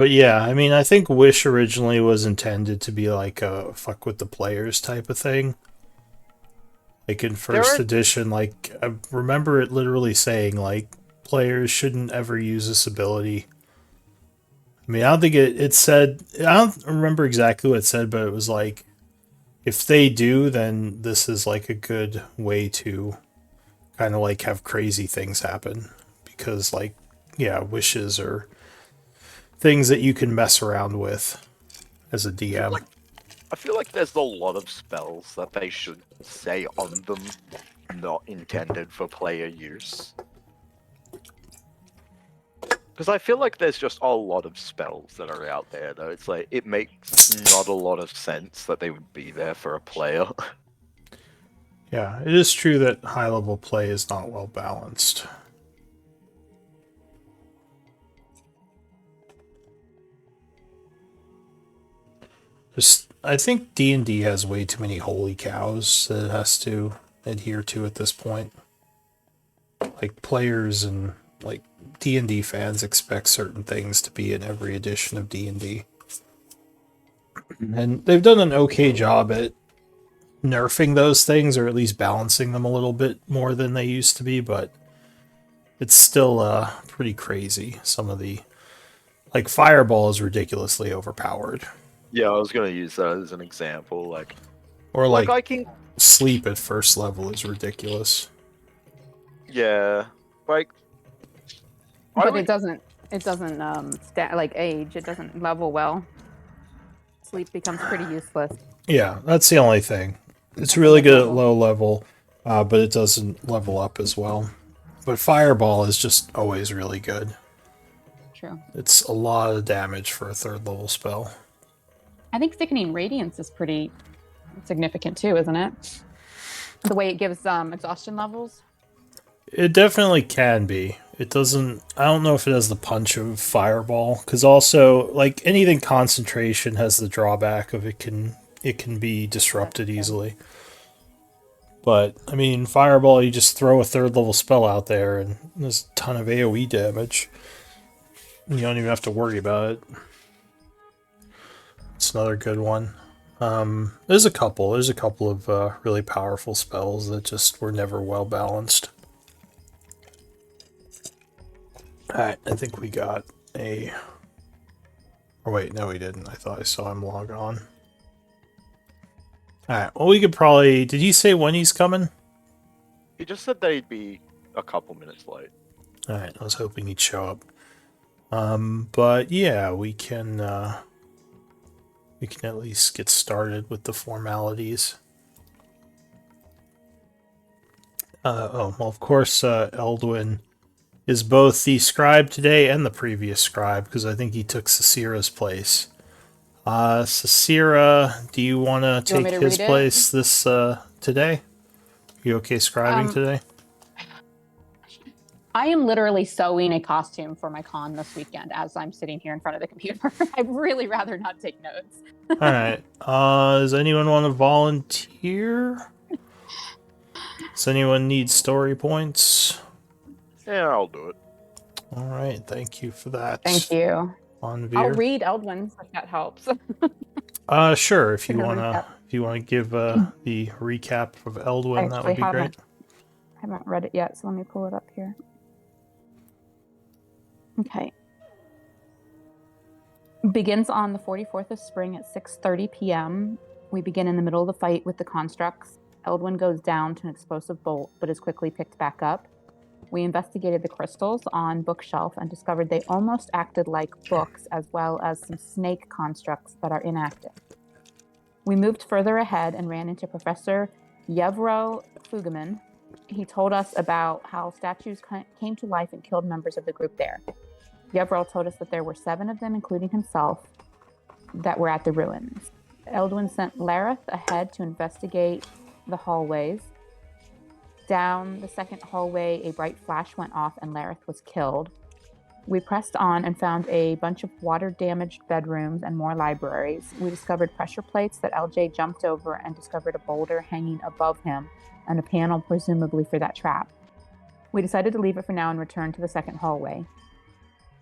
But yeah, I mean, I think Wish originally was intended to be like a fuck with the players type of thing. Like in There first are edition, like I remember it literally saying like players shouldn't ever use this ability. I mean, I don't think it said, I don't remember exactly what it said, but it was like, if they do, then this is like a good way to kind of like have crazy things happen. Because, like, yeah, wishes are things that you can mess around with as a I feel DM. like I feel like there's a lot of spells that they should say on them not intended for player use. Because I feel like there's just a lot of spells that are out there, though. It's like, it makes not a lot of sense that they would be there for a player. Yeah, it is true that high level play is not well balanced. Just, I think D&D has way too many holy cows that it has to adhere to at this point. Like players and like D&D fans expect certain things to be in every edition of D&D. And they've done an okay job at nerfing those things or at least balancing them a little bit more than they used to be, but it's still pretty crazy. Some of the like Fireball is ridiculously overpowered. Yeah, I was gonna use that as an example. Or Like like I can, Sleep at first level is ridiculous. yeah, like I But would, it doesn't like age. It doesn't level well. Sleep becomes pretty useless Yeah, that's the only thing. It's at the really mid good at level. low level, but it doesn't level up as well. But Fireball is just always really good. True. It's a lot of damage for a third level spell. I think Thickening Radiance is pretty significant too, isn't it? The way it gives exhaustion levels. It definitely can be. It doesn't. I don't know if it has the punch of Fireball, because also like anything concentration has the drawback of it can be That's disrupted true. easily. But I mean, Fireball, you just throw a third level spell out there, and there's a ton of AOE damage. You don't even have to worry about it. It's another good one. There's a couple. There's a couple of really powerful spells that just were never well balanced. Alright, I think we got a. Oh wait, no, we didn't. I thought I saw him log on. Alright, well, we could probably. Did he say when he's coming? he just said they'd be a couple minutes late. Alright, I was hoping he'd show up. But yeah, we can at least get started with the formalities. Oh, well, of course, Eldwin is both the scribe today and the previous scribe, because I think he took Sasira's place. Sasira, do you want to You want me take to his read it? place this today? You okay scribing Um, today? I am literally sewing a costume for my con this weekend as I'm sitting here in front of the computer. I'd really rather not take notes. All right. Does anyone want to volunteer? Does anyone need story points? Yeah, I'll do it. All right. Thank you for Thank that, you. I'll Onveer. read Eldwin's if that helps. Sure. If Give you a wanna, recap. if you wanna give the recap of I Eldwin, that actually would be great. haven't read it yet, so let me pull it up here. Okay. Begins on the 44th of spring at 6:30 p.m. We begin in the middle of the fight with the constructs. Eldwin goes down to an explosive bolt, but is quickly picked back up. We investigated the crystals on bookshelf and discovered they almost acted like books, as well as some snake constructs that are inactive. We moved further ahead and ran into Professor Yevro Fugaman. He told us about how statues came to life and killed members of the group there. Yevro told us that there were 7 of them, including himself, that were at the ruins. Eldwin sent Lareth ahead to investigate the hallways. Down the second hallway, a bright flash went off and Lareth was killed. We pressed on and found a bunch of water-damaged bedrooms and more libraries. We discovered pressure plates that LJ jumped over and discovered a boulder hanging above him and a panel presumably for that trap. We decided to leave it for now and return to the second hallway.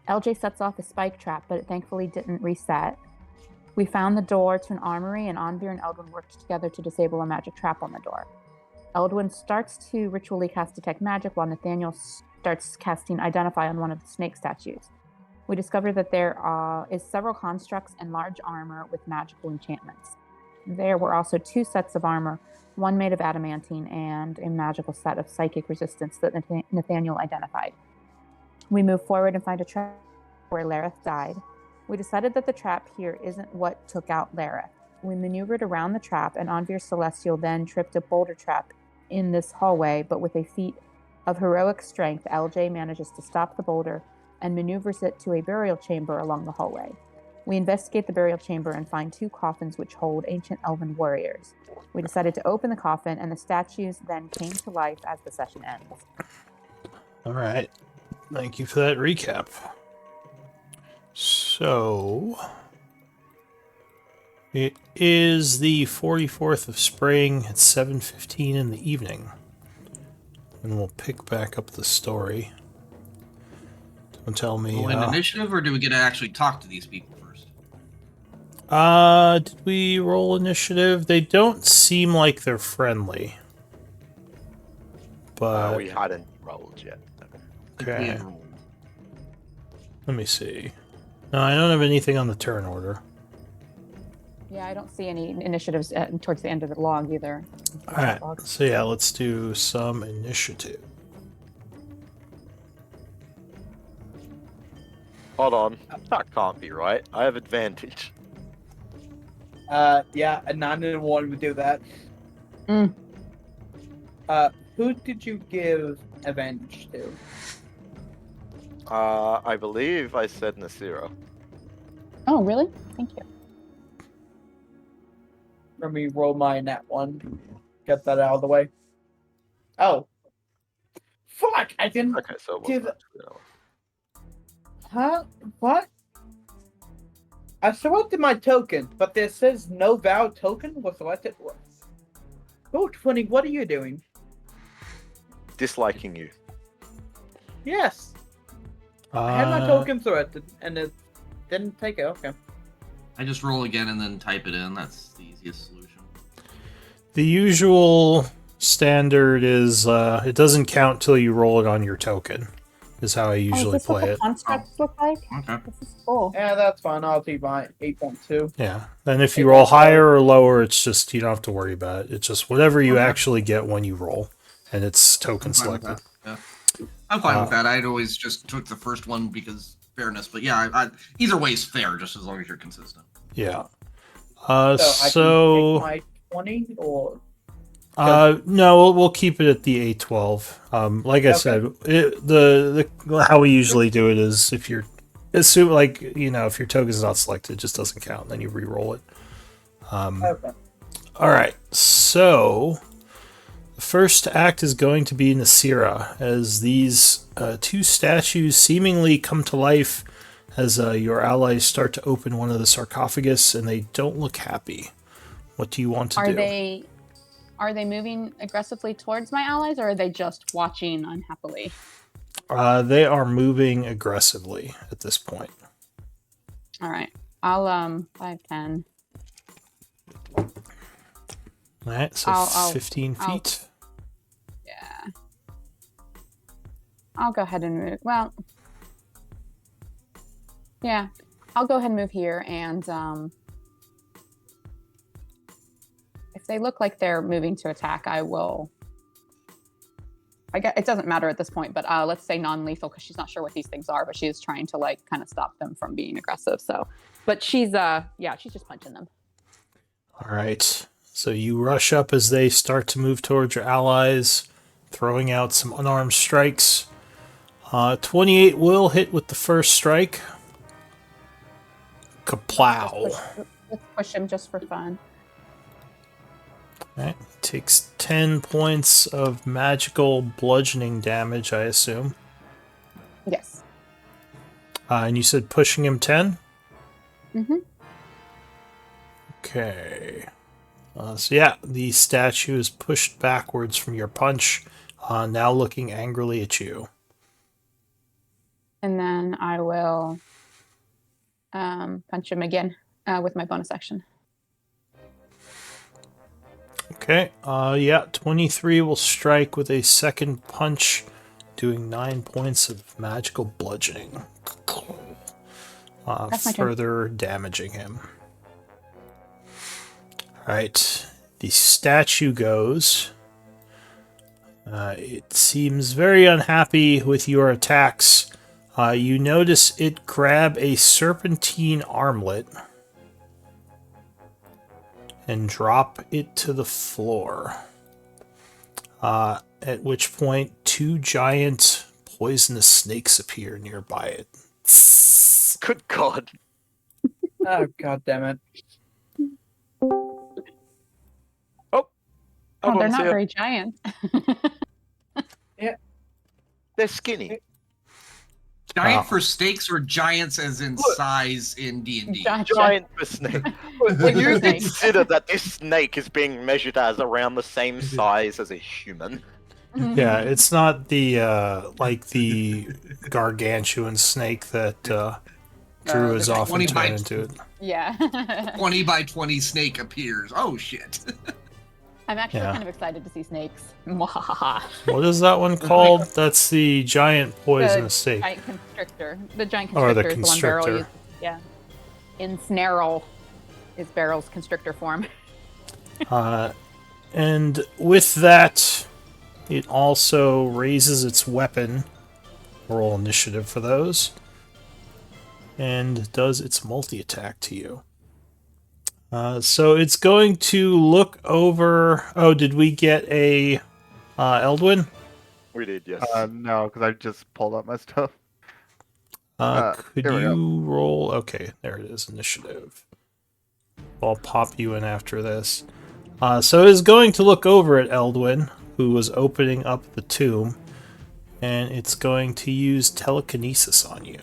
LJ sets off a spike trap, but it thankfully didn't reset. We found the door to an armory, and Anvir and Eldwin worked together to disable a magic trap on the door. Eldwin starts to ritually cast Detect Magic, while Nathaniel starts casting Identify on one of the snake statues. We discover that there is several constructs and large armor with magical enchantments. There were also 2 sets of armor, one made of adamantine and a magical set of psychic resistance that Nathaniel identified. We move forward and find a trap where Lareth died. We decided that the trap here isn't what took out Lareth. We maneuvered around the trap, and Anvir Celestial then tripped a boulder trap in this hallway, but with a feat of heroic strength, LJ manages to stop the boulder and maneuvers it to a burial chamber along the hallway. We investigate the burial chamber and find 2 coffins which hold ancient elven warriors. We decided to open the coffin, and the statues then came to life as the session ends. All right. Thank you for that recap. So, it is the 44th of spring at 7:15 in the evening. And we'll pick back up the story. Don't tell me. Roll an initiative, or do we get to actually talk to these people first? Did we roll initiative? They don't seem like they're friendly. But We hadn't rolled yet. okay. Let me see. No, I don't have anything on the turn order. Yeah, I don't see any initiatives towards the end of the log either. Alright, so yeah, let's do some initiative. Hold on. That can't be right. I have advantage. Yeah, a 9 and a 1 would do that. Mm. Who did you give advantage to? I believe I said Nasira. Oh, really? Thank you. Let me roll my nat 1. Get that out of the way. Oh. Fuck! I didn't. Okay, so it Give- wasn't actually that one. Huh? What? I selected my token, but there says no valid token was selected. Oh, 20, what are you doing? Disliking you. Yes. I had my token selected, and it didn't take it. Okay. I just roll again and then type it in. That's the easiest solution. The usual standard is it doesn't count till you roll it on your token, is how I usually is this what play the it. constructs look like? Okay. This is cool. Yeah, that's fine. I'll take my 8.2. Yeah. Then if you roll higher or lower, it's just, you don't have to worry about it. It's just whatever you Okay. actually get when you roll, and it's token I'm fine with selected. that. Yeah. I'm fine with that. I'd always just took the first one because fairness, but yeah, either way is fair, just as long as you're consistent. Yeah. So I So, can take my 20 or. no, we'll keep it at the A12. Like I Okay. said, the how we usually do it is if you're assume like if your token is not selected, it just doesn't count. Then you re-roll it. Okay. All right, so the first act is going to be Nasira, as these 2 statues seemingly come to life as your allies start to open one of the sarcophagus, and they don't look happy. What do you want to do? Are they moving aggressively towards my allies, or are they just watching unhappily? They are moving aggressively at this point. All right. I'll 5, 10. All right, so I'll- 15 feet. Yeah. I'll go ahead and move. Well, yeah. I'll go ahead and move here, and if they look like they're moving to attack, I will. I guess it doesn't matter at this point, but let's say non-lethal, because she's not sure what these things are, but she is trying to kind of stop them from being aggressive. So, but she's she's just punching them. All right, so you rush up as they start to move towards your allies, throwing out some unarmed strikes. 28 will hit with the first strike. Kaplow. Let's push him just for fun. Right. Takes 10 points of magical bludgeoning damage, I assume. Yes. And you said pushing him 10? Mm-hmm. Okay. So yeah, the statue is pushed backwards from your punch, now looking angrily at you. And then I will punch him again with my bonus action. Okay. Yeah, 23 will strike with a second punch, doing 9 points of magical bludgeoning. That's my turn. Further damaging him. Alright. The statue goes. It seems very unhappy with your attacks. You notice it grab a serpentine armlet and drop it to the floor. At which point, 2 giant poisonous snakes appear nearby it. Good God. Oh god damn it! Oh, they're Everyone's not here. very giant. They're skinny. Giant Wow. for stakes or giants as in size in D&D? Gotcha. Giant for snake. When Big you snake. consider that this snake is being measured as around the same size as a human. Yeah, it's not the like the gargantuan snake that Drew has the often 20 by- turned into it. Yeah. 20 by 20 snake appears. Oh shit. I'm actually Yeah. kind of excited to see snakes. Mwahaha. What is that one called? That's the giant poisonous snake. Giant constrictor. The giant Or constrictor the is the one Beryl constrictor. uses. Yeah. Ensnarl is Beryl's constrictor form. And with that, it also raises its weapon. Roll initiative for those. And does its multi-attack to you. So it's going to look over... Oh, did we get a Eldwin? We did, yes. No, because I just pulled up my stuff. Could here we go. you roll... Okay, there it is, initiative. I'll pop you in after this. So it is going to look over at Eldwin, who was opening up the tomb, and it's going to use telekinesis on you.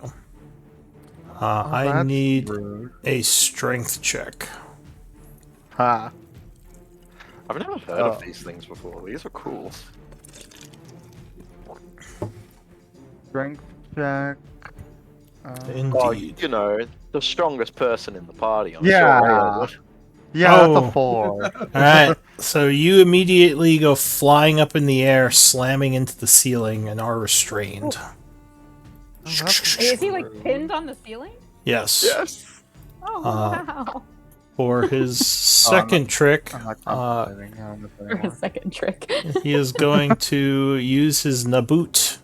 I That's need rude. a strength check. Ha. I've never heard of these things before. These are cool. Strength check. Oh, Indeed. you know, the strongest person in the party, I'm Yeah. sure. Yeah, Oh. that's a 4. Alright, so you immediately go flying up in the air, slamming into the ceiling, and are restrained. Is he like pinned on the ceiling? Yes. Yes. Oh, wow. For his second trick, I'm not concentrating on this For anymore. a second trick. he is going to use his Naboot.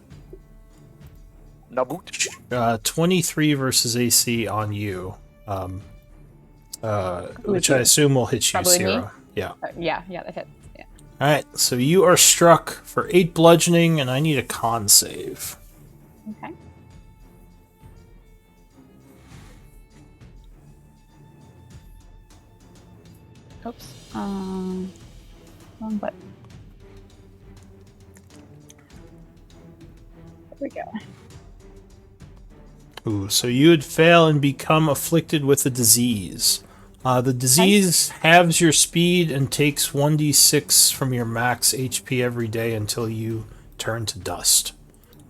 Naboot. 23 versus AC on you. Which I assume will hit you, Probably me? Sierra. Yeah. Yeah, that hits. Yeah. Alright, so you are struck for 8 bludgeoning, and I need a con save. Okay. Oops. Wrong button. There we go. Ooh, so you would fail and become afflicted with a disease. The disease halves your speed and takes 1d6 from your max HP every day until you turn to dust.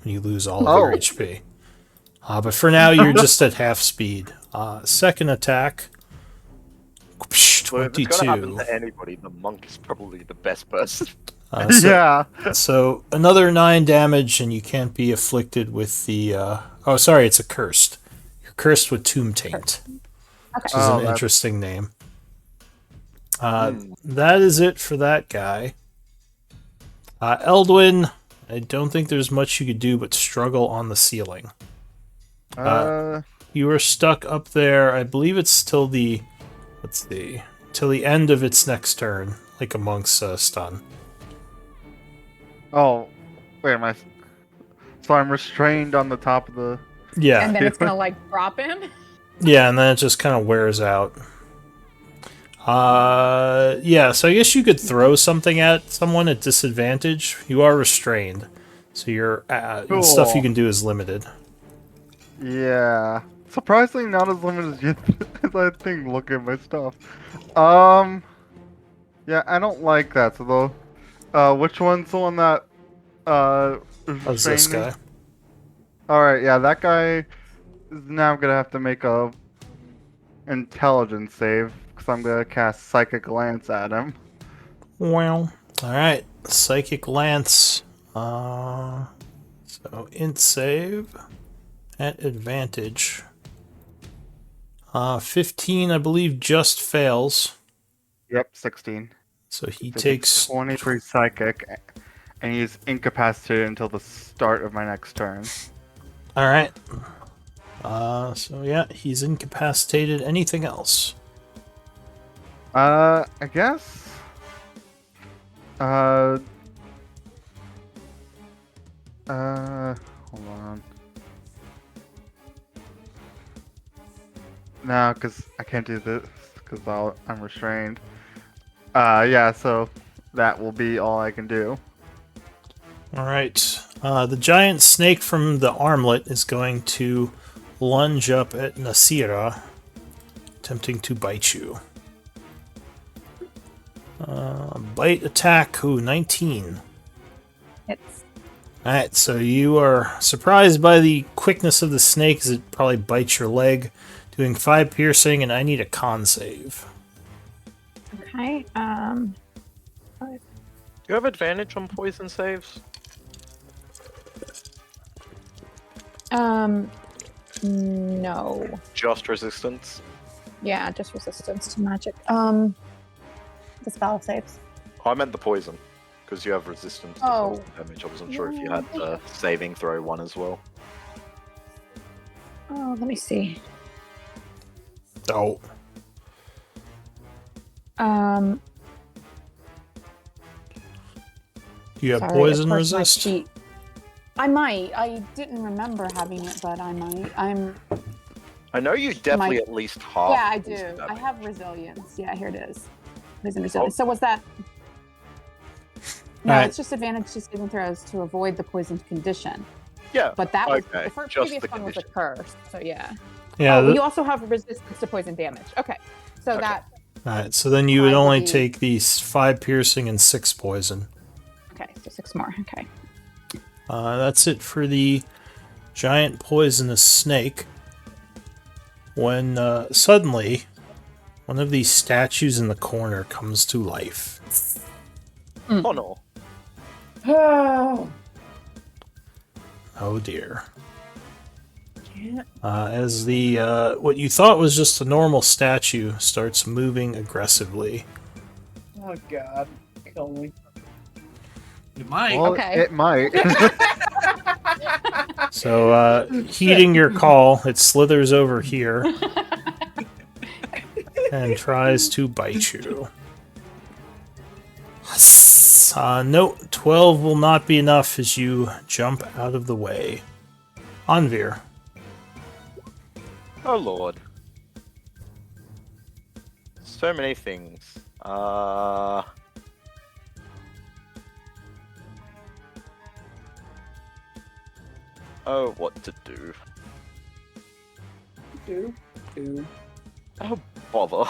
When you lose all of your Oh. HP. But for now, you're just at half speed. Second attack. Well, if it's gonna happen 22. to anybody, the monk is probably the best person. So, Yeah. so another 9 damage, and you can't be afflicted with the. Oh, sorry, it's a cursed. You're cursed with Tomb Taint, which is Oh, an that's- interesting name. That is it for that guy. Eldwin, I don't think there's much you could do but struggle on the ceiling. You are stuck up there. I believe it's till the. Let's see. Till the end of its next turn, like a monk's stun. Oh, wait, am I? So I'm restrained on the top of the. Yeah. And then it's gonna like drop him. Yeah, and then it just kind of wears out. Yeah, so I guess you could throw something at someone at disadvantage. You are restrained, so your stuff you Cool. can do is limited. Yeah. Surprisingly, not as limited as you as I think. Look at my stuff. Yeah, I don't like that. So though, which one's the one that How's this restrained me? guy? Alright, yeah, that guy is now gonna have to make a intelligence save, because I'm gonna cast Psychic Lance at him. Well, all right. Psychic Lance. So int save at advantage. 15, I believe, just fails. Yep, 16. So he So takes 23 Psychic, and he's incapacitated until the start of my next turn. All right. So yeah, he's incapacitated. Anything else? I guess. Hold on. No, because I can't do this, because I'm restrained. Yeah, so that will be all I can do. All right. The giant snake from the armlet is going to lunge up at Nasira, attempting to bite you. Bite attack. Ooh, 19. It's Alright, so you are surprised by the quickness of the snake as it probably bites your leg, doing 5 piercing, and I need a con save. okay. Do you have advantage on poison saves? No. Just resistance? Yeah, just resistance to magic. The spell saves. I meant the poison, because you have resistance to Oh. poison damage. I wasn't sure if you had the saving throw one as well. Oh, let me see. Oh. You have Sorry, poison of course my resist? sheet- I might. I didn't remember having it, but I might. I know you definitely at least half. Yeah, I poison do. I damage. have resilience. Yeah, here it is. Poison resilience. So was that? No, Alright. it's just advantage to saving throws to avoid the poisoned condition. Yeah. But that was Okay, the first, just previous the one was a condition. curse. So yeah. Yeah. Oh, you also have resistance to poison damage. Okay. So Okay. that. Alright, so then you would I would only be- take these 5 piercing and 6 poison. Okay, so 6 more. Okay. That's it for the giant poisonous snake. When suddenly, one of these statues in the corner comes to life. Oh no. Oh, Oh dear. can't. As the what you thought was just a normal statue starts moving aggressively. Oh God, kill me. It might. Well, Okay. it might. So, heeding your call, it slithers over here and tries to bite you. No, 12 will not be enough as you jump out of the way. Anvir. Oh lord. So many things. Oh, what to do? Do. Oh, bother.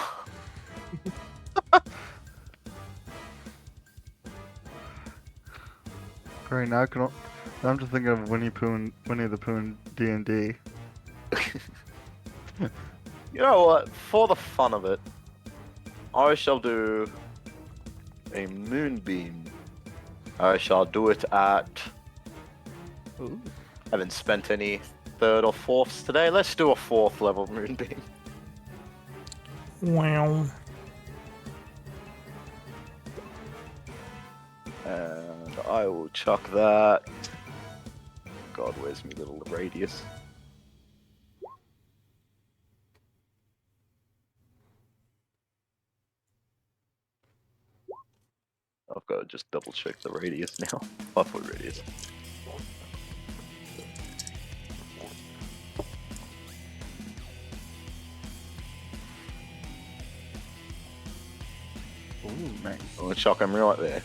Right now, I'm just thinking of Winnie the Pooh in D&D. You know what? For the fun of it, I shall do a moonbeam. I shall do it at. Ooh. Haven't spent any 3rd or 4ths today. Let's do a 4th level moonbeam. Wow. And I will chuck that. God, where's my little radius? I've got to just double check the radius now. 5-foot radius. Ooh, nice. I'm gonna chuck him right there.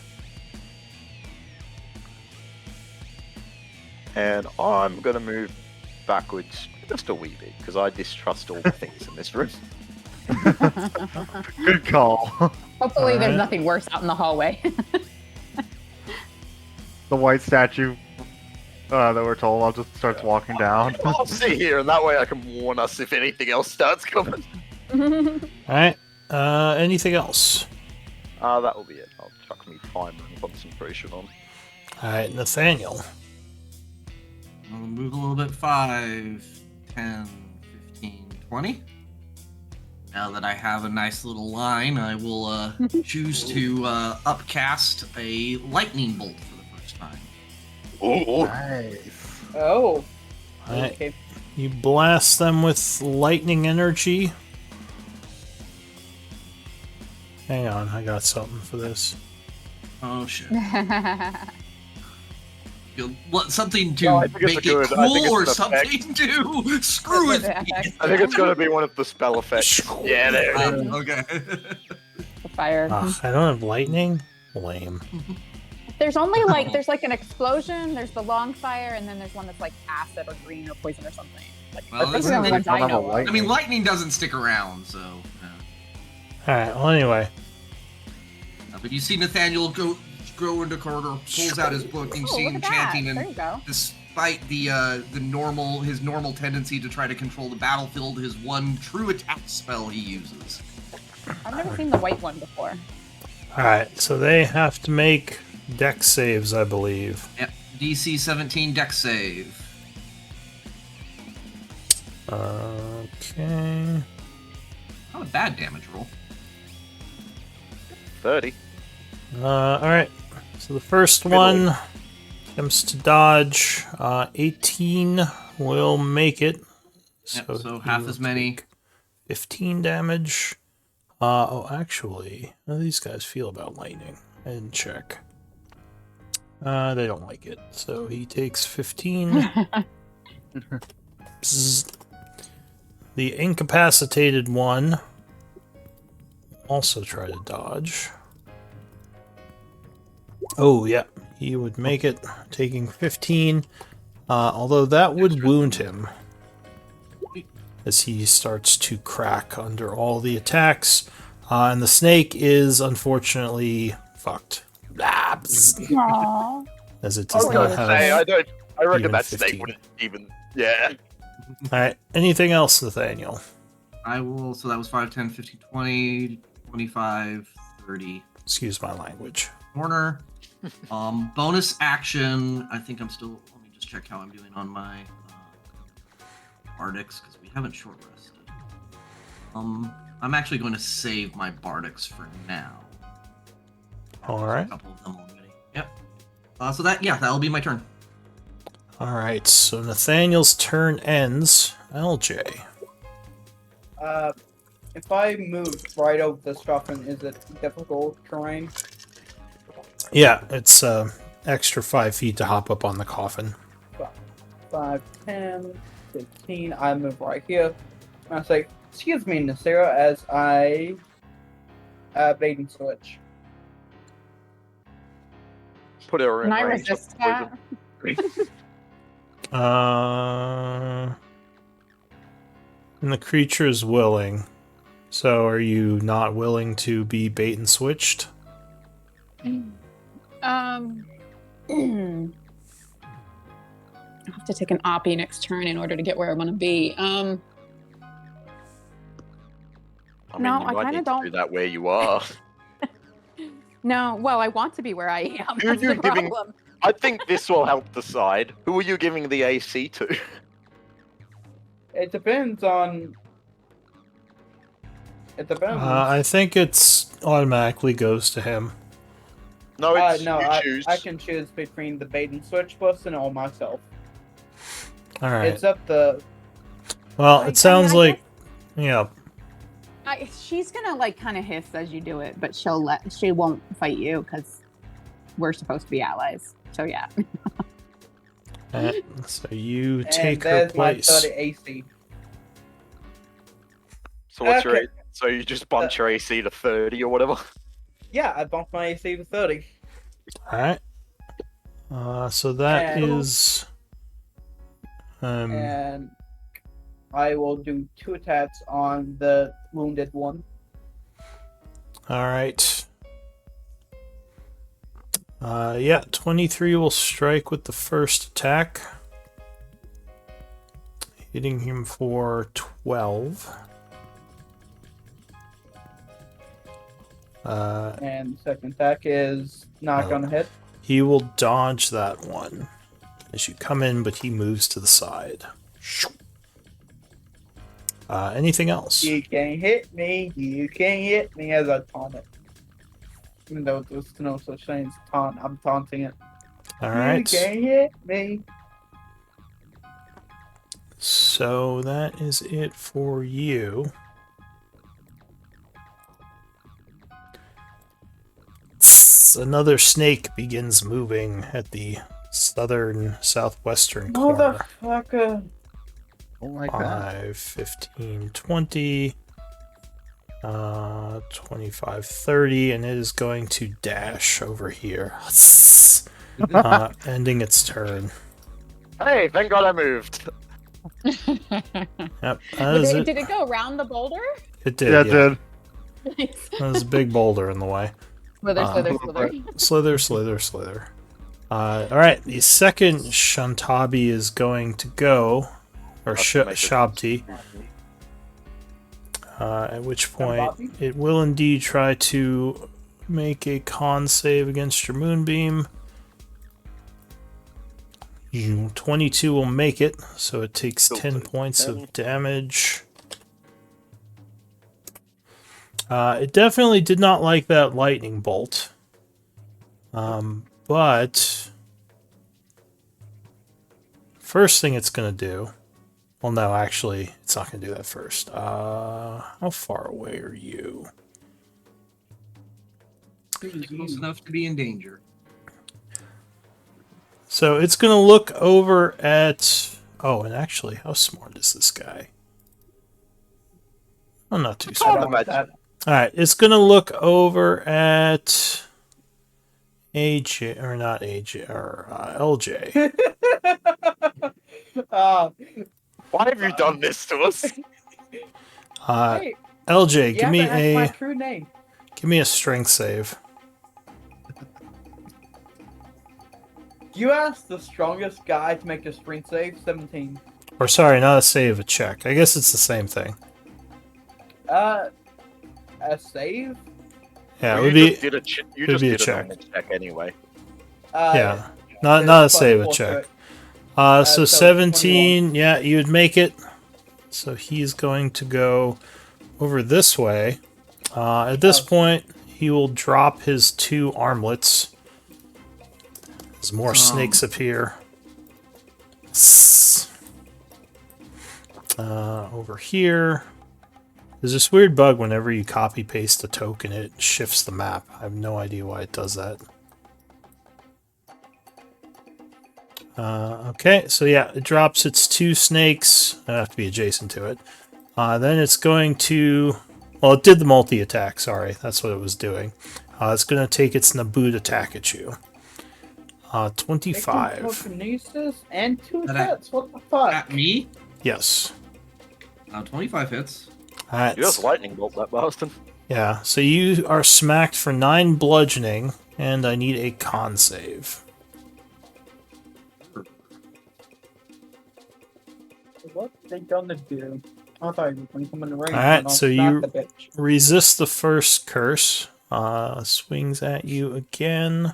And I'm gonna move backwards just a wee bit because I distrust all the things in this room. Good call. Hopefully, Alright. there's nothing worse out in the hallway. The white statue that we're told. I'll just start walking down. I'll sit here, and that way I can warn us if anything else starts coming. All right. Anything else? That will be it. I'll chuck me time and concentration on. All right, Nathaniel. I'll move a little bit. 5, 10, 15, 20. Now that I have a nice little line, I will choose to upcast a lightning bolt for the first time. Oh, Nice. Oh. All right. Okay. You blast them with lightning energy. Hang on, I got something for this. Oh shit! What, something to No, I think it's make a good- it I think cool or it's an effect. something to screw with me. I think it's going to be one of the spell effects. Yeah, there it is. Okay. The fire. Ugh, I don't have lightning? Lame. There's only like there's like an explosion, there's the long fire, and then there's one that's like acid or green or poison or something. Like Well, those this are the only is- ones I Don't have a know of. light- I mean, lightning doesn't stick around, so. Alright, well, anyway. But you see Nathaniel go into corridor, pulls out his book, and you Oh, see look him at that. chanting, There and you go. despite his normal tendency to try to control the battlefield, his one true attack spell he uses. I've never seen the white one before. Alright, so they have to make dex saves, I believe. Yep. DC 17 dex save. Okay. Not a bad damage roll. 30. Alright. So the first one attempts to dodge. 18 will make it. Yep, so he half will as many. take 15 damage. Actually, how do these guys feel about lightning? I didn't check. They don't like it. So he takes 15. Bzz. The incapacitated one also try to dodge. Oh, yeah. He would make it, taking 15. Although that would wound him as he starts to crack under all the attacks. And the snake is unfortunately fucked. Ah, bzz. Aww. As it I does was not going to say, have. I reckon even that 15. snake wouldn't even. Yeah. Alright, anything else, Nathaniel? I will, so that was 5, 10, 15, 20, 25, 30. Excuse my language. Corner. Bonus action. I think I'm still. Let me just check how I'm doing on my Bardics because we haven't short rested. I'm actually going to save my Bardics for now. Alright. A couple of them already. Yep. So that'll be my turn. Alright, so Nathaniel's turn ends. LJ. If I move right over this coffin, is it difficult terrain? Yeah, it's extra 5 feet to hop up on the coffin. 5, 10, 15. I move right here. And I say, excuse me, Nasira, as I bait and switch. Put her in Can I range of resist poison. that? And the creature is willing. So are you not willing to be bait and switched? I'll have to take an oppie next turn in order to get where I want to be. I mean, No, you I might kinda need to don't- do that where you are. No, well, I want to be where I am. Who are That's you the giving- problem. I think this will help decide. Who are you giving the AC to? It depends on. It depends. I think it's automatically goes to him. No, it's No, you I choose. can choose between the bait and switch person or myself. Alright. It's up to. Well, I it sounds mean, I like... Yeah. She's gonna like kind of hiss as you do it, but she won't fight you because we're supposed to be allies. So yeah. So you And take her there's my place. 30 AC. So what's your? Okay. So you just bunch your AC to 30 or whatever. Yeah, I bumped my AC to 30. Alright. So that And- is... And I will do 2 attacks on the wounded one. Alright. Yeah, 23 will strike with the first attack. Hitting him for 12. And the second attack is knock Oh. on the head. He will dodge that one as you come in, but he moves to the side. Anything else? You can hit me. You can hit me as I taunt it. Even though there's no such thing as taunt, I'm taunting it. All You right. can hit me. So that is it for you. Another snake begins moving at the southern southwestern corner. Motherfucker. Don't like that. 5, 15, 20, 25, 30, and it is going to dash over here. Ending its turn. Hey, thank God I moved. Yep, that is it. Did it go around the boulder? It did, Yeah, yeah. dude. Nice. There's a big boulder in the way. Slither, slither, slither. Slither, slither, slither. Alright, the second Shantabi is going to go, or Shabti, at which point it will indeed try to make a con save against your Moonbeam. 22 will make it, so it takes 10 points of damage. It definitely did not like that lightning bolt. But first thing it's going to do... Well, no, actually, it's not going to do that first. How far away are you? Close enough to be in danger. So it's going to look over at... Oh, and actually, how smart is this guy? Oh, not too smart. Alright, it's going to look over at... AJ, or not AJ, or LJ. Why have you done this to us? Hey, LJ, you give me haven't asked my a true name. strength save. You asked the strongest guy to make a strength save, 17. Or sorry, not a save, a check. I guess it's the same thing. A save? Yeah, it Well, would you be just did a you it'd just be a did a check. normal check anyway. yeah, not a save, a plus check. four So so 17, yeah, you would make it. So he's going to go over this way. At this point, he will drop his 2 armlets. As more snakes appear. Over here. There's this weird bug whenever you copy paste a token, it shifts the map. I have no idea why it does that. Okay, so yeah, it drops its 2 snakes. I have to be adjacent to it. Then it's going to... Well, it did the multi-attack, sorry. That's what it was doing. It's going to take its Naboot attack at you. 25. Telekinesis and 2 That I- hits. What the fuck? At me? Yes. 25 hits. Alright. You just lightning bolt that bastard. Yeah, so you are smacked for 9 bludgeoning, and I need a con save. What they gonna do? I thought you were gonna come in the ring. Alright, and I'll so smack you- the bitch. Resist the first curse. Swings at you again.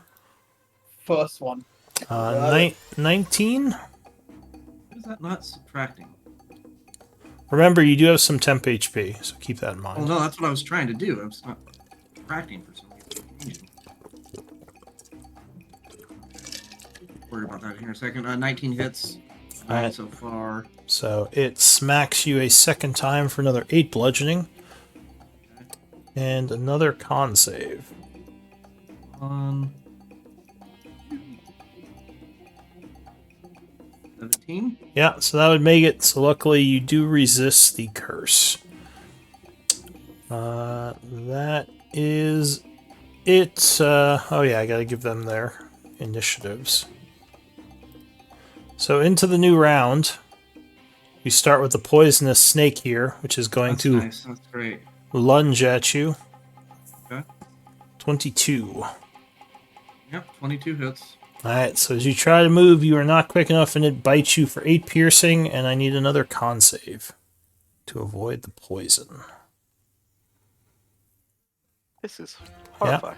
First one. Got 19? How is that not subtracting? Remember, you do have some temp HP, so keep that in Well, mind. no, that's what I was trying to do. I was not subtracting for some reason. Worry about that here in a second. 19 hits. Alright. So far. So it smacks you a second time for another 8 bludgeoning. And another con save. 17. Yeah, so that would make it. So luckily you do resist the curse. That is it. Oh yeah, I gotta give them their initiatives. So into the new round. We start with the poisonous snake here, which is going That's to nice. That's great. lunge at you. Okay. 22. Yep, 22 hits. Alright, so as you try to move, you are not quick enough and it bites you for 8 piercing, and I need another con save to avoid the poison. This is horrifying.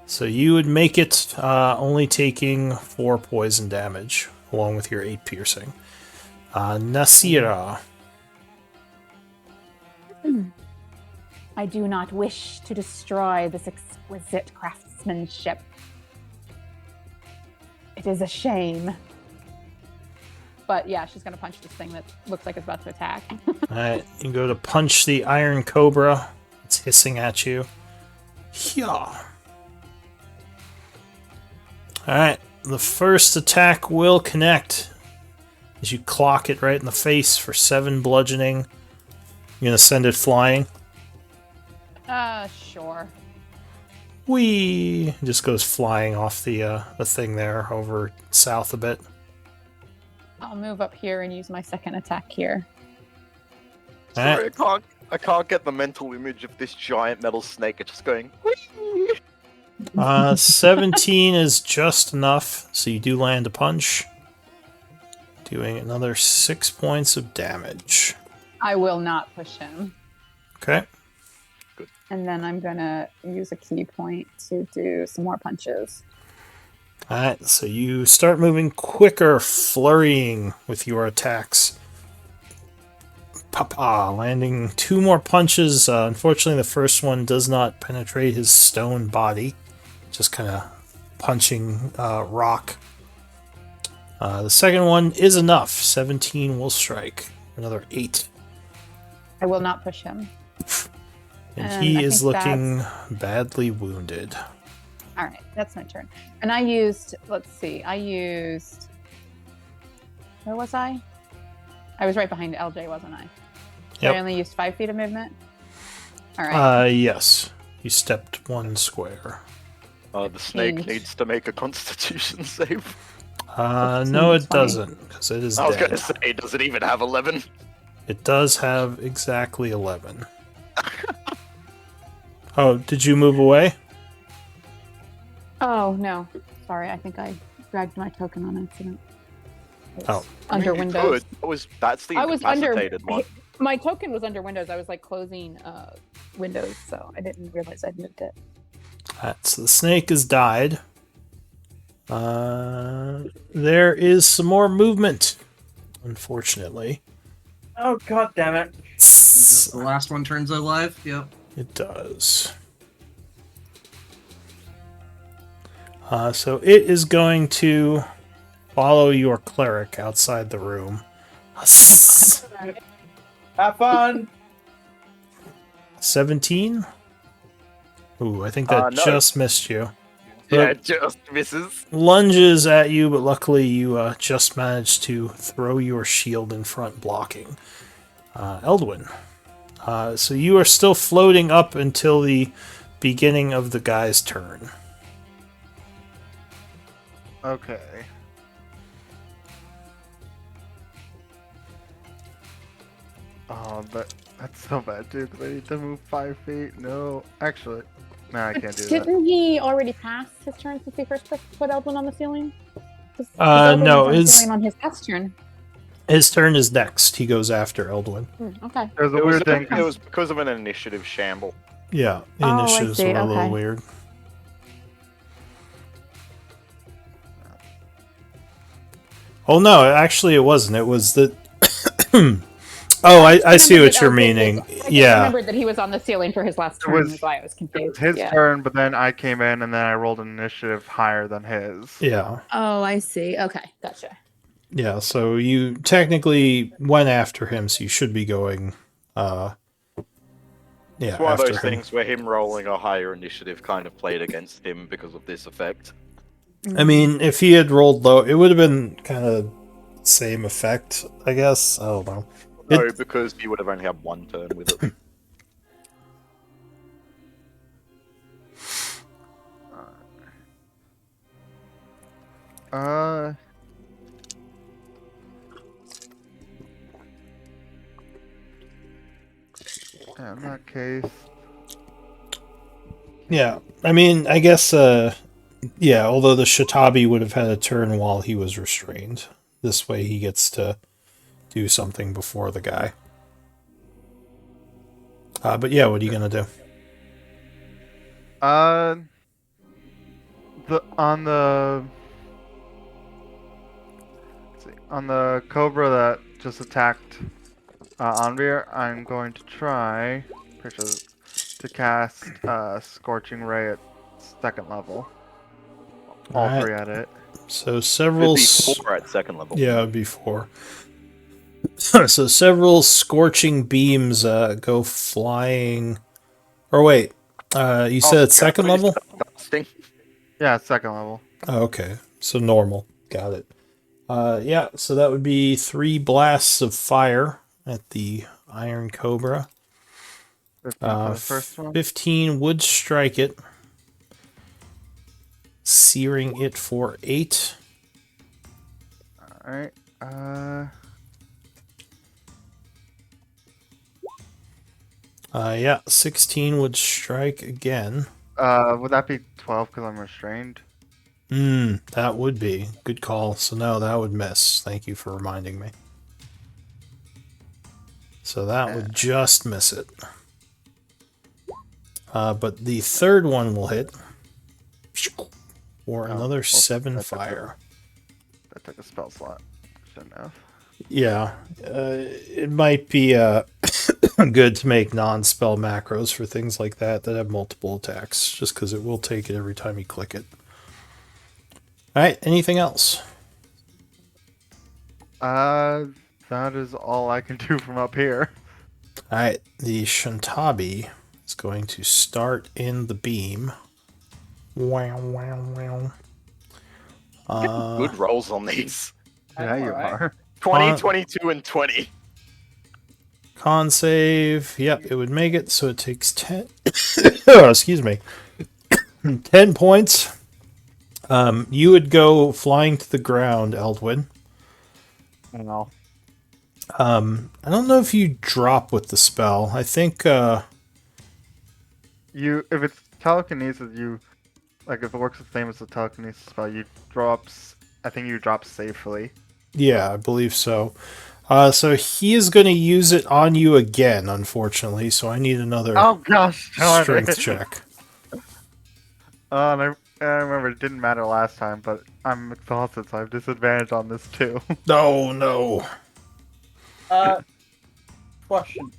So you would make it only taking 4 poison damage, along with your 8 piercing. Nasira. I do not wish to destroy this exquisite craftsmanship. It is a shame. But yeah, she's going to punch this thing that looks like it's about to attack. Alright, you go to punch the Iron Cobra. It's hissing at you. Yeah. Alright, the first attack will connect. As you clock it right in the face for 7 bludgeoning. You're gonna send it flying. Sure. Whee! It just goes flying off the thing there over south a bit. I'll move up here and use my second attack here. Sorry, I can't get the mental image of this giant metal snake just going. Whee! 17 is just enough, so you do land a punch. Doing another 6 points of damage. I will not push him. Okay. And then I'm going to use a key point to do some more punches. Alright, so you start moving quicker, flurrying with your attacks. Papa, landing 2 more punches. Unfortunately, the first one does not penetrate his stone body. Just kind of punching rock. The second one is enough. 17 will strike. Another 8. I will not push him. And he I is think looking badly wounded. All right, that's my turn. And I used, let's see, where was I? I was right behind LJ, wasn't I? Yep. I only used 5 feet of movement? All right. Yes. You stepped 1 square. The snake Eight. needs to make a constitution save. No, it 20. doesn't, because it is I was dead. going to say, does it even have 11? It does have exactly 11. Oh, did you move away? Oh, no. Sorry, I think I dragged my token on accident. It's Oh. Under You Windows. could. That's the I was under. incapacitated one. My token was under Windows. I was like closing Windows, so I didn't realize I'd moved it. Alright, so the snake has died. There is some more movement, unfortunately. Oh god damn it! The last one turns alive. Yep. It does. So it is going to follow your cleric outside the room. Have fun. 17? Ooh, I think that No. just missed you. Yeah, it just misses. Lunges at you, but luckily you just managed to throw your shield in front, blocking. Eldwin. So you are still floating up until the beginning of the guy's turn. Okay. Oh, that's so bad, dude. 'Cause I need to move 5 feet. No, actually, I can't do that. Didn't he already pass his turn since he first put Eldwin on the ceiling? No, on his last turn. his turn is next. He goes after Eldwin. Okay. There's a It was, weird thing. it was because of an initiative shamble. Yeah, the Oh, I initiatives see, were a little okay. weird. Oh no, actually it wasn't. It was the... Oh, I see what you're meaning. I Yeah. remembered that he was on the ceiling for his last It turn. was- That's why I was It confused. was his yeah. turn, but then I came in and then I rolled an initiative higher than his. Yeah. Oh, I see. Okay, gotcha. Yeah, so you technically went after him, so you should be going, yeah, It's one of after those him. things where him rolling a higher initiative kind of played against him because of this effect. I mean, if he had rolled low, it would have been kind of same effect, I guess. I don't know. No, because he would have only had 1 turn with it. Yeah, in that case, Yeah, I mean, I guess Yeah, although the Shitabi would have had a turn while he was restrained. This way he gets to do something before the guy. But yeah, what are you going to do? On the let's see, on the Cobra that just attacked Anvir, I'm going to try to cast Scorching Ray at 2nd level. All Alright. 3 at it. So several... It'd be 4 at 2nd level. Yeah, it would be 4. So several scorching beams go flying... Or wait, you said it's 2nd level? Yeah, 2nd level. Oh, okay, so normal. Got it. Yeah, so that would be 3 blasts of fire at the Iron Cobra. 15 for the first one. 15 would strike it, searing it for 8. Alright. Yeah, 16 would strike again. Would that be 12 because I'm restrained? That would be. Good call. So no, that would miss. Thank you for reminding me. So that would just miss it. But the 3rd one will hit. Or another 7 fire. That took a spell slot. Shouldn't have. Yeah, it might be good to make non-spell macros for things like that have multiple attacks, just because it will take it every time you click it. Alright, anything else? That is all I can do from up here. Alright, the Shintabi is going to start in the beam. Wow, wow, wow. Good rolls on these. Yeah, you are. 20, 22, and 20. Con save. Yep, it would make it, so it takes 10. Oh, excuse me. 10 points. You would go flying to the ground, Eldwin. No. I don't know if you drop with the spell. I think, If it's telekinesis, if it works the same as the telekinesis spell, I think you drop safely. yeah, I believe so. So he is going to use it on you again, unfortunately, so I need another Oh gosh, darn strength it. check. And I remember it didn't matter last time, but I'm exhausted, so I have disadvantage on this too. No, no. Question.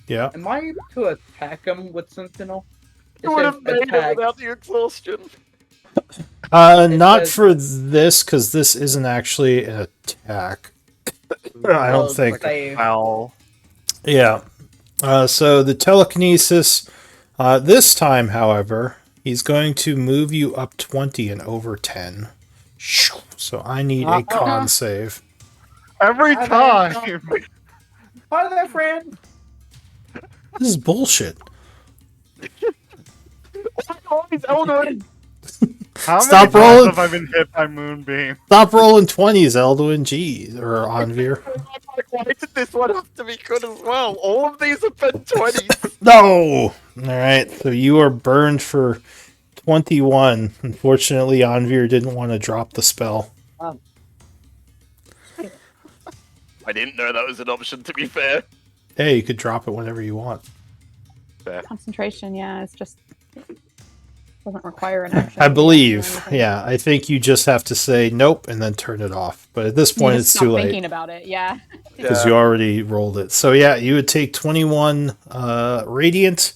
Yeah. Am I able to attack him with Sentinel? It You would have says made it attack. without the exhaustion. Not says- for this, because this isn't actually an attack. I don't Well, think. save. Well, Yeah. So the telekinesis, this time, however, he's going to move you up 20 and over 10. So I need a con save. every Hi time. Hi there, friend. This is bullshit. Oh, he's Eldrin. How Stop many times rolling. have I been hit by Moonbeam? Stop rolling 20s, Eldwin. Jeez. Or Anvir. Why did this one have to be good as well? All of these have been 20s. No! Alright, so you are burned for 21. Unfortunately, Anvir didn't want to drop the spell. I didn't know that was an option, to be fair. Hey, you could drop it whenever you want. Concentration, yeah, it's just doesn't require an action. I believe. Yeah, I think you just have to say nope and then turn it off. But at this point, You it's just too stop late thinking about it, yeah. because you already rolled it. So yeah, you would take 21 radiant,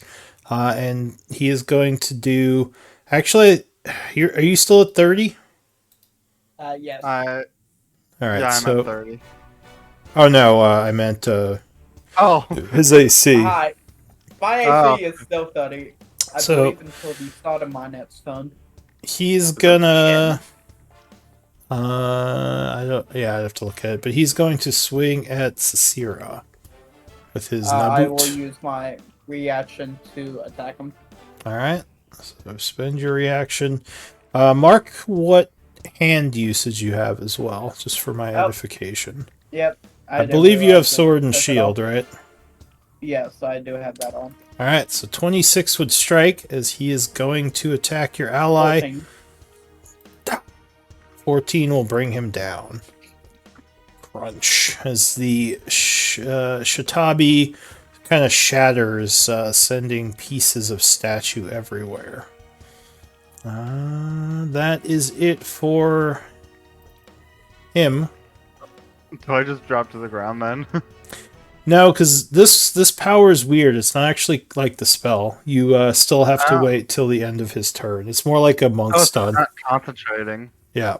and he is going to do. Actually, are you still at 30? Yes. All right. Yeah, I'm so. at 30. Oh no, I meant Oh, his AC. Hi. My AC Oh. is still 30. I So- believe until the start of my next turn. He's gonna. I don't. Yeah, I have to look at it, but he's going to swing at Sasira with his I will Nabut. use my reaction to attack him. All right. So spend your reaction. Mark, what hand usage you have as well, just for my Oh. edification. Yep. I didn't believe you have realize that. sword and That's it shield, all. right? Yes, I do have that on. All right. So 26 would strike as he is going to attack your ally. 14. 14 will bring him down. Crunch. As the Shatabi kind of shatters, sending pieces of statue everywhere. That is it for him. Do I just drop to the ground then? No, because this power is weird. It's not actually like the spell. You still have to Oh. wait till the end of his turn. It's more like a monk Oh, it's stun. not concentrating. Yeah.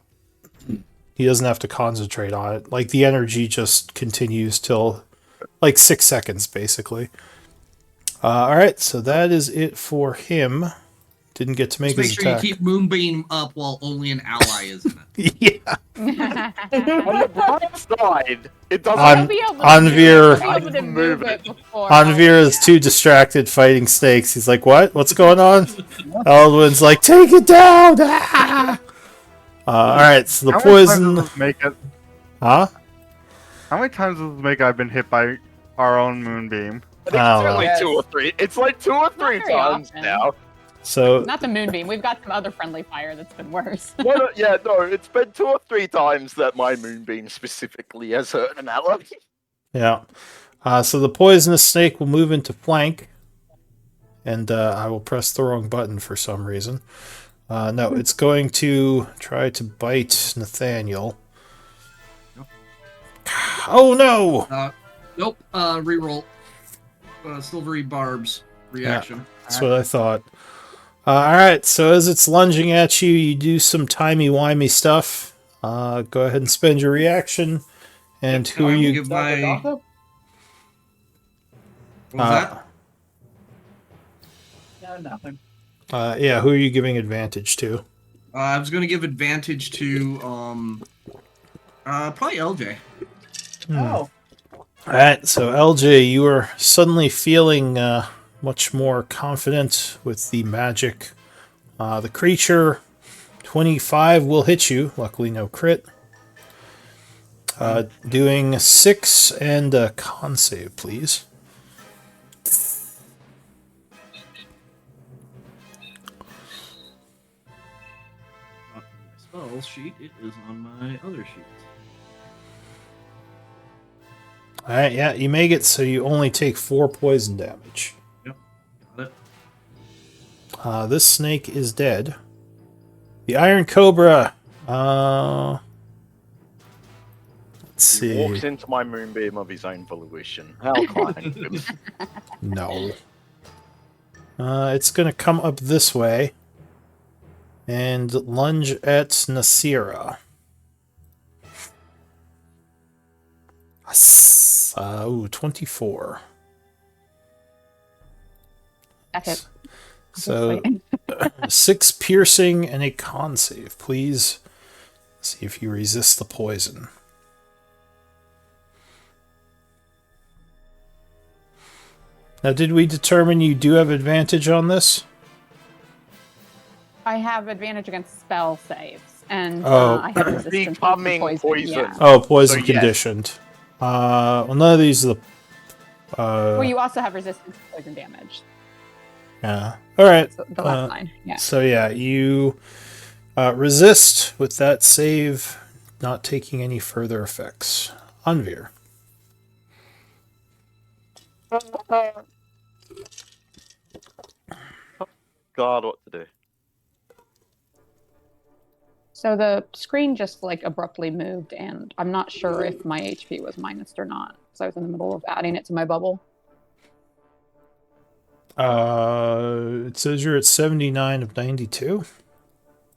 He doesn't have to concentrate on it. Like, the energy just continues till, like, 6 seconds, basically. Alright, so that is it for him. Didn't get to make Just make his sure attack. you keep Moonbeam up while only an ally is in it. Yeah. On the bright side, it doesn't. On- He'll be able to Anvir- He'll be able to move it before. Anvir is too distracted fighting snakes. He's like, what? What's going on? Eldwin's like, take it down! Ah! Alright, so the How many times poison... does this make it? Huh? How many times does this make I've been hit by our own moonbeam? I think Oh, it's only well. 2 or 3. It's like 2 or 3 very times often. now. So, Not the moonbeam. We've got some other friendly fire that's been worse. No, it's been 2 or 3 times that my moonbeam specifically has hurt an ally. yeah. So the poisonous snake will move into flank. And I will press the wrong button for some reason. No, it's going to try to bite Nathaniel. Oh no! Nope. Reroll. Silvery Barb's reaction. That's what I thought. Alright, so as it's lunging at you, you do some timey-wimey stuff. Go ahead and spend your reaction. And who I are will you... give my. What was that? No, nothing. yeah, who are you giving advantage to? I was going to give advantage to probably LJ. Oh, Alright, so LJ, you are suddenly feeling much more confident with the magic. The creature, 25 will hit you. Luckily, no crit. Doing 6 and a con save, please. Spell sheet. It is on my other sheet. Alright, yeah, you make it so you only take 4 poison damage. Got it. This snake is dead. The Iron Cobra. Let's He walks see. into my moonbeam of his own volition. How kind of him. No. It's gonna come up this way and lunge at Nasira. Ooh, 24. That hit. So 6 piercing and a con save, please. See if you resist the poison. Now, did we determine you do have advantage on this? I have advantage against spell saves, and Oh. I have resistance to Becoming poison. Yeah. Oh, poison So, yes. conditioned. Well, none of these are the. Well, you also have resistance to poison damage. Yeah. All right. So the last line. Yeah. So yeah, you resist with that save, not taking any further effects. Anvir. God, what to do? So the screen just like abruptly moved, and I'm not sure if my HP was minused or not. So I was in the middle of adding it to my bubble. It says you're at 79 of 92.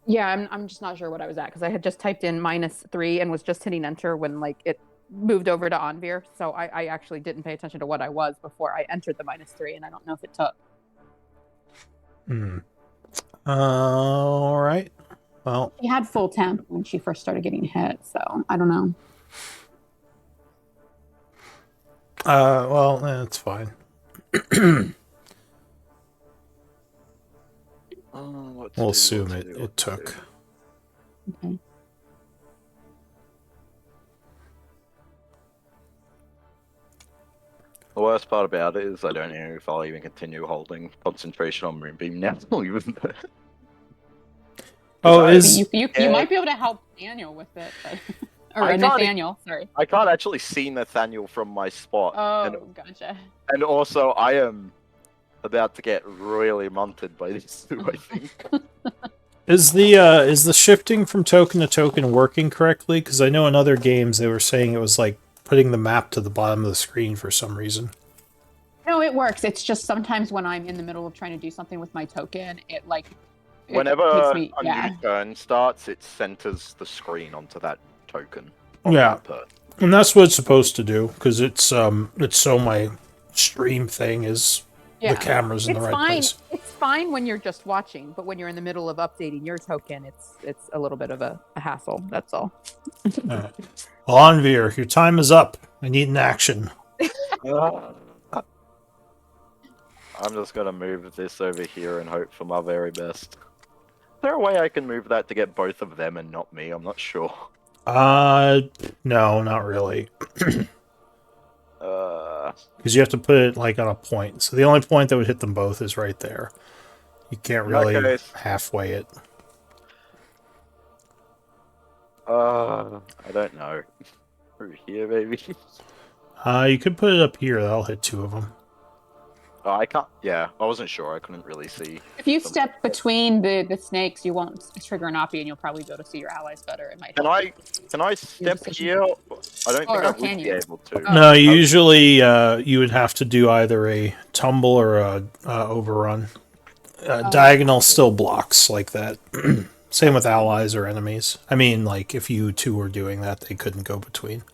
Yeah, I'm just not sure what I was at because I had just typed in -3 and was just hitting enter when like it moved over to Anvir. So I actually didn't pay attention to what I was before I entered the -3, and I don't know if it took. All right. Well, She had full temp when she first started getting hit, so I don't know. well, that's fine. What to We'll do, assume what it to do, what it to took. do. Okay. The worst part about it is I don't know if I'll even continue holding concentration on Moonbeam now. Even though- Oh, I- is You Yeah. might be able to help Daniel with it, but or I can't- Nathaniel. Sorry. I can't actually see Nathaniel from my spot. Oh, gotcha. And also, I am about to get really munted by these two, I think. is the shifting from token to token working correctly? Because I know in other games they were saying it was like putting the map to the bottom of the screen for some reason. No, it works. It's just sometimes when I'm in the middle of trying to do something with my token, it Whenever takes me, a yeah. new turn starts, it centers the screen onto that token. Yeah. That person. And that's what it's supposed to do, because it's so my stream thing is Yeah. the camera's in the right fine. place. It's fine when you're just watching, but when you're in the middle of updating your token, it's a little bit of a hassle. That's all. Alright. Well, Anvir, your time is up. I need an action. I'm just gonna move this over here and hope for my very best. Is there a way I can move that to get both of them and not me? I'm not sure. No, not really. Uh, Because you have to put it like on a point. So the only point that would hit them both is right there. You can't In that really case- halfway it. I don't know. Over here, maybe. You could put it up here. That'll hit two of them. Oh, I can't. Yeah, I wasn't sure. I couldn't really see. If you step between the snakes, you won't trigger an Oppie, and you'll probably be able to see your allies better. It might. Can help. I step decision. here? I don't think Or I would can be you? able to. Oh. No, usually you would have to do either a tumble or a overrun. Diagonal still blocks like that. Same with allies or enemies. I mean, like if you two were doing that, they couldn't go between.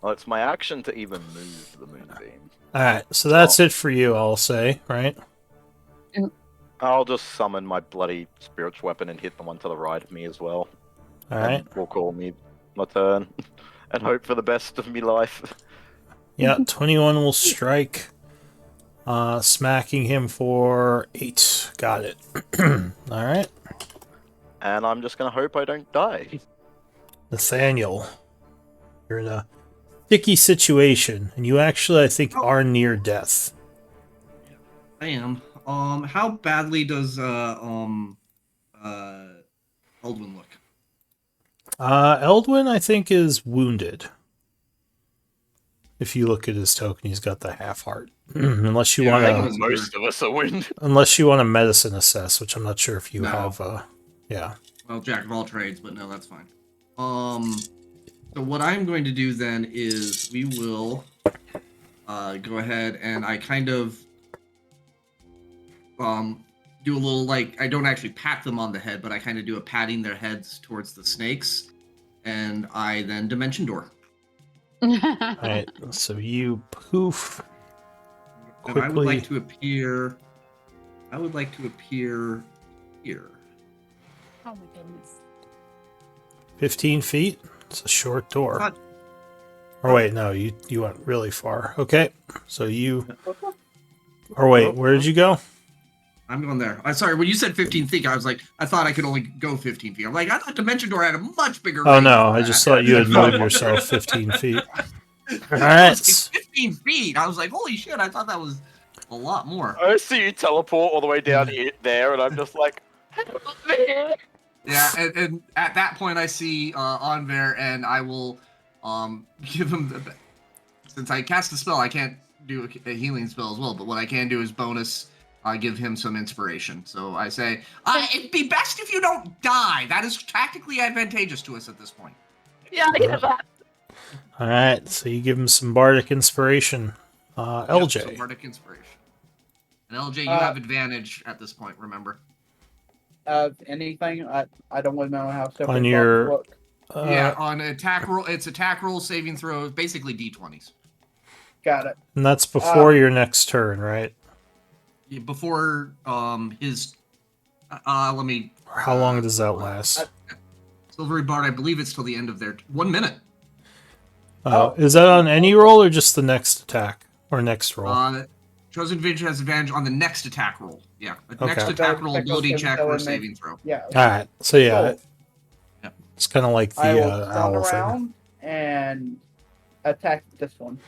Well, it's my action to even move the moonbeam. All right, so that's it for you. I'll say, right? I'll just summon my bloody spiritual weapon and hit the one to the right of me as well. All right. We'll call me my turn and hope for the best of me life. Yeah, 21 will strike. Smacking him for 8. Got it. All right. And I'm just gonna hope I don't die. Nathaniel, you're in a sticky situation, and you actually, I think, are near death. I am. How badly does Eldwin look? Eldwin, I think, is wounded. If you look at his token, he's got the half heart. Unless you Yeah, want I to, think Most of us are winded. unless you want to medicine assess, which I'm not sure if you No. have. Yeah. Well, jack of all trades, but no, that's fine. So what I'm going to do then is we will go ahead and I kind of do a little like I don't actually pat them on the head, but I kind of do a patting their heads towards the snakes, and I then dimension door. All right. So you poof. And I would Quickly. like to appear. I would like to appear here. Oh my goodness. 15 feet. It's a short door. Not- Or wait, no, you went really far. Okay, so you. Or wait, where did you go? I'm going there. I'm sorry. When you said 15 feet, I was like, I thought I could only go 15 feet. I'm like, I thought Dimension Door had a much bigger. Oh range no, than I that. just thought you had moved yourself 15 feet. All I right. was like, 15 feet. I was like, holy shit! I thought that was a lot more. I see you teleport all the way down here, there, and I'm just like, Yeah, and at that point, I see Anver, and I will give him the. Since I cast a spell, I can't do a healing spell as well. But what I can do is bonus. Give him some inspiration. So I say, it'd be best if you don't die. That is tactically advantageous to us at this point. All right, so you give him some bardic inspiration. Yep, LJ. so bardic inspiration. And LJ, you Uh, have advantage at this point. Remember. Anything? I don't really know how simple On your- look. Yeah, on attack roll, it's attack roll, saving throws, basically d20s. Got it. And that's before your next turn, right? Before his, let me Or how long does that last? Silvery Bard. I believe it's till the end of their 1 minute. Is that on any roll or just the next attack or next roll? Chosen Adventure has advantage on the next attack roll. Yeah, the next Okay. attack roll, That goes ability to check, so or it saving throw. Yeah. All right, so yeah, Cool. Yep. it's kind of like the I will turn owl thing. around and attack this one.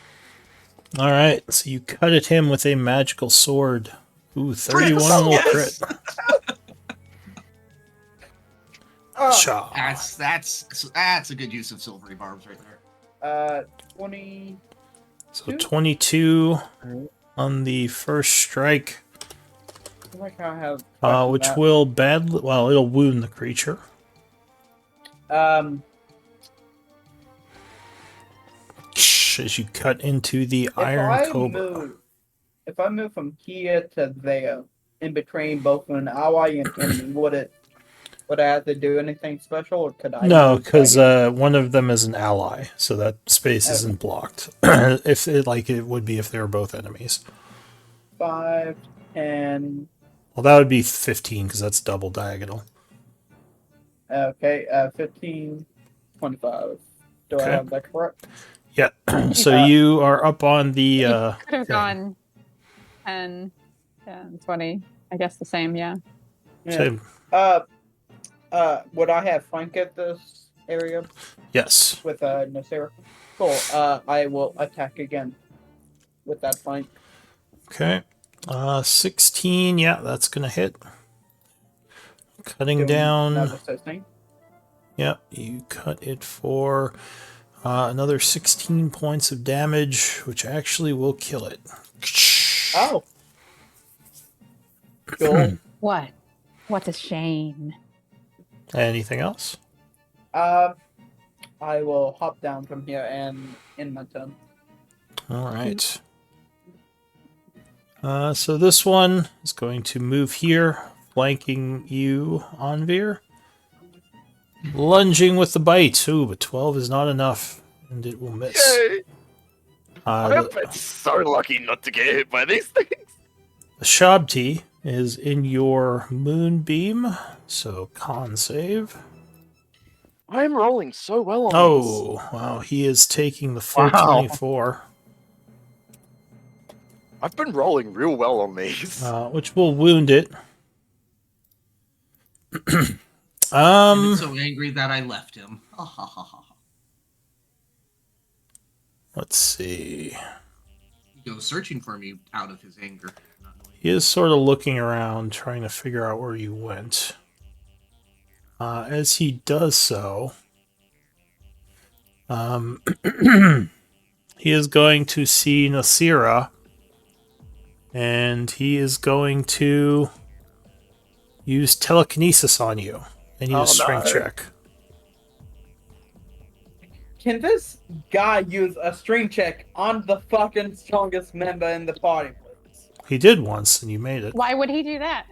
All right, so you cut at him with a magical sword. Ooh, 31 will Yes! crit. Shaw. That's a good use of silvery barbs right there. 20. So 22 on the first strike, I like how I have. which will it'll wound the creature. As you cut into the Iron Cobra. If I move from here to there, in between both an ally and enemy, would I have to do anything special, or could I? No, move because back one of them is an ally, so that space Okay. isn't blocked. If it would be if they were both enemies. 5, 10. Well, that would be 15 because that's double diagonal. Okay, 15, 25. Do I Okay. have that correct? Yeah. So you are up on the. Could have gone 10, 20. I guess the same, yeah. Same. Would I have flank at this area Yes. with Nasira? Cool. I will attack again with that flank. Okay. 16. Yeah, that's gonna hit. Cutting Doing down. another 16. Yep, you cut it for another 16 points of damage, which actually will kill it. Oh. Cool. What? What a shame. Anything else? I will hop down from here and in my turn. All right. So this one is going to move here, flanking you, Anvir. Lunging with the bite. Ooh, but 12 is not enough, and it will miss. Yay! I've The, been so lucky not to get hit by these things. the Shabti is in your Moonbeam, so con save. I'm rolling so well on Oh, wow, he is taking the full Wow. 24, this. I've been rolling real well on these. which will wound it. I'm so angry that I left him. Let's see. He goes searching for me out of his anger. Not knowing- He is sort of looking around, trying to figure out where you went. As he does so, he is going to see Nasira, and he is going to use telekinesis on you. And use a strength check. Can this guy use a string check on the fucking strongest member in the party, please? He did once, and you made it. Why would he do that?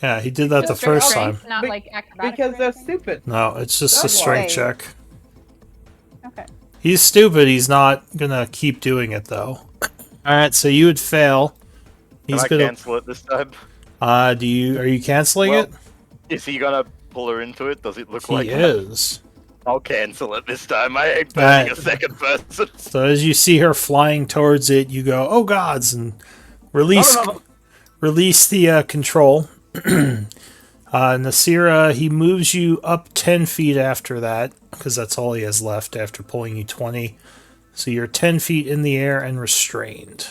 Yeah, he did that the Just first strength, time. Not Be- like acrobatics Because or they're anything? stupid. No, it's just a That's strength why. check. Okay. He's stupid. He's not gonna keep doing it though. All right, so you would fail. Can He's I gonna. cancel it this time? Are you canceling Well, it? Is he gonna pull her into it? Does it look He like that? is. I'll cancel it this time. I ain't burning a Alright. second person. So as you see her flying towards it, you go, "Oh gods!" and release No. release the control. Nasira, he moves you up 10 feet after that because that's all he has left after pulling you 20. So you're 10 feet in the air and restrained.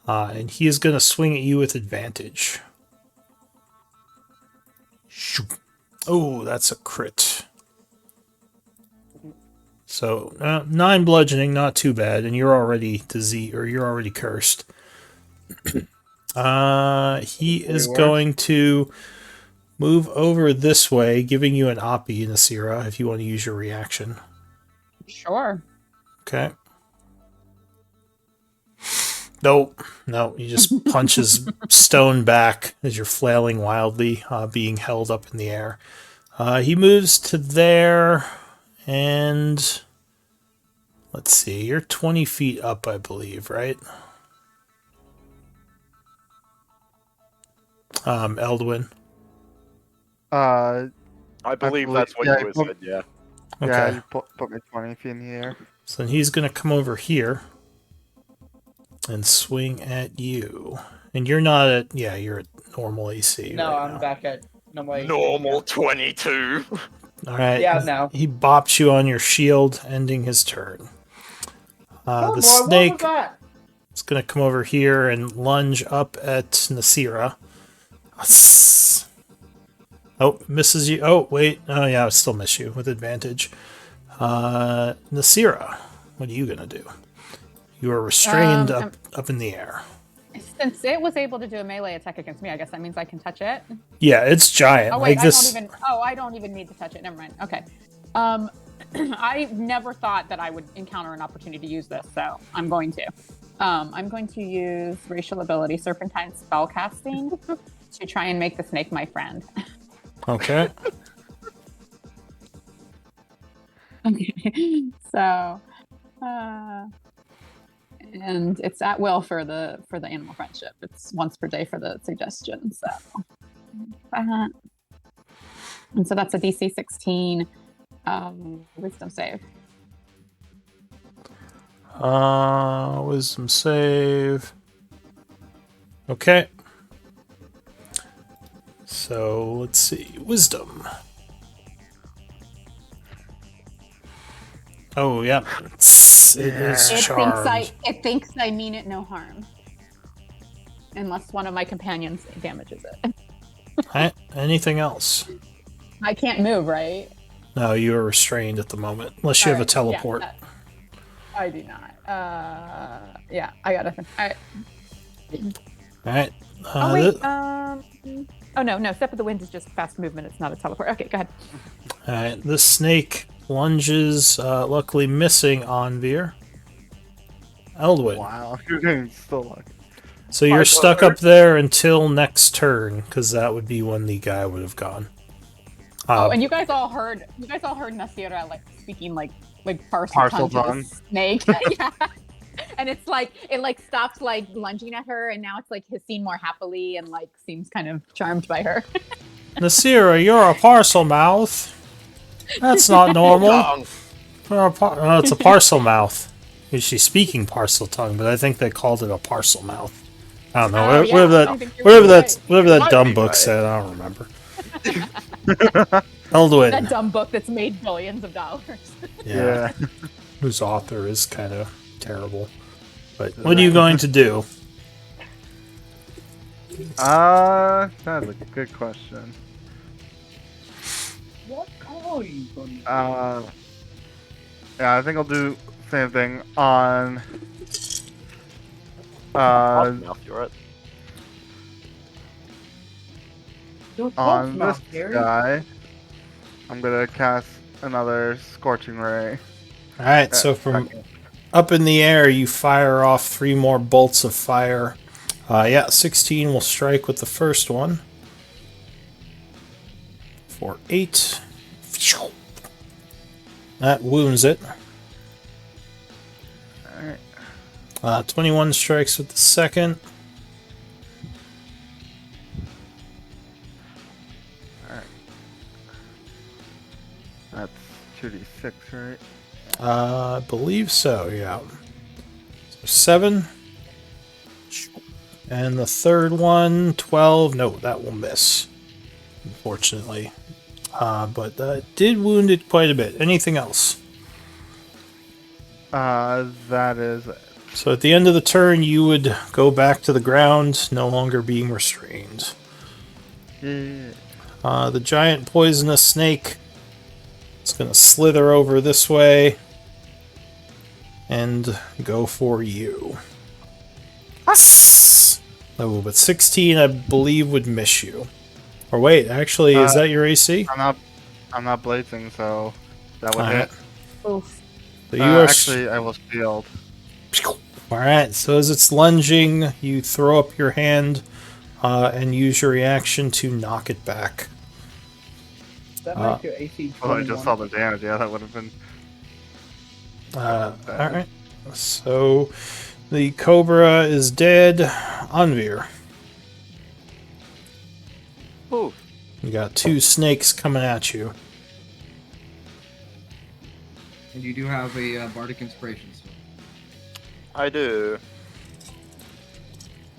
And he is going to swing at you with advantage. Shoo. Oh, that's a crit. So 9 bludgeoning, not too bad, and you're already you're already cursed. He is worse. going to move over this way, giving you an Oppie, Nasira, if you want to use your reaction. Sure. Okay. Nope. No, he just punches stone back as you're flailing wildly, being held up in the air. He moves to there, and let's see, you're 20 feet up, I believe, right? Eldwin. Uh, I believe believe- that's what yeah, you had well- said, yeah. Okay. Yeah, you put me 20 feet in the air. So then he's going to come over here and swing at you. And you're not at, yeah, you're at normal AC. No, right I'm now. back at normal. Normal 22. All right. Yeah, no. He bops you on your shield, ending his turn. Oh, The boy, what snake was that? is going to come over here and lunge up at Nasira. Oh, misses you. Oh, wait. Oh, yeah, I still miss you with advantage. Nasira, what are you gonna do? You are restrained up in the air. Since it was able to do a melee attack against me, I guess that means I can touch it. Yeah, it's giant. Oh wait, like this. I don't even need to touch it. Never mind. Okay. I never thought that I would encounter an opportunity to use this, so I'm going to. I'm going to use racial ability Serpentine spellcasting to try and make the snake my friend. Okay. Okay. So, and it's at will for the animal friendship. It's once per day for the suggestion. So, and so that's a DC 16 wisdom save. Wisdom save. Okay. So let's see. Wisdom. Oh, yeah. It is charmed. It thinks I mean it no harm. Unless one of my companions damages it. Anything else? I can't move, right? No, you are restrained at the moment. Unless you have a teleport. Yeah, I do not. Yeah, I got nothing. All right. All right. Oh, no. Step of the Wind is just fast movement. It's not a teleport. Okay, go ahead. All right. This snake lunges, luckily missing Onvir. Eldwin. Wow, you're getting so lucky. So you're stuck up there until next turn, because that would be when the guy would have gone. And you guys all heard Nasira like speaking like parcel tongue to the snake. Yeah. And it's like it stops like lunging at her, and now it's like has seen more happily and like seems kind of charmed by her. Nasira, you're a parcel mouth. That's not normal. It's a parcel mouth. She's speaking parcel tongue, but I think they called it a parcel mouth. I don't know. Whatever that dumb book said, I don't remember. Eldwin. That dumb book that's made billions of dollars. Yeah. Whose author is kind of terrible. But what are you going to do? That's a good question. What are you going to Yeah, I think I'll do same thing on. Mouth, you're right. do? On this guy, I'm gonna cast another Scorching Ray. Alright, so from up in the air, you fire off 3 more bolts of fire. 16 will strike with the first one. For 8. That wounds it. Alright. 21 strikes with the second. Alright. That's 2d6, right? I believe so, yeah. So 7. And the third one, 12. No, that will miss. Unfortunately. But that did wound it quite a bit. Anything else? That is it. So at the end of the turn, you would go back to the ground, no longer being restrained. Yeah. The giant poisonous snake is going to slither over this way and go for you. Oh, but 16, I believe, would miss you. Or wait, actually, is that your AC? I'm not blazing, so that would hit. Oof. So you are actually, I will shield. Alright, so as it's lunging, you throw up your hand and use your reaction to knock it back. That make your AC 21. Oh, I just saw the damage. Yeah, that would have been. Alright, so the Cobra is dead. Onvir. Ooh. You got 2 snakes coming at you. And you do have a Bardic Inspiration still. I do.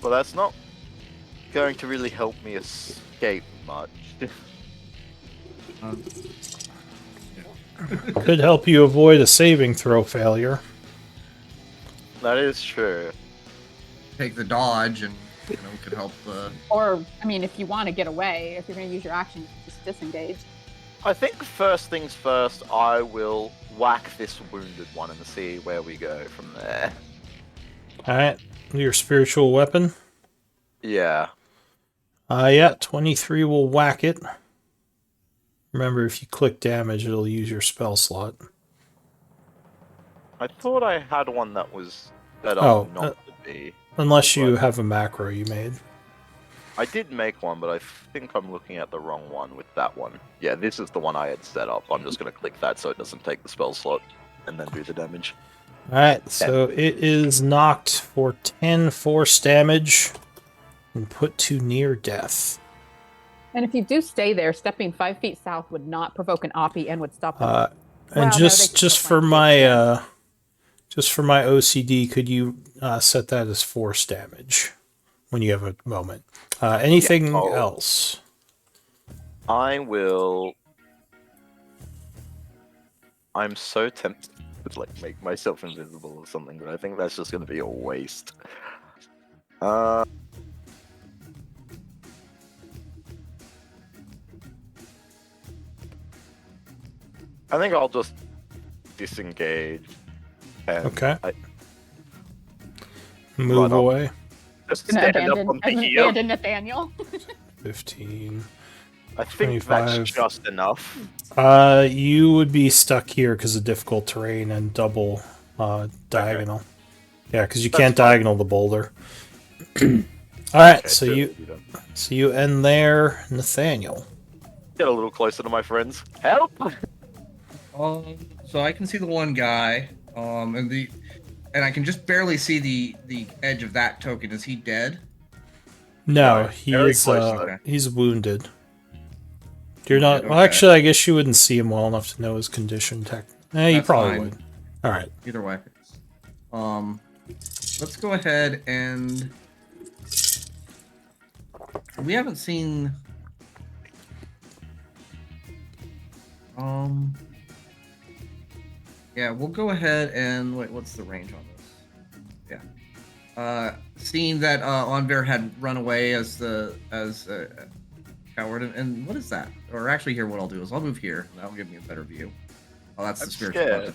But that's not going to really help me escape much. Could help you avoid a saving throw failure. That is true. Take the dodge and could help. Or, I mean, if you want to get away, if you're going to use your action, just disengage. I think first things first, I will whack this wounded one and see where we go from there. Alright, your spiritual weapon. Yeah. Yeah, 23 will whack it. Remember, if you click damage, it'll use your spell slot. I thought I had one that was set Oh, up not to be. Unless you Right. have a macro you made. I did make one, but I think I'm looking at the wrong one with that one. Yeah, this is the one I had set up. I'm just going to click that so it doesn't take the spell slot and then do the damage. Alright, so it is knocked for 10 force damage and put to near death. And if you do stay there, stepping 5 feet south would not provoke an oppie and would stop them. And Well, no, they just can just still for find my just for my OCD, could you set that as force damage when you have a moment? Anything Oh. else? I will. I'm so tempted to like make myself invisible or something, but I think that's just going to be a waste. I think I'll just disengage. And Okay. I Move Right on. away. just Gonna stand up on the heel. abandon Nathaniel. 15. I think that's 25. just enough. You would be stuck here because of difficult terrain and double diagonal. Yeah, because you That's can't fine. diagonal the boulder. All right, Okay, so good. you end there, Nathaniel. Get a little closer to my friends. Help! So I can see the one guy, and I can just barely see the edge of that token. Is he dead? No, Right, he very is close, though. he's wounded. You're not. Okay, Well, okay. actually, I guess you wouldn't see him well enough to know his condition. You That's probably fine. would. All right. Either way. Let's go ahead and we haven't seen. Yeah, we'll go ahead and wait. What's the range on this? Yeah. Seeing that Onver had run away as a coward, and what is that? Or actually, here, what I'll do is I'll move here. That'll give me a better view. Oh, that's I'm the spiritual scared.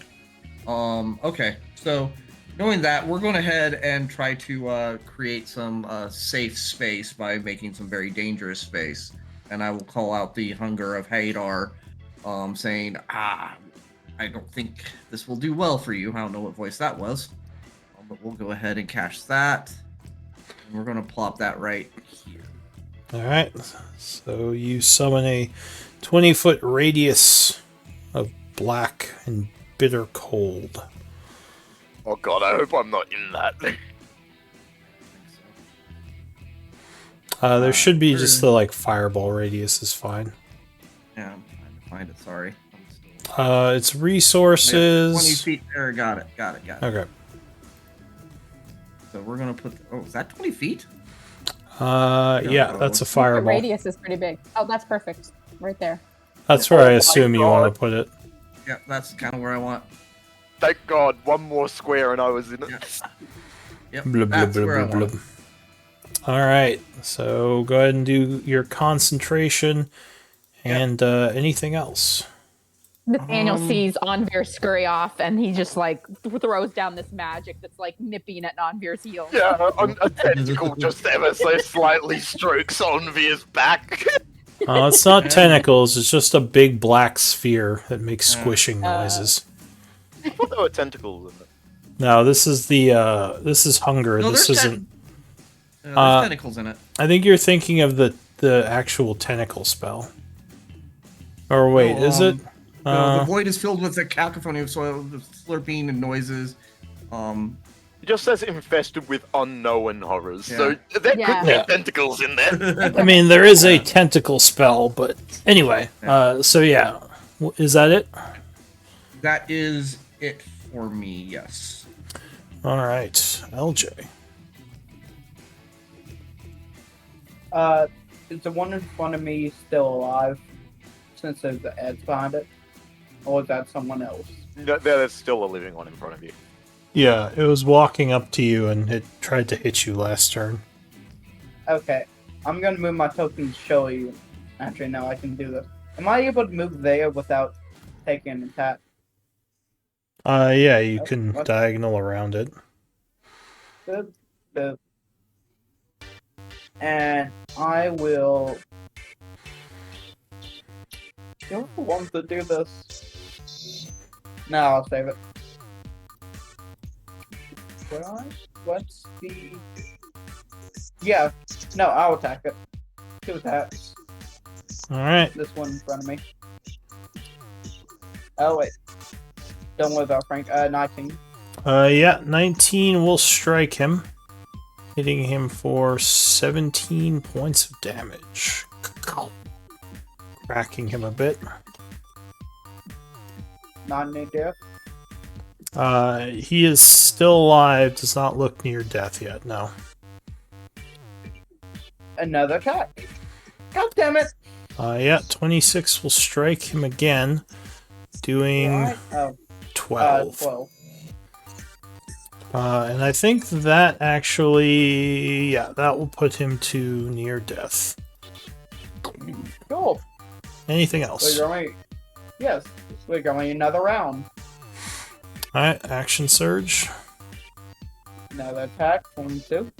weapon. Okay, so knowing that, we're going ahead and try to create some safe space by making some very dangerous space. And I will call out the hunger of Hadar, saying, I don't think this will do well for you. I don't know what voice that was. But we'll go ahead and cache that. And we're going to plop that right here. All right. So you summon a 20-foot radius of black and bitter cold. Oh god, I hope I'm not in that. There should be Where- just the like fireball radius is fine. Yeah, I'm trying to find it. Sorry. I'm still... It's 20 resources. feet there. Got it. Okay. So we're going to put... Oh, is that 20 feet? Yeah, that's a The fireball. radius is pretty big. Oh, that's perfect. Right there. That's where Oh I my assume you God. want to put it. Yeah, that's kind of where I want. Thank god, one more square and I was in it. Yeah. Yep, Blub, blub, that's blub, where I blub, want. blub. All right, so go ahead and do your concentration and anything else. Nathaniel sees Onvir scurry off, and he just like throws down this magic that's like nipping at Onvir's heel. Yeah, a tentacle just ever so slightly strokes on Via's back. It's not tentacles; it's just a big black sphere that makes squishing Uh, noises. I thought there were tentacles in it. No, this is this is hunger. No, this there's isn't. There's Uh, tentacles in it. I think you're thinking of the actual tentacle spell. Or wait, No, is it? The void is filled with a cacophony of soil, slurping and noises. It just says infested with unknown horrors, so Yeah. there Yeah. could be Yeah. tentacles in there. I mean, there is a tentacle spell, but anyway. So yeah, is that it? That is it for me. Yes. All right, LJ. Is the one in front of me still alive? Since there's the ads behind it? Or is that someone else? No, there's still a living one in front of you. Yeah, it was walking up to you and it tried to hit you last turn. Okay. I'm gonna move my token to show you. Actually, no, I can do the Am I able to move there without taking an attack? Yeah, you Oh, can what? diagonal around it. Good. Good. And I will. You're the one to do this. No, I'll save it. What's the? Yeah. No, I'll attack it. 2 attacks. All right. This one in front of me. Oh wait. Don't worry about Frank. 19. Yeah, 19 will strike him, hitting him for 17 points of damage, cracking him a bit. Not near death. He is still alive. Does not look near death yet. No. Another attack. God damn it! Yeah, 26 will strike him again, doing Right. Oh, 12. 12. And I think that actually, yeah, that will put him to near death. Cool. Anything We're else? going. Yes, we're going another round. Alright, action surge. Another attack. 22.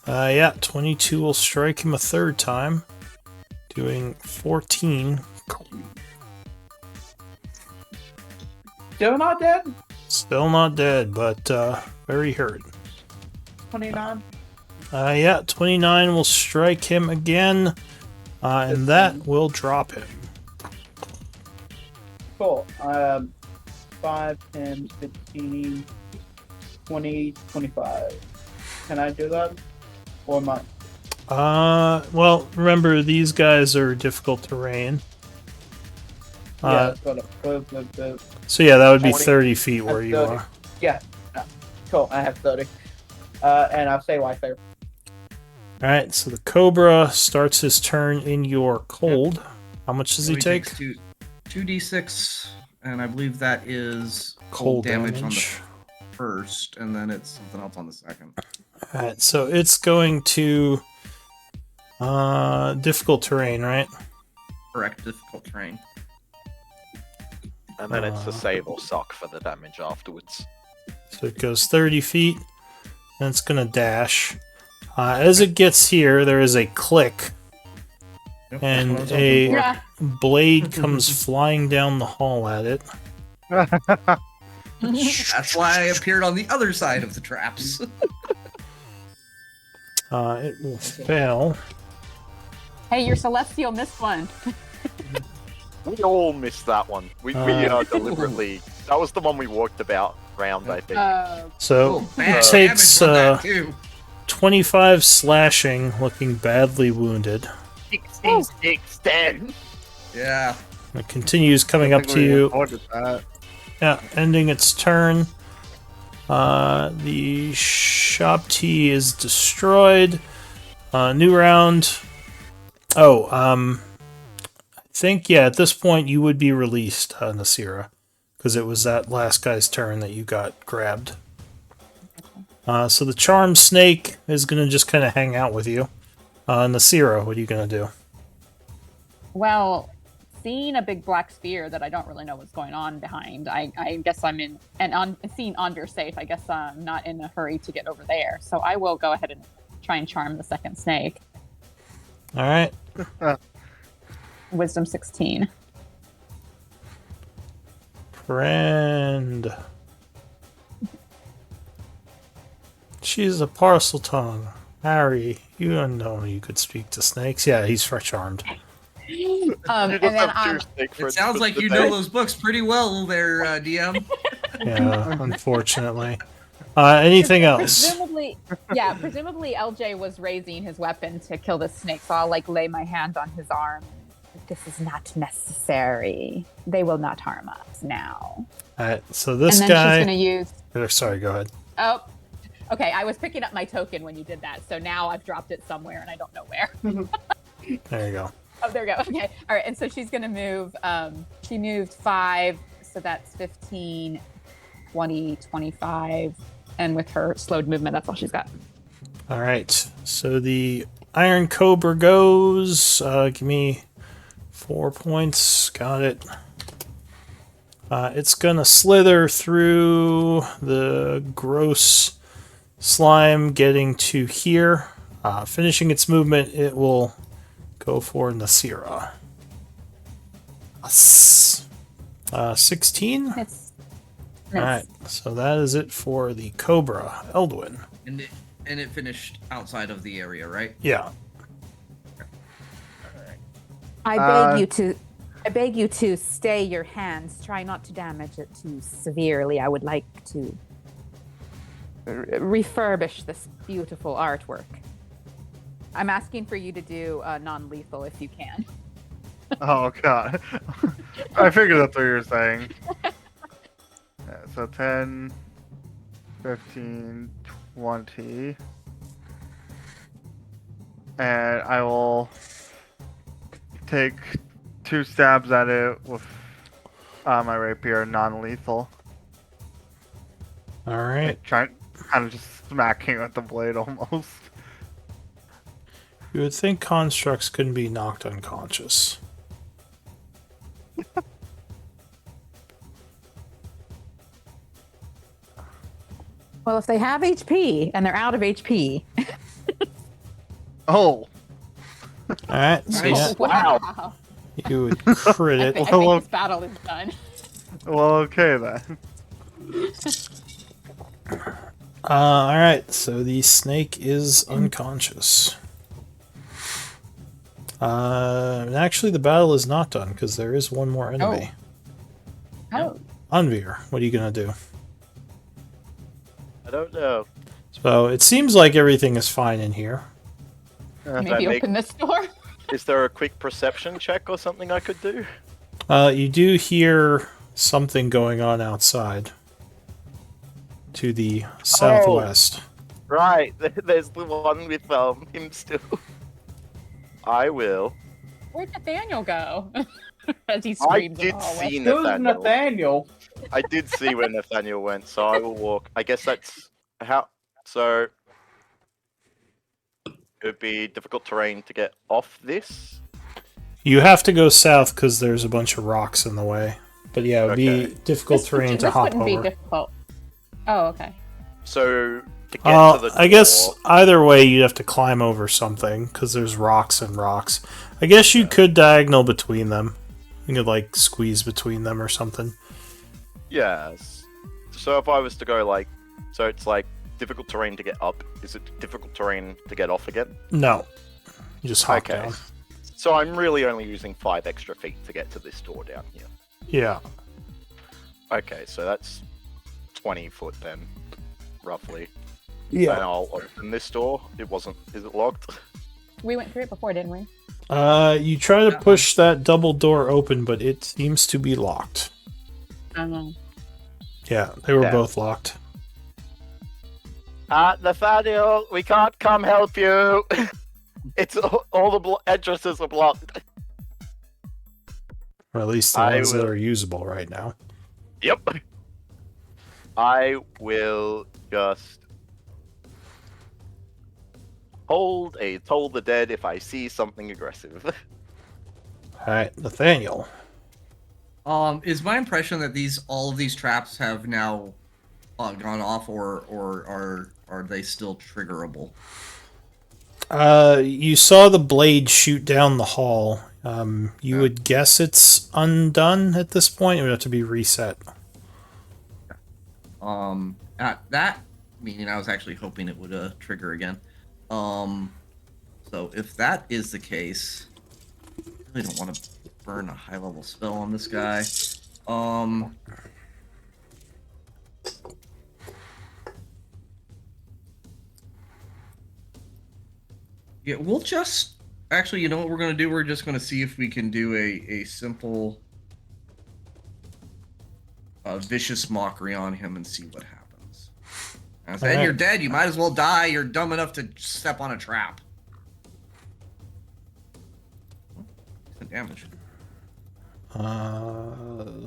Yeah, 22 will strike him a third time, doing 14. Still not dead. Still not dead, but very hurt. 29. Yeah, 29 will strike him again, and that will drop him. Cool. 5, 10, 15, 20, 25. Can I do that? Or am I? Well, remember, these guys are difficult terrain. Yeah, got it. So yeah, that would be 20. 30 feet where you 30. are. Yeah. Cool. I have 30. And I'll stay right there. Alright, so the Cobra starts his turn in your cold. How much does he take? 2d6, and I believe that is Cold damage on the damage. first, and then it's something else on the second. Alright, so it's going to difficult terrain, right? Correct, difficult terrain. And then it's the save or suck for the damage afterwards. So it goes 30 feet, and it's going to dash. As it gets here, there is a click, Yep, and that's what I was hoping a for. blade comes flying down the hall at it. That's why I appeared on the other side of the traps. It will fail. Hey, your celestial missed one. We all missed that one. We deliberately. That was the one we walked about round, I think. So Oh, bad it takes damage on that too. 25 slashing, looking badly wounded. 66, 10. Yeah. It continues coming up to you. Yeah, ending its turn. The shop tea is destroyed. New round. I think, yeah, at this point you would be released, Nasira, because it was that last guy's turn that you got grabbed. So the charmed snake is going to just kind of hang out with you. Nasira, what are you going to do? Well, seeing a big black sphere that I don't really know what's going on behind, I guess I'm in, and seeing Onder safe, I guess I'm not in a hurry to get over there. So I will go ahead and try and charm the second snake. All right. Wisdom 16. Friend. She's a parcel tongue. Harry, you don't know you could speak to snakes. Yeah, he's charmed. And then It sounds like you know those books pretty well there, DM. Yeah, unfortunately. Anything else? presumably LJ was raising his weapon to kill the snake, so I'll lay my hand on his arm. This is not necessary. They will not harm us now. Alright, so this and then guy. she's gonna use. Sorry, go ahead. Oh, okay. I was picking up my token when you did that, so now I've dropped it somewhere and I don't know where. There you go. Oh, there we go. Okay. All right. And so she's going to move. She moved 5. So that's 15, 20, 25. And with her slowed movement, that's all she's got. Alright, so the Iron Cobra goes. Give me 4 points. Got it. It's gonna slither through the gross slime, getting to here. Finishing its movement, it will go for Nasira. 16? It's Alright, so that is it for the Cobra. Eldwin. And it finished outside of the area, right? Yeah. I beg you to stay your hands. Try not to damage it too severely. I would like to refurbish this beautiful artwork. I'm asking for you to do non-lethal if you can. Oh god. I figured that's what you were saying. Yeah, so 10, 15, 20. And I will take 2 stabs at it with my rapier, non-lethal. Alright. Trying, kind of just smacking with the blade almost. You would think constructs couldn't be knocked unconscious. Well, if they have HP and they're out of HP. Oh, Alright, so Nice. yeah, Wow. you would crit I it. think Well, this battle is done. well, okay then. Alright, so the snake is unconscious. And actually, the battle is not done because there is one more enemy. Oh. Anvir, what are you gonna do? I don't know. So it seems like everything is fine in here. Maybe make- open this door. Is there a quick perception check or something I could do? You do hear something going on outside to the southwest. Right, there's the one with him still. I will. Where'd Nathaniel go? As he I screams in did the hallway. see Who's Nathaniel. Nathaniel? I did see where Nathaniel went, so I will walk. I guess that's how. So it would be difficult terrain to get off this. You have to go south because there's a bunch of rocks in the way. But yeah, it would Okay. be difficult terrain to this hop wouldn't be over. difficult. Oh, okay. So to get to the I guess door- either way you'd have to climb over something because there's rocks and rocks. I guess you could diagonal between them. You could like squeeze between them or something. Yes. So if I was to go like, so it's like difficult terrain to get up. Is it difficult terrain to get off again? No, you just hop Okay. down. So I'm really only using 5 extra feet to get to this door down here. Yeah. Okay, so that's 20 foot then, roughly. And Yeah. I'll open this door. It wasn't. Is it locked? We went through it before, didn't we? You try to push that double door open, but it seems to be locked. Yeah, they were Yeah. both locked. Nathaniel, we can't come help you. It's all the entrances are blocked. Or at least the I ones that will- are usable right now. Yep. I will just hold a toll the dead if I see something aggressive. Alright, Nathaniel. Is my impression that all of these traps have now gone off, or are they still triggerable? You saw the blade shoot down the hall. You would guess it's undone at this point. It would have to be reset. At that meeting, I was actually hoping it would trigger again. So if that is the case, I really don't want to burn a high level spell on this guy. Yeah, we'll just actually, you know what we're gonna do? We're just gonna see if we can do a simple vicious mockery on him and see what happens. I said, Alright. you're dead. You might as well die. You're dumb enough to step on a trap. Decent damage.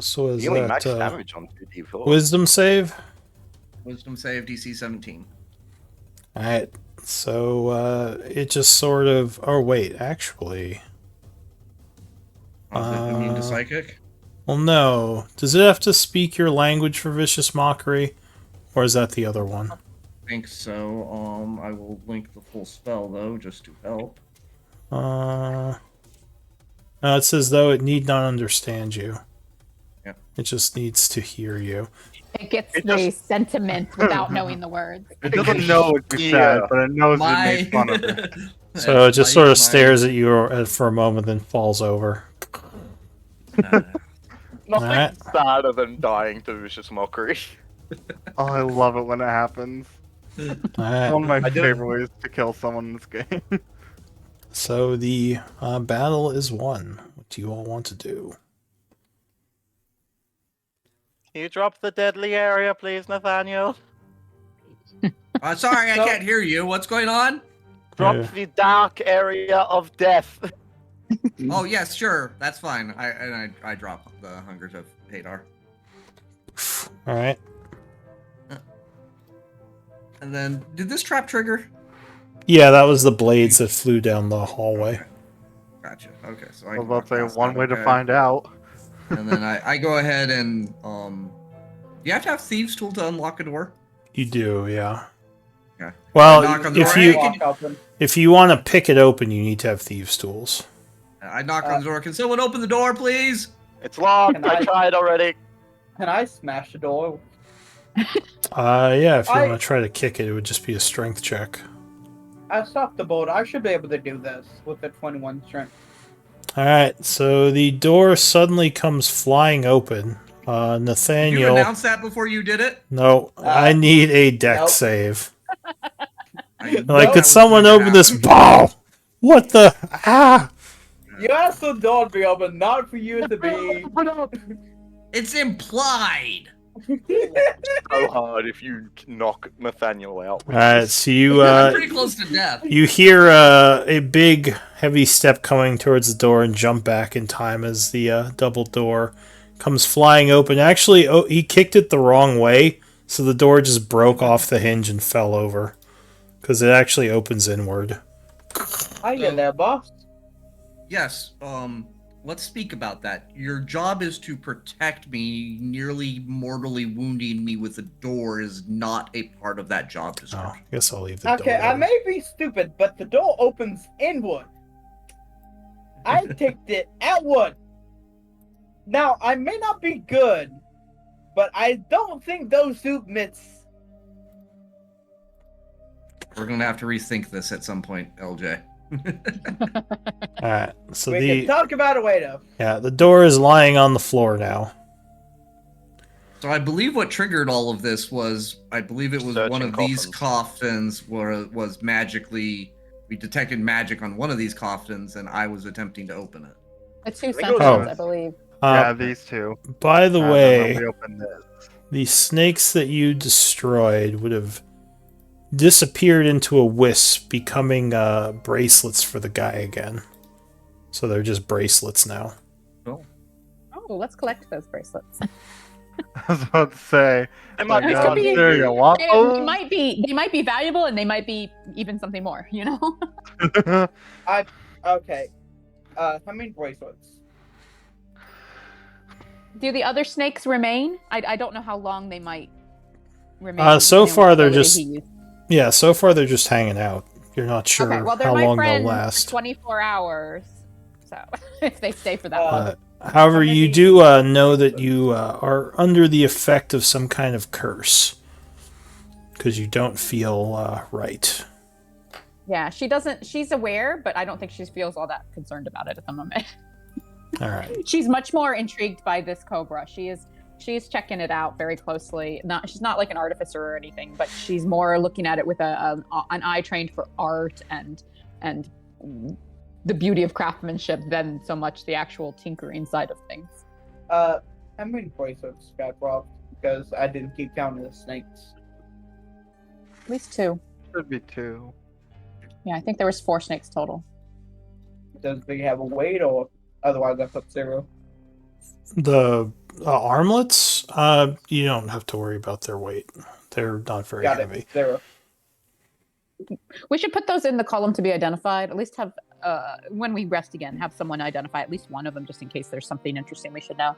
So is Dealing that max damage on 2d4. wisdom save? Wisdom save DC 17. Alright, so it just sort of. Oh, wait, actually. Is it immune to psychic? Well, no. Does it have to speak your language for Vicious Mockery? Or is that the other one? I think so. I will link the full spell though, just to help. It says, though it need not understand you. Yeah. It just needs to hear you. It gets It the just- sentiment without knowing the words. It doesn't know what you Yeah. said, but it knows you made fun of it. So it just sort of stares at you for a moment, then falls over. Nothing Alright. sadder than dying to Vicious Mockery. Oh, I love it when it happens. Alright. One of my I do- favorite ways to kill someone in this game. So the battle is won. What do you all want to do? Can you drop the deadly area, please, Nathaniel? Sorry, I So- can't hear you. What's going on? Drop Yeah. the dark area of death. Oh yes, sure, that's fine. I drop the Hungers of Hadar, Alright. and then did this trap trigger? Yeah, that was the blades that flew down the hallway. Gotcha. Okay, so I I was can about walk to say past one that, way to okay. find out. And then I go ahead and you have to have thieves tool to unlock a door. You do, yeah. Okay. Well, Knock on the if door. you Hey, Walk open. if you want to pick it open, you need to have thieves' tools. I knock on the door. Can someone open the door, please? It's locked. Can I I- tried already. Can I smash the door? Yeah, if you I- want to try to kick it, it would just be a strength check. I stopped the boat. I should be able to do this with a 21 strength. Alright, so the door suddenly comes flying open. Did you Nathaniel. announce that before you did it? No, I need a deck nope. save. I Like, knew that could was someone gonna open this happen. ball? What the? Ah! You asked the door to be open, not for you to be. It's implied. So hard if you knock Nathaniel out. Alright, so you, I'm pretty close to death. you hear a big, heavy step coming towards the door and jump back in time as the double door comes flying open. Actually, he kicked it the wrong way, so the door just broke off the hinge and fell over. Because it actually opens inward. Hi there, boss. Yes. Let's speak about that. Your job is to protect me. Nearly mortally wounding me with a door is not a part of that job Oh, description. I guess I'll leave the Okay, door I open. may be stupid, but the door opens inward. I kicked it outward. Now, I may not be good, but I don't think those soup mitts. We're gonna have to rethink this at some point, LJ. Alright, so We can talk about it later. the door is lying on the floor now. So I believe what triggered all of this was, I believe it was one Searching of these coffins. coffins was magically, we detected magic on one of these coffins, and I was attempting to open it. The two I think it was- sentinels, I believe. Yeah, these two. By the And then way, we open this. the snakes that you destroyed would have disappeared into a wisp, becoming bracelets for the guy again. So they're just bracelets now. Oh, let's collect those bracelets. I was about to say. It might be God, could be- there you want They those? might be valuable, and they might be even something more. You know. Okay. How many bracelets? Do the other snakes remain? I don't know how long they might remain. So depending on far what they're ability just- he used. Yeah, so far they're just hanging out. You're not sure Okay, well, they're how my long they'll friend last. 24 hours. So if they stay for that Uh, long. However, how you many- do know that you are under the effect of some kind of curse. Because you don't feel right. Yeah, she doesn't. She's aware, but I don't think she feels all that concerned about it at the moment. Alright. She's much more intrigued by this cobra. She's checking it out very closely. She's not like an artificer or anything, but she's more looking at it with an eye trained for art and the beauty of craftsmanship than so much the actual tinkering side of things. How many bracelets got robbed? Because I didn't keep count of the snakes. At least 2. Should be two. Yeah, I think there was 4 snakes total. Does they have a weight, or otherwise I put 0? The armlets, you don't have to worry about their weight. They're not very Got heavy. it. 0. We should put those in the column to be identified. At least have when we rest again, have someone identify at least one of them, just in case there's something interesting we should know.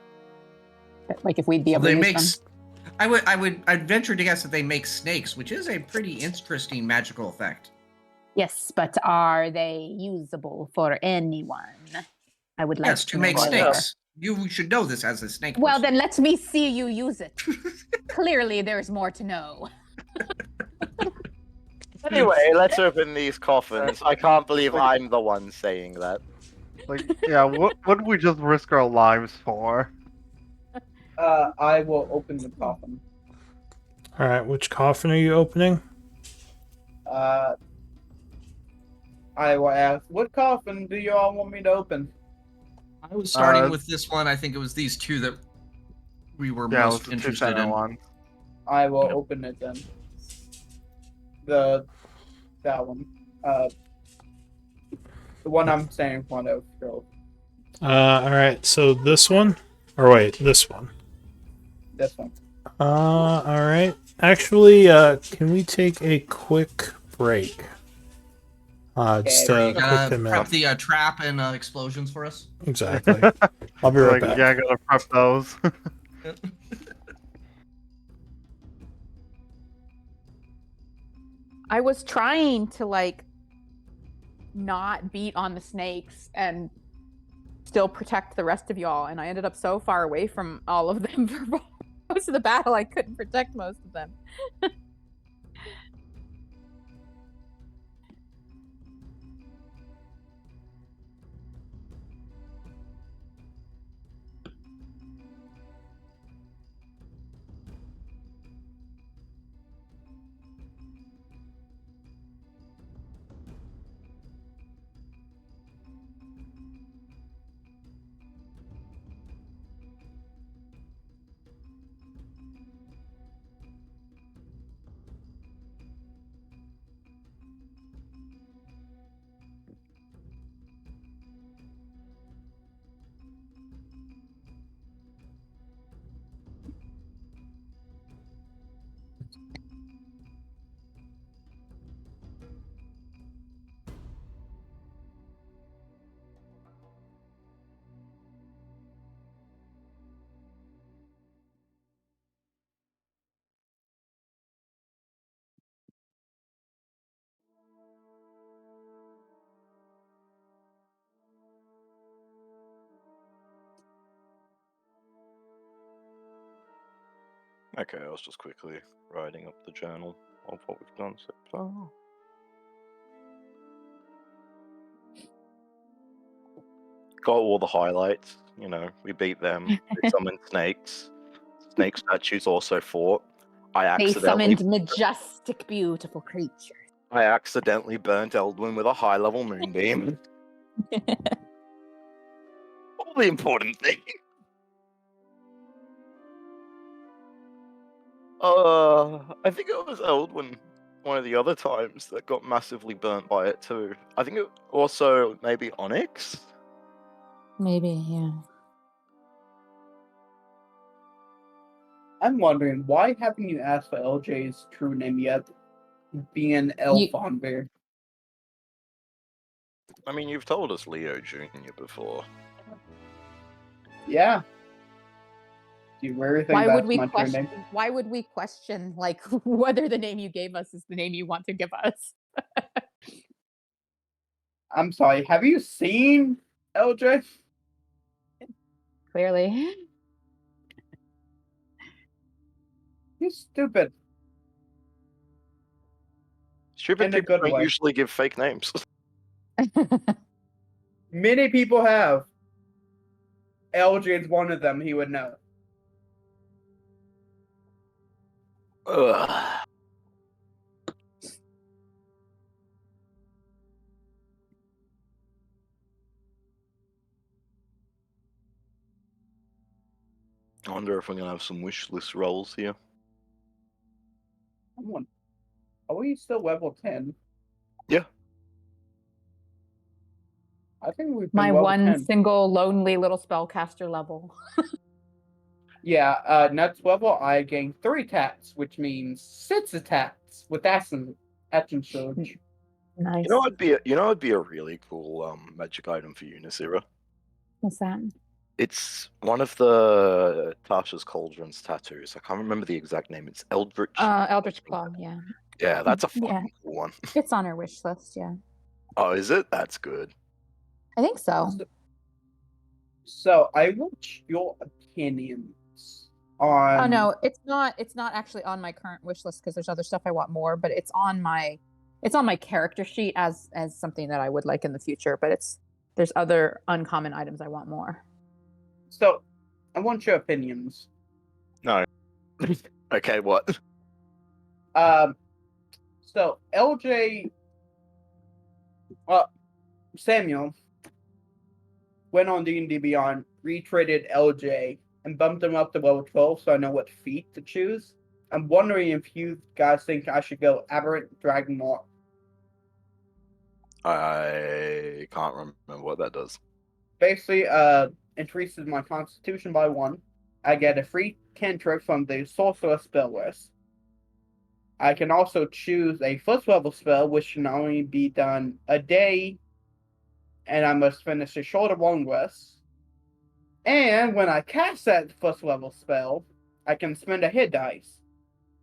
Like if we'd be able to use them. I'd venture to guess that they make snakes, which is a pretty interesting magical effect. Yes, but are they usable for anyone? I would like Yes, to make know. snakes. You should know this as a snake. Well, person. then let me see you use it. Clearly, there's more to know. Anyway, let's open these coffins. I can't believe I'm the one saying that. Like, yeah, what would we just risk our lives for? I will open the coffin. All right, which coffin are you opening? I will ask, what coffin do you all want me to open? I was starting with this one. I think it was these two that we were Yeah, it was most the interested 2 center in. one. I will open it then. That one. The one I'm saying in front of. Girl. All right, so this one, or wait, this one. This one. All right. Actually, can we take a quick break? Just Okay. a quick 10 Prep minutes. the trap and explosions for us. Exactly. I'll be right Like, back. yeah, I gotta prep those. I was trying to like not beat on the snakes and still protect the rest of y'all, and I ended up so far away from all of them for most of the battle I couldn't protect most of them. Okay, I was just quickly writing up the journal of what we've done so far. Got all the highlights. You know, we beat them. They summoned snakes. Snake statues also fought. I They accidentally, summoned majestic, beautiful creatures. I accidentally burnt Eldwin with a high-level moonbeam. All the important thing. I think it was Eldwin one of the other times that got massively burnt by it too. I think it also maybe Onyx. Maybe, yeah. I'm wondering, why haven't you asked for LJ's true name yet? Being Elfonbear. I mean, you've told us Leo Jr. before. Yeah. Do you really think Why that's would we my true question? name? Why would we question like whether the name you gave us is the name you want to give us? I'm sorry, have you seen LJ? Clearly. He's stupid. Stupid In a people good don't way. usually give fake names. Many people have. LJ is one of them, he would know. Ugh. I wonder if we're gonna have some wish list rolls here. Someone. Are we still level 10? Yeah. I think we've been My level one 10. single lonely little spellcaster level. Next level I gain 3 attacks, which means 6 attacks with action surge. Nice. You know, it'd be a really cool magic item for you, Nasira. What's that? It's one of the Tasha's Cauldron's tattoos. I can't remember the exact name. It's Eldritch. Eldritch Claw. Yeah, Yeah, that's a fucking Yeah. cool one. it's on our wish list. Yeah, Oh, is it? That's good. I think so. So I want your opinions on. Oh no, it's not. It's not actually on my current wish list because there's other stuff I want more. But it's on my character sheet as something that I would like in the future. But there's other uncommon items I want more. So I want your opinions. No. Okay, what? So LJ, Samuel went on D&D Beyond, retraded LJ, and bumped him up to level 12, so I know what feat to choose. I'm wondering if you guys think I should go Aberrant Dragonmark. I can't remember what that does. Basically, increases my Constitution by 1. I get a free cantrip from the Sorcerer spell list. I can also choose a first level spell, which can only be done a day, and I must finish a shorter long rest. And when I cast that first level spell, I can spend a hit dice.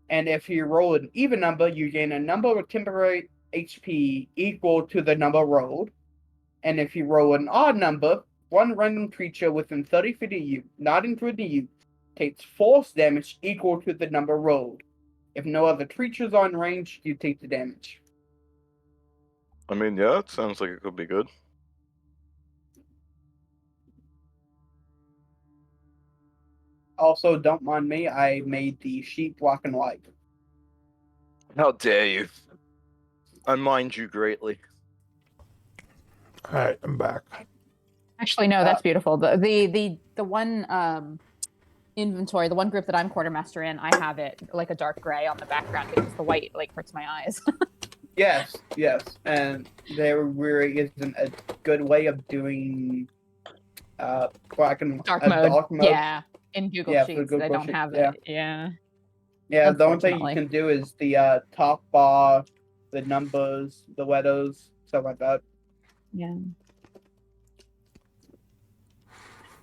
And if you roll an even number, you gain a number of temporary HP equal to the number rolled. And if you roll an odd number, one random creature within 30 feet of you, not including you, takes force damage equal to the number rolled. If no other creatures are in range, you take the damage. I mean, yeah, it sounds like it could be good. Also, don't mind me, I made the sheet black and white. How dare you? I mind you greatly. All right, I'm back. Actually, no, that's beautiful. The one inventory, the one group that I'm quartermaster in, I have it like a dark gray on the background because the white like hurts my eyes. Yes, and there really isn't a good way of doing black and dark dark mode. Yeah, in Google Yeah, for Sheets, Google I don't Sheets, have yeah. it. Yeah. Yeah, the only thing you Unfortunately. can do is the top bar, the numbers, the letters, stuff like that. Yeah.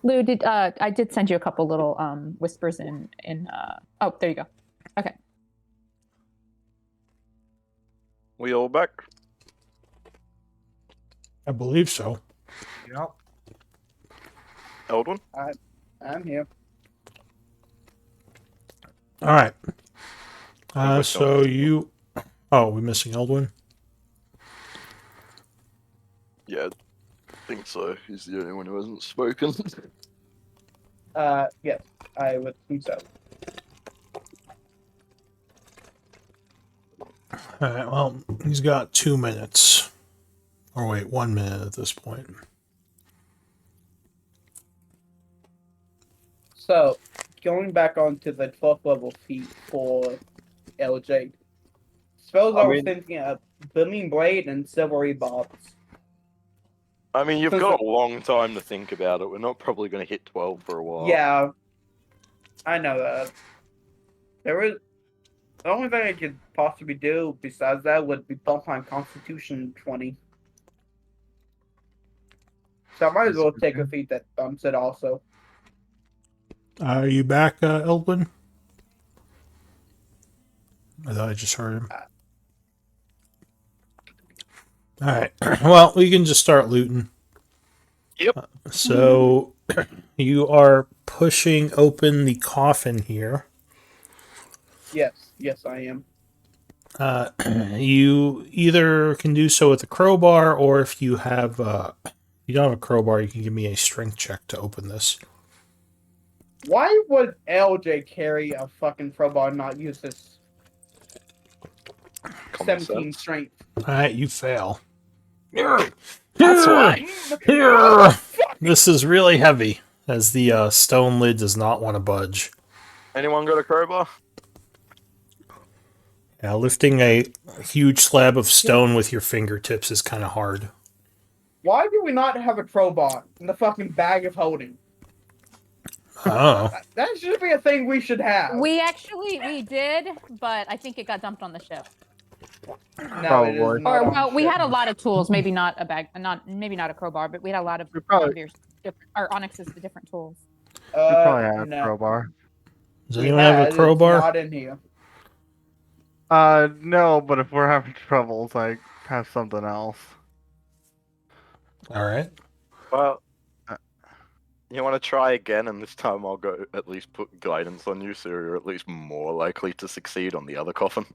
Lou, I did send you a couple little whispers in oh, there you go. Okay. We all back? I believe so. Yep. Eldwin? I'm here. All right. we're So you. Oh, we're missing Eldwin. Yeah, I think so. He's the only one who hasn't spoken. Yes, I would think so. All right. Well, he's got 2 minutes. Or wait, 1 minute at this point. So, going back onto the 12th level feat for LJ. Spells I was thinking of Booming Blade and Silvery Barbs. I mean, you've got a long time to think about it. We're not probably going to hit 12 for a while. Yeah, I know that. The only thing I could possibly do besides that would be bump my Constitution 20. So I might as well take a feat that bumps it also. Are you back, Eldwin? I thought I just heard him. All right. Well, we can just start looting. Yep. So you are pushing open the coffin here. Yes, I am. You either can do so with a crowbar, or if you have, if you don't have a crowbar, you can give me a strength check to open this. Why would LJ carry a fucking crowbar and not use this Common 17 sense. strength? All right, you fail. That's why. Here. This is really heavy, as the stone lid does not want to budge. Anyone got a crowbar? Yeah, lifting a huge slab of stone with your fingertips is kind of hard. Why do we not have a crowbar in the fucking bag of holding? Oh. That should be a thing we should have. We did, but I think it got dumped on the ship. No, it is Probably. not Or on well, we ship. had a lot of tools. Maybe not a bag, maybe not a crowbar, but we had a lot of We probably- Onvir's different, or Onyx's the different tools. We probably have a No. crowbar. Does We anyone have had, a it's crowbar? not in here. No, but if we're having troubles, I have something else. All right. Well, Uh, you want to try again, and this time I'll go at least put guidance on you, so you're at least more likely to succeed on the other coffin.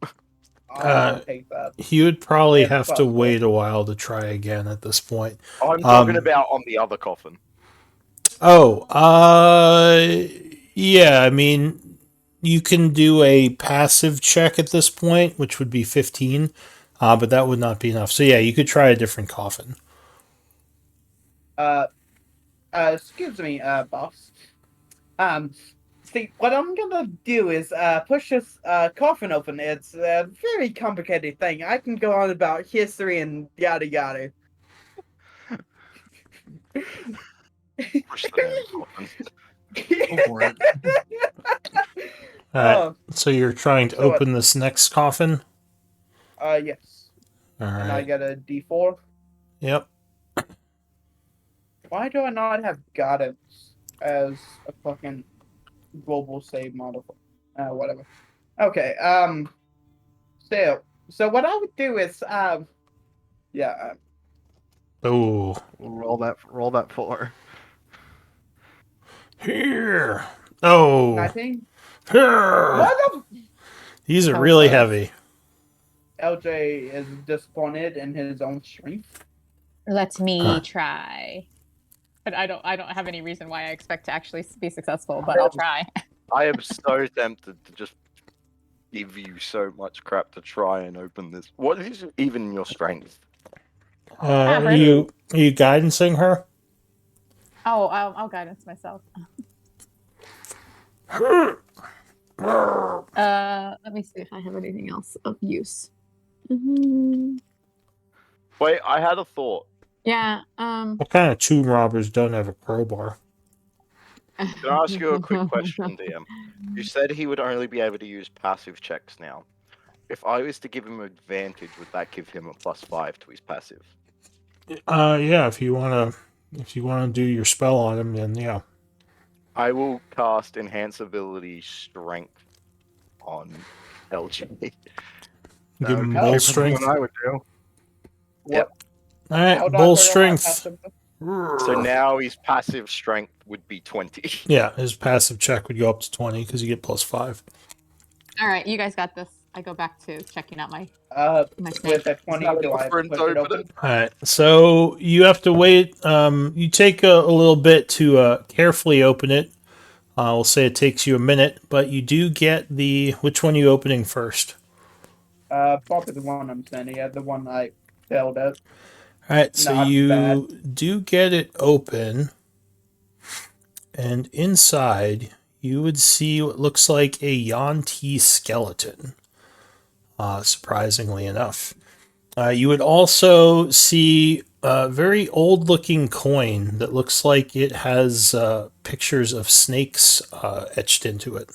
I'll take that. He would probably If have to possible. wait a while to try again at this point. I'm talking Um, about on the other coffin. Oh, yeah, I mean, you can do a passive check at this point, which would be 15, but that would not be enough. So yeah, you could try a different coffin. Excuse me, boss. See, what I'm gonna do is push this coffin open. It's a very complicated thing. I can go on about history and yada yada. Push the damn coffin. Go for it. All right, Oh, so you're trying to so what- open this next coffin. yes. All And I right. get a D4. Yep. Why do I not have guidance as a fucking global save modifier? Whatever. Okay. So what I would do is yeah. Oh, Roll that 4. here. Oh, 19. here. What the? These are Oh, really sorry. heavy. LJ is disappointed in his own strength. Let me Huh. try. But I don't have any reason why I expect to actually be successful, but I'll try. I am so tempted to just give you so much crap to try and open this. What is even your strength? Are Average. you guidancing her? Oh, I'll guidance myself. Let me see if I have anything else of use. Wait, I had a thought. Yeah. What kind of tomb robbers don't have a crowbar? Can I ask you a quick question, DM? You said he would only be able to use passive checks now. If I was to give him advantage, would that give him a +5 to his passive? Yeah, if you wanna do your spell on him, then yeah. I will cast Enhance Ability Strength on LG. Give That would him be bull cheaper than strength. what I would do. All right, Hold on, bull figure out my strength. passive. So now his passive strength would be 20. Yeah, his passive check would go up to 20 because you get +5. All right, you guys got this. I go back to checking out my With snake. a 20, Not do I different, push it open open? All right, so you have to wait. You take a little bit to carefully open it. We'll say it takes you a minute, but you do get the. Which one are you opening first? Probably the one I'm sending. Yeah, the one I failed at. All right, so Not you bad. do get it open, and inside you would see what looks like a Yuan-Ti skeleton. Surprisingly enough, you would also see a very old-looking coin that looks like it has pictures of snakes etched into it.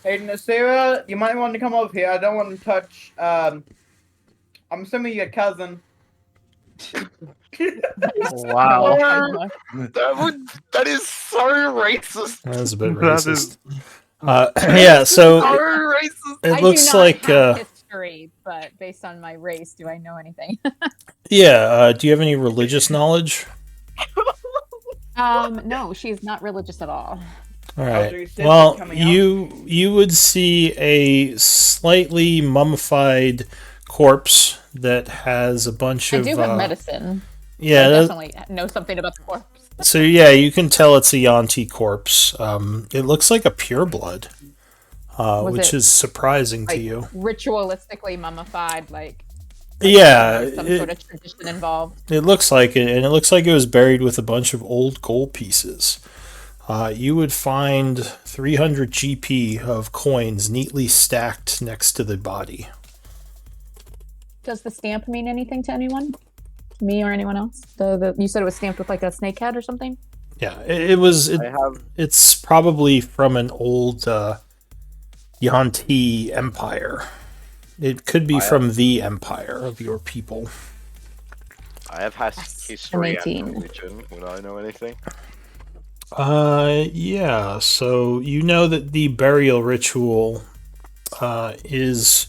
Hey, Nasira, you might want to come over here. I don't want to touch. I'm assuming your cousin. Wow. That is so racist. That is a bit That racist. is- Yeah, so So racist. it I looks do not like. have history, but based on my race, do I know anything? Yeah, do you have any religious knowledge? No, she's not religious at all. All so right. you said they're Well, coming out? you would see a slightly mummified corpse that has a bunch I of. do have medicine. Yeah. I that- definitely know something about the corpse. so yeah, you can tell it's a Yuan-Ti corpse. It looks like a pureblood, Was which it, is surprising to like, you. ritualistically mummified, like Yeah, there's some sort of tradition involved. it looks like it, and it looks like it was buried with a bunch of old gold pieces. You would find 300 GP of coins neatly stacked next to the body. Does the stamp mean anything to anyone? Me or anyone else? You said it was stamped with like a snake head or something? Yeah, it was. I have It's probably from an old Yuan-Ti empire. It could be from the empire of your people. I have has Yes, history an 18. and religion. Would I know anything? Yeah. So you know that the burial ritual is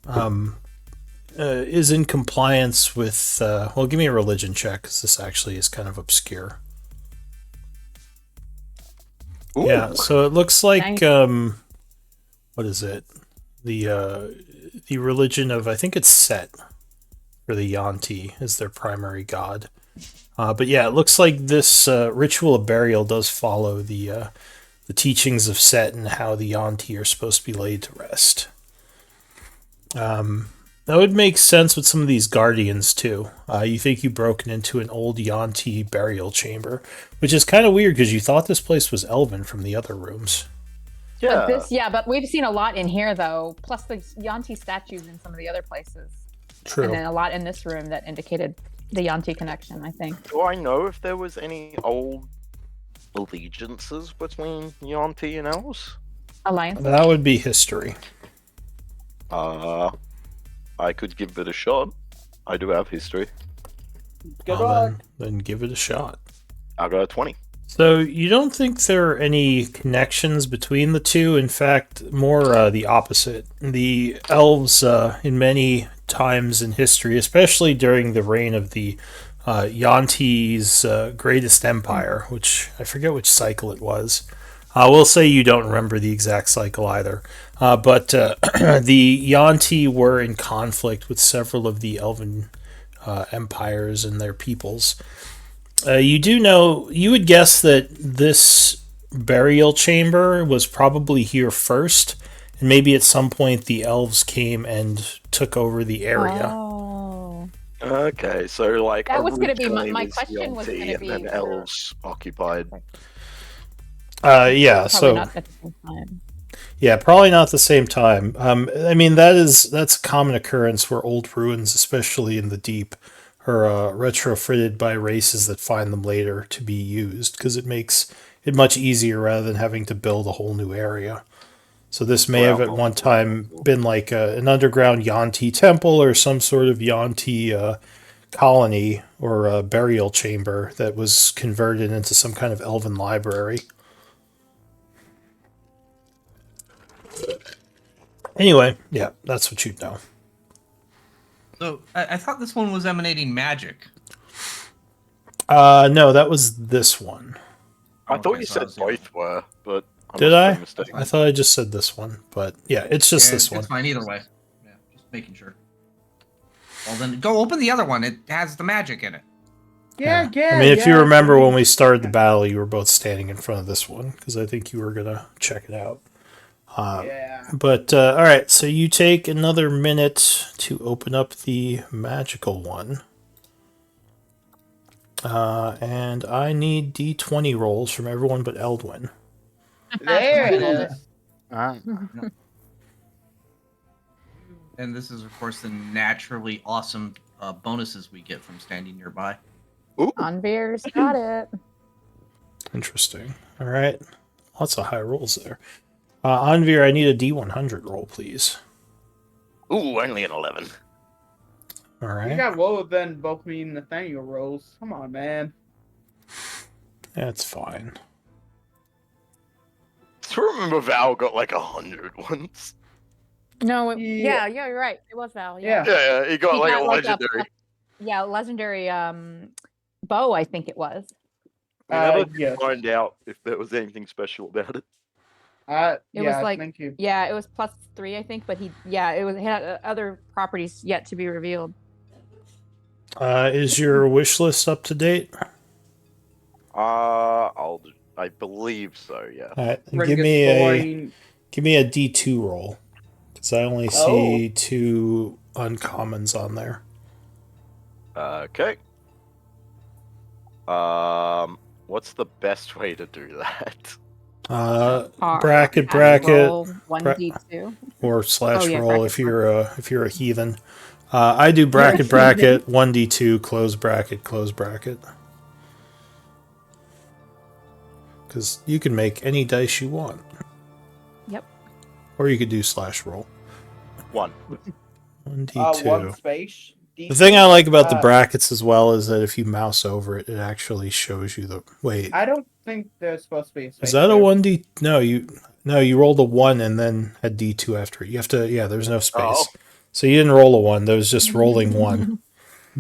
in compliance with. Well, give me a religion check, because this actually is kind of obscure. Ooh. Yeah. So it looks like Nice. what is it? The religion of, I think it's Set, for the Yanti is their primary god. But yeah, it looks like this ritual of burial does follow the teachings of Set and how the Yanti are supposed to be laid to rest. That would make sense with some of these guardians too. You think you've broken into an old Yanti burial chamber, which is kind of weird because you thought this place was elven from the other rooms. Yeah. But we've seen a lot in here though. Plus the Yanti statues in some of the other places, True. and then a lot in this room that indicated the Yanti connection. I think. Do I know if there was any old allegiances between Yanti and elves? Alliance. That would be history. I could give it a shot. I do have history. Good Well, luck. then give it a shot. I got a 20. So you don't think there are any connections between the two? In fact, more the opposite. The elves, in many times in history, especially during the reign of the Yanti's greatest empire, which I forget which cycle it was. We'll say you don't remember the exact cycle either. But the Yanti were in conflict with several of the elven empires and their peoples. You do know, you would guess that this burial chamber was probably here first, and maybe at some point the elves came and took over the area. Oh. Okay, so like That was gonna be my originally question was Yanti gonna and be then for- elves occupied. Yeah, Probably so not at the same time. yeah, probably not at the same time. I mean that's a common occurrence where old ruins, especially in the deep, are retrofitted by races that find them later to be used because it makes it much easier rather than having to build a whole new area. So this may have at one time been like an underground Yanti temple or some sort of Yanti colony or a burial chamber that was converted into some kind of elven library. Anyway, yeah, that's what you'd know. So I thought this one was emanating magic. No, that was this one. I thought Okay, you so said was the other both were, but I Did must I? have been mistaken. I thought I just said this one, but yeah, it's just Yeah, this one. It's fine either way. Yeah, just making sure. Well, then go open the other one. It has the magic in it. Yeah. I mean, if you yeah, remember yeah. when we started the battle, you were both standing in front of this one because I think you were gonna check it out. Yeah. But all right, so you take another minute to open up the magical one, and I need D20 rolls from everyone but Eldwin. There it is. Ah, And this is, of course, the naturally awesome bonuses we get from standing nearby. Ooh, Anvir's got it. Interesting. All right, lots of high rolls there. Anvir, I need a D100 roll, please. ooh, only an 11. All You right, got lower than both me and Nathaniel rolls. Come on, man. that's fine. I remember Val got like 100 once. No, Yeah. you're right. It was Val. Yeah. Yeah, he got He like got, a like, legendary. legendary bow, I think it was. We never Yeah. find out if there was anything special about it. It Yeah, was like thank you. it was +3, I think, but it had other properties yet to be revealed. Is your wish list up to date? I believe so. Yeah. All right, then Ring give is me a fine. D2 roll, because I only Oh. see 2 uncommons on there. Okay. What's the best way to do that? Bracket, Roll bra- 1d2. or slash Oh, yeah, roll bracket, if you're a heathen. I do bracket, bracket, 1d2, close bracket, close bracket. Because you can make any dice you want. Yep. Or you could do slash roll. 1. 1d2. One space. The thing I like about the Uh, brackets as well is that if you mouse over it, it actually shows you the. Wait, I don't think there's supposed to be a space. is that a there. 1d? No, you rolled a 1 and then had d2 after it. You have to. Yeah, there's no space. Oh. So you didn't roll a 1. There was just rolling 1.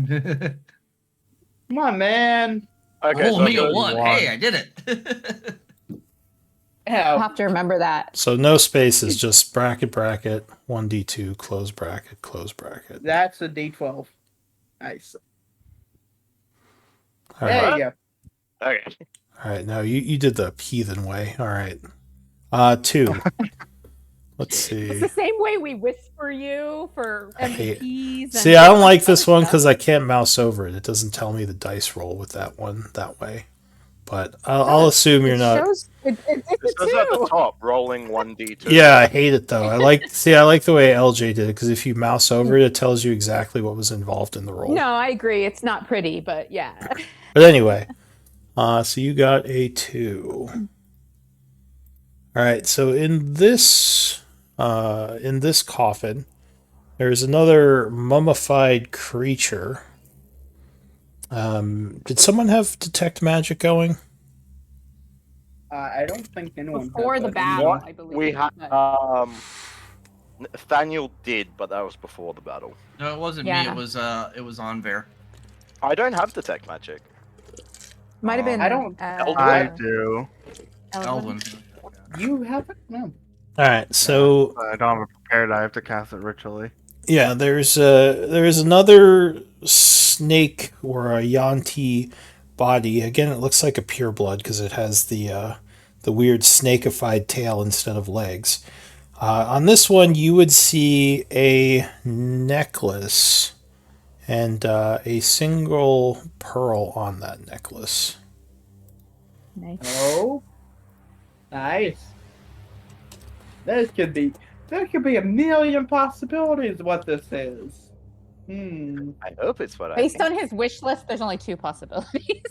Come on, man. Okay, Roll so me a good. 1. Hey, I did it. I'll Hell, have to remember that. So no spaces, just bracket, 1d2, close bracket. that's a D12. Nice. All There right. you go. Okay. All right. Now you did the heathen way. All right. 2. Let's see. It's the same way we whisper you for I hate- MVPs. And See, I don't like other this one stuff. because I can't mouse over it. It doesn't tell me the dice roll with that one that way. But I'll assume you're It not. shows- it's It a says at the two. top, rolling 1d2. Yeah, I hate it though. I like the way LJ did it because if you mouse over it, it tells you exactly what was involved in the roll. No, I agree. It's not pretty, but yeah. But anyway, so you got a 2. All right. So in this coffin, there's another mummified creature. Did someone have detect magic going? I don't think anyone. Before has the that. battle, What? I believe. We had but- Nathaniel did, but that was before the battle. No, it wasn't me. Yeah. It was Onver. I don't have detect magic. Might have been. I don't- I do. Eldwin. You haven't? No. All right. So I don't have it prepared. I have to cast it ritually. yeah, there's another snake or a Yanti body. Again, it looks like a pureblood because it has the weird snakified tail instead of legs. On this one, you would see a necklace and a single pearl on that necklace. Nice. Oh. Nice. There could be a million possibilities what this is. I hope it's what I Based think. on his wish list, there's only 2 possibilities.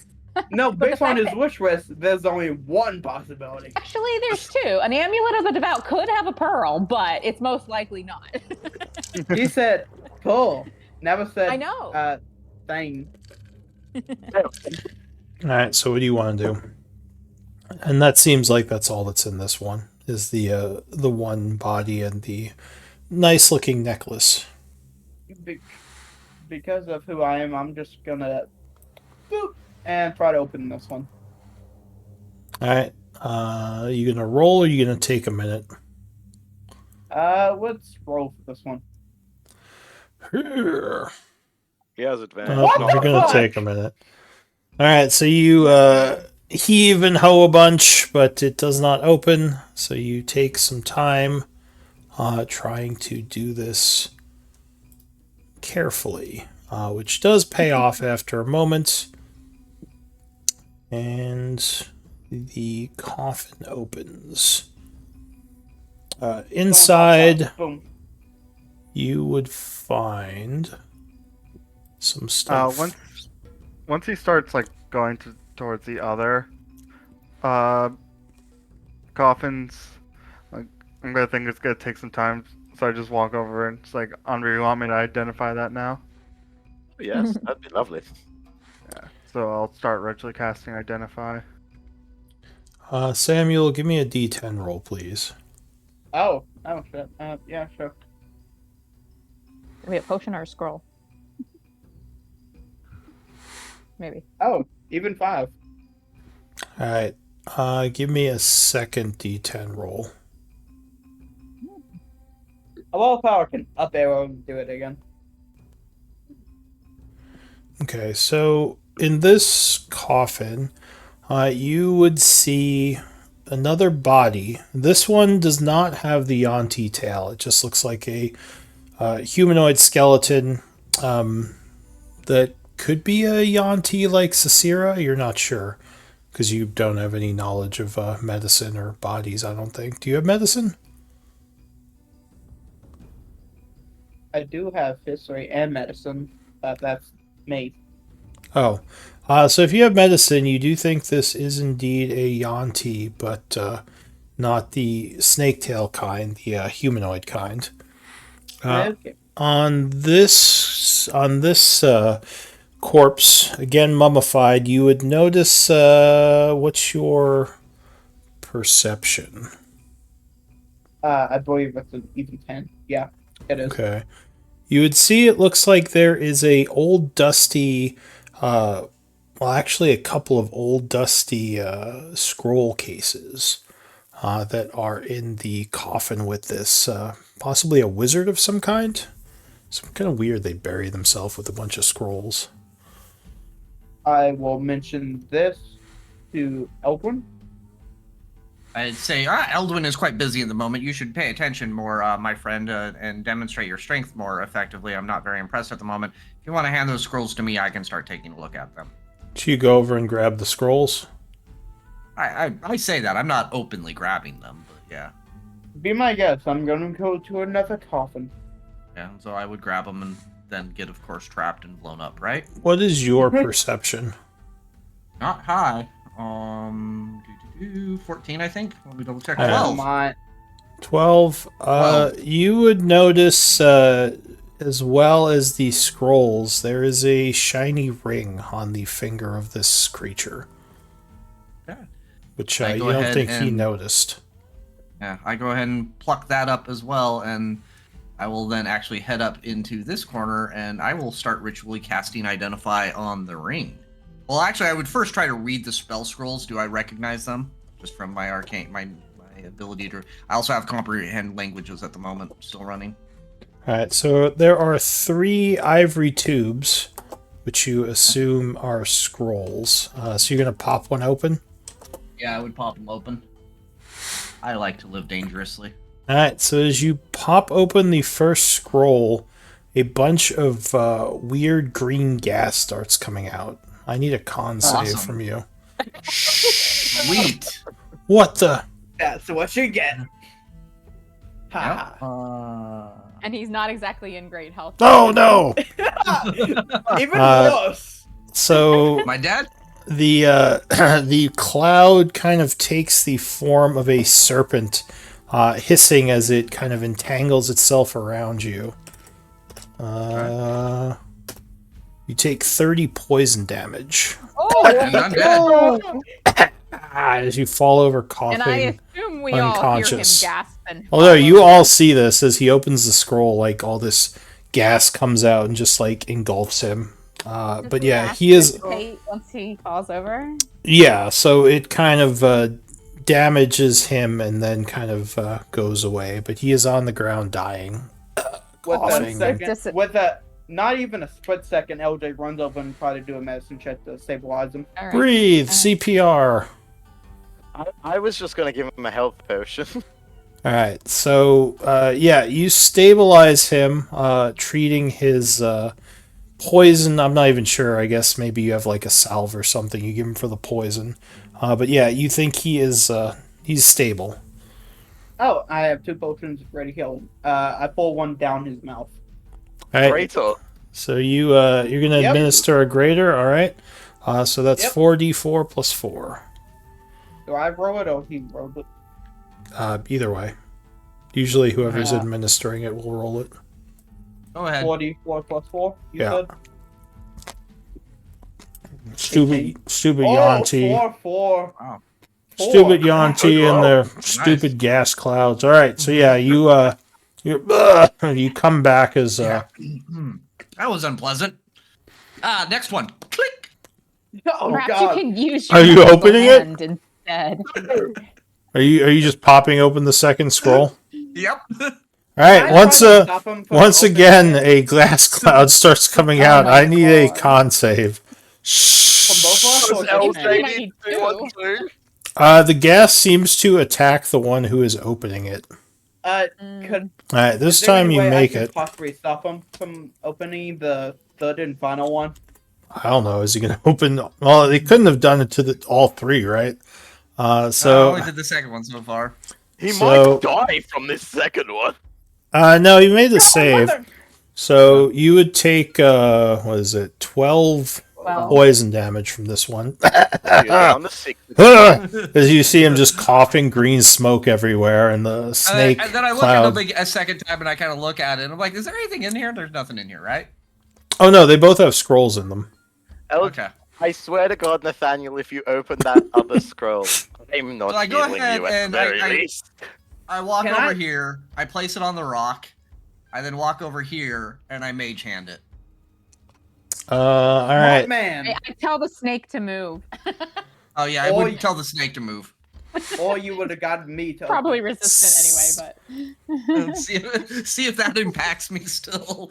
No, But the based on fact his wish list, there's only one possibility. Actually, there's 2. An amulet of the devout could have a pearl, but it's most likely not. He said pull. Never said I know. thing. All right. So what do you want to do? And that seems like that's all that's in this one is the one body and the nice looking necklace. Because of who I am, I'm just gonna boop and try to open this one. All right. You gonna roll or you gonna take a minute? Let's roll for this one. You're He has advantage. What not- the gonna fuck? take a minute. All right. So you heave and hoe a bunch, but it does not open. So you take some time trying to do this carefully, which does pay off after a moment. And the coffin opens. Inside, Boom. you would find some stuff. Once he starts like going towards the other coffins, like I'm gonna think it's gonna take some time. So I just walk over and it's like, Andre, you want me to identify that now? Yes, that'd be lovely. So I'll start ritually casting identify. Samuel, give me a D10 roll, please. Oh shit. Yeah, sure. Wait, a potion or a scroll? Maybe. Oh, even 5. All right. Give me a second D10 roll. A wall power can up arrow and do it again. Okay, so in this coffin, you would see another body. This one does not have the Yanti tail. It just looks like a humanoid skeleton that could be a Yanti like Sasira. You're not sure because you don't have any knowledge of medicine or bodies, I don't think. Do you have medicine? I do have history and medicine. That's me. Oh, so if you have medicine, you do think this is indeed a Yanti, but not the snake tail kind, the humanoid kind. Okay. On this corpse, again mummified, you would notice what's your perception? I believe it's an even 10. Yeah, it is. Okay. You would see it looks like there is a old dusty well actually a couple of old dusty scroll cases that are in the coffin with this possibly a wizard of some kind. It's kind of weird they bury themselves with a bunch of scrolls. I will mention this to Elwin. I'd say Eldwin is quite busy at the moment. You should pay attention more, my friend, and demonstrate your strength more effectively. I'm not very impressed at the moment. If you want to hand those scrolls to me, I can start taking a look at them. So you go over and grab the scrolls? I say that. I'm not openly grabbing them, but yeah. Be my guest. I'm going to go to another coffin. Yeah, so I would grab them and then get, of course, trapped and blown up, right? What is your perception? Not high. 14, I think. Let me double check. Oh, 12. My 12. You would notice, as well as the scrolls, there is a shiny ring on the finger of this creature. Okay. Which I you go don't ahead think he and- noticed. Yeah, I go ahead and pluck that up as well, and I will then actually head up into this corner, and I will start ritually casting Identify on the ring. Well, actually, I would first try to read the spell scrolls. Do I recognize them? Just from my arcane, my ability to... I also have Comprehend Languages at the moment still running. Alright, so there are 3 ivory tubes, which you assume are scrolls. So you're going to pop one open? Yeah, I would pop them open. I like to live dangerously. Alright, so as you pop open the first scroll, a bunch of weird green gas starts coming out. I need a con save Awesome. from you. Sweet. What the? That's what you get. Ha Yep. And he's not exactly in great health. Oh no! Even Uh, worse. So My dad? the the cloud kind of takes the form of a serpent, hissing as it kind of entangles itself around you. You take 30 poison damage And I'm dead. as you fall over And I coughing. assume we all hear him unconscious. gasp and Although you follow. all see this as he opens the scroll, like all this gas comes out and just like engulfs him. But yeah, he is. Fate once he falls over. Yeah, so it kind of damages him and then kind of goes away. But he is on the ground dying. With coughing. a second, with a not even a split second, LJ runs over and tries to do a medicine check to stabilize him. All right. Breathe, CPR. I was just gonna give him a health potion. All right, so yeah, you stabilize him, treating his poison. I'm not even sure. I guess maybe you have like a salve or something you give him for the poison. But yeah, you think he is he's stable. Oh, I have 2 potions ready to heal him. I pull one down his mouth. All right, Greater. so you're gonna Yep. administer a greater. All right, so that's Yep. 4d4 plus 4. Do I roll it or he rolled it? Either way, usually whoever's Uh, administering it will roll it. Go ahead. 44 plus 4, you Yeah. said? Stupid Oh, Yanti. 4. Wow. Stupid Yanti Good and roll. their stupid gas clouds. All right, so yeah, you come back as That was unpleasant. Next one. Click. Oh Perhaps god. you can use Are your you magical opening it? hand instead. Are you just popping open the second scroll? Yep. All right, Can I once try to stop him from once opening again it? a glass cloud starts coming Oh out. my I need a God. con save. From both of us or Does just LJ me? LJ might need do. to one too? The gas seems to attack the one who is opening it. Could, All right, this is there time any you way make I could it. possibly stop him from opening the third and final one? I don't know. Is he going to open? Well, they couldn't have done it to all 3, right? I So only did the second one so far. He So- might die from this second one. no, you made the Oh, save. mother- So you would take what is it? 12 12. poison damage from this one. You're down to 6. As you see him just coughing green smoke everywhere, and the snake And then I look cloud. at him a second time, and I kind of look at it. And I'm like, "Is there anything in here?" There's nothing in here, right? Oh no, they both have scrolls in them. Okay. I swear to God, Nathaniel, if you open that other scroll, I'm not So I go healing ahead you at and the very I- least. I walk Can over I- here. I place it on the rock. I then walk over here, and I mage hand it. All Smart right. man. I tell the snake to move. Oh yeah, I Oh, wouldn't yeah. tell the snake to move. Or you would have gotten me to. Probably open. resistant anyway, but see if that impacts me still.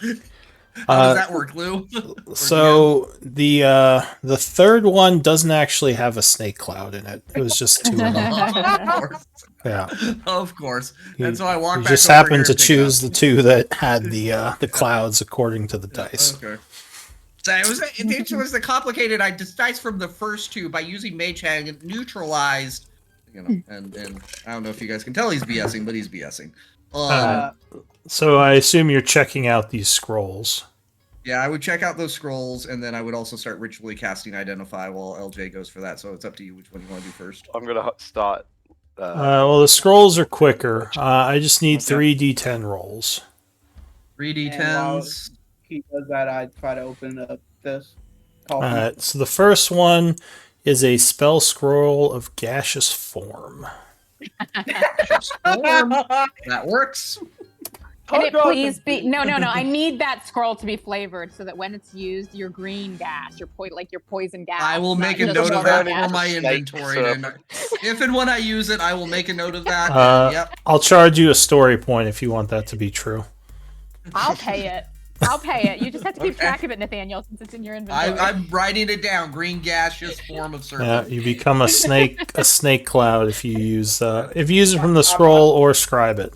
How does that work, Lou? So the third one doesn't actually have a snake cloud in it. It was just two of them. Of course. Yeah. Of course. You, And so I walk you back just over happened here to and pick choose up. the two that had the clouds according to the dice. Okay. So it was the complicated. I dice from the first two by using Mage Hand and neutralized. And I don't know if you guys can tell he's BSing, but he's BSing. So I assume you're checking out these scrolls. Yeah, I would check out those scrolls, and then I would also start ritually casting Identify while LJ goes for that. So it's up to you which one you want to do first. I'm gonna start. Well, the scrolls are quicker. I just need Okay. 3d10 rolls. 3d10s. He does that. I try to open up this. All right. So the first one is a spell scroll of gaseous form. That works. can it please be? No. I need that scroll to be flavored so that when it's used, your green gas, your poison gas. I will not make a just note of water that gas. for my Snake inventory. And serpent. if and when I use it, I will make a note of that. Yep. I'll charge you a story point if you want that to be true. I'll pay it. I'll pay it. You just have to keep Okay. track of it, Nathaniel, since it's in your inventory. I'm writing it down. Green gaseous form of Yeah, serpent. you become a snake cloud if you use it from the scroll or scribe it.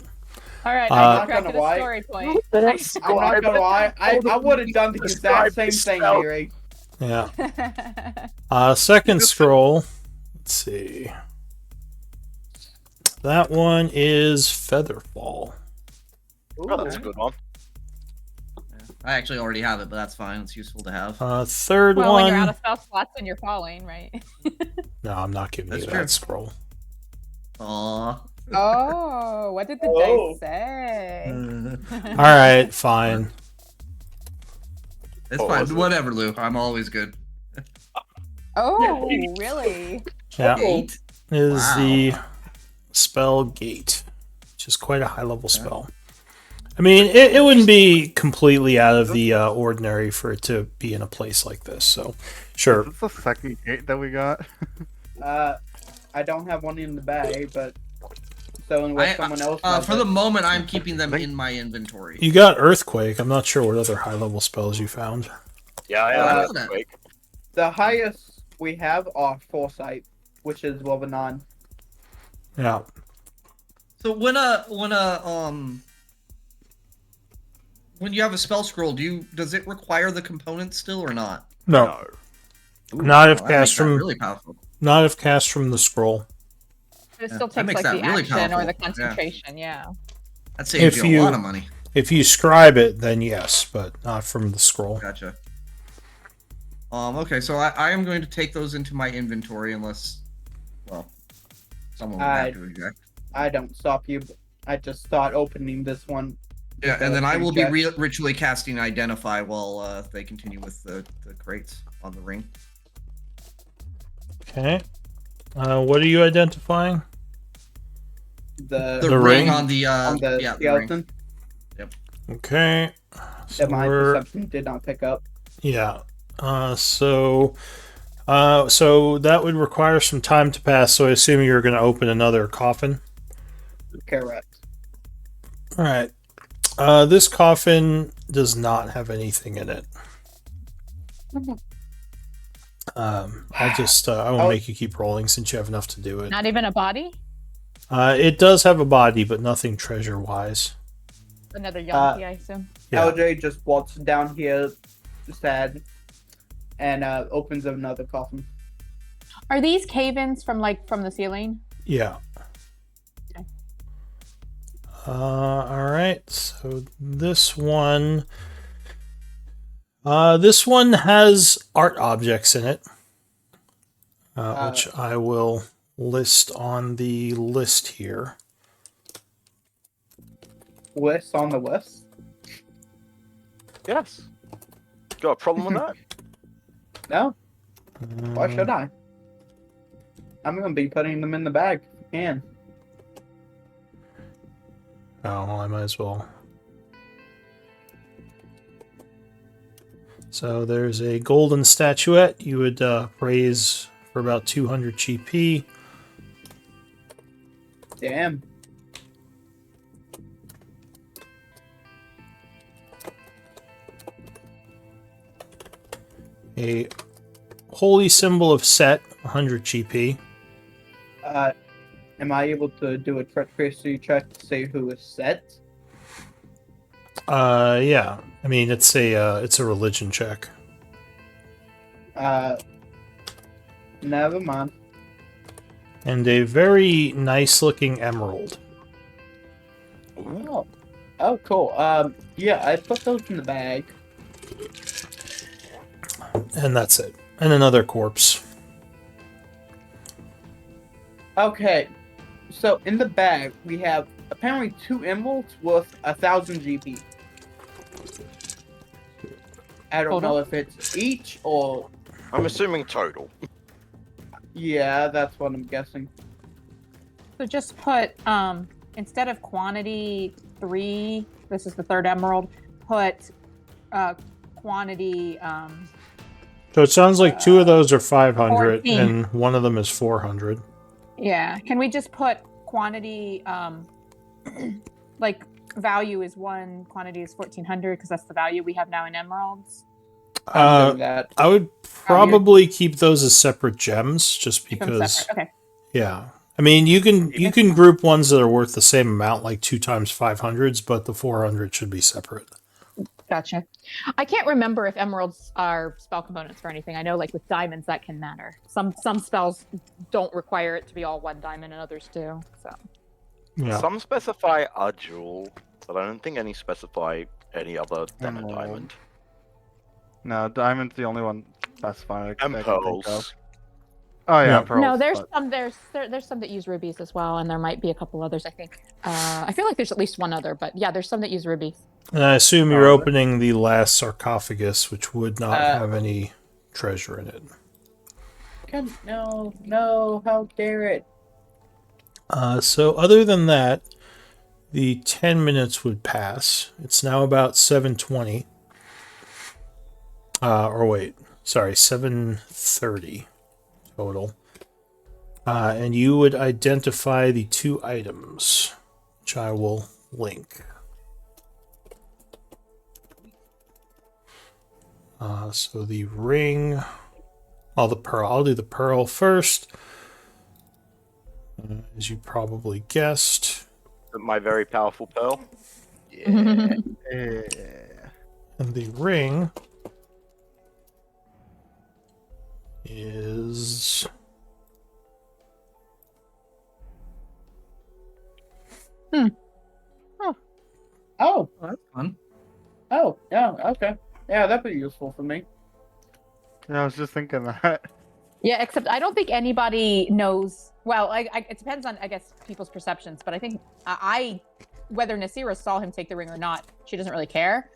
All right, I'm I not keep track gonna of the lie. story point. I'm not gonna lie. I would have done the exact same thing, Miri. Yeah. Second scroll. Let's see. That one is Featherfall. Oh, that's a good one. I actually already have it, but that's fine. It's useful to have. Third Well, when you're out one. of spell slots and you're falling, right? No, I'm not giving That's you true. that scroll. Aw. Oh, what did the Oh. dice say? All right, fine. It's What fine. was it? Whatever, Lou. I'm always good. Oh, really? Yeah, 8. is Wow. the spell Gate, which is quite a high level spell. I mean, it wouldn't be completely out of the ordinary for it to be in a place like this. So, sure. Is this the second gate that we got? I don't have one in the bag, but so unless someone else. has For the it. moment, I'm keeping them in my inventory. You got Earthquake. I'm not sure what other high level spells you found. Yeah, I I have know that. Earthquake. The highest we have are Foresight, which is level 9. Yeah. So when you have a spell scroll, does it require the components still or not? No. Not if That cast makes that from really powerful. not if cast from the scroll. It Yeah, still that takes makes like the that really action or powerful. the Yeah. concentration, yeah. That saves If you you- a lot of money. If you scribe it, then yes, but not from the scroll. Gotcha. Okay, so I am going to take those into my inventory unless, well, someone will have to eject. I don't stop you. But I just start opening this one. Yeah, and then I will be Eject. ritually casting Identify while they continue with the crates on the ring. Okay. What are you identifying? The, The, The ring ring? on the on the yeah, the ring. skeleton Okay. So that my we're- perception did not pick up. Yeah. So that would require some time to pass. So I assume you're going to open another coffin. Correct. All right. This coffin does not have anything in it. I won't make you keep rolling since you have enough to do it. Not even a body? It does have a body, but nothing treasure wise. Another Yankee, I assume. Yeah. LJ just walks down here, sad, and opens another coffin. Are these cave-ins from the ceiling? Yeah. Okay. All right. So this one, This one has art objects in it, which I will list on the list here. List on the list. Yes. Got a problem with that? No. Why should I? I'm gonna be putting them in the bag. If you can. Oh, well, I might as well. So there's a golden statuette. You would praise for about 200 GP. Damn. A holy symbol of Set, 100 GP. Am I able to do a treachery check to say who is Set? Yeah. I mean, it's a religion check. Never mind. And a very nice looking emerald. Oh, cool. Yeah, I put those in the bag. And that's it. And another corpse. Okay, so in the bag we have apparently 2 emeralds worth 1,000 GP. I don't know if it's each or I'm assuming total. yeah, that's what I'm guessing. So just put instead of quantity 3, this is the 3rd emerald. Put quantity. So it sounds like 2 of those are 500 14. and one of them is 400. Yeah. Can we just put quantity? Like value is 1, quantity is 1,400 because that's the value we have now in emeralds. I'm doing that. I would probably keep those as separate gems, just Keep them because. separate. Okay. Yeah, I mean you can group ones that are worth the same amount, like 2 times 500s, but the 400 should be separate. Gotcha. I can't remember if emeralds are spell components for anything. I know, like with diamonds, that can matter. Some spells don't require it to be all 1 diamond, and others do. So. Yeah. Some specify a jewel, but I don't think any specify any other than a Emerald. diamond. No, diamond's the only one specified. And I can think of. pearls. Oh yeah, Yeah. pearls. No, there's but- there's some that use rubies as well, and there might be a couple others. I think. I feel like there's at least one other, but yeah, there's some that use rubies. And I assume you're Oh, opening the last sarcophagus, which would not have any treasure in it. No, how dare it? So other than that, the 10 minutes would pass. It's now about 7:20. Or wait, sorry, 7:30 total. And you would identify the 2 items, which I will link. So the ring, the pearl. I'll do the pearl first. As you probably guessed. My very powerful pearl. Yeah. And the ring is Oh, That's fun. oh, yeah, okay. Yeah, that'd be useful for me. Yeah, I was just thinking that. Yeah, except I don't think anybody knows. Well, it depends on, I guess, people's perceptions. But I think whether Nasira saw him take the ring or not, she doesn't really care.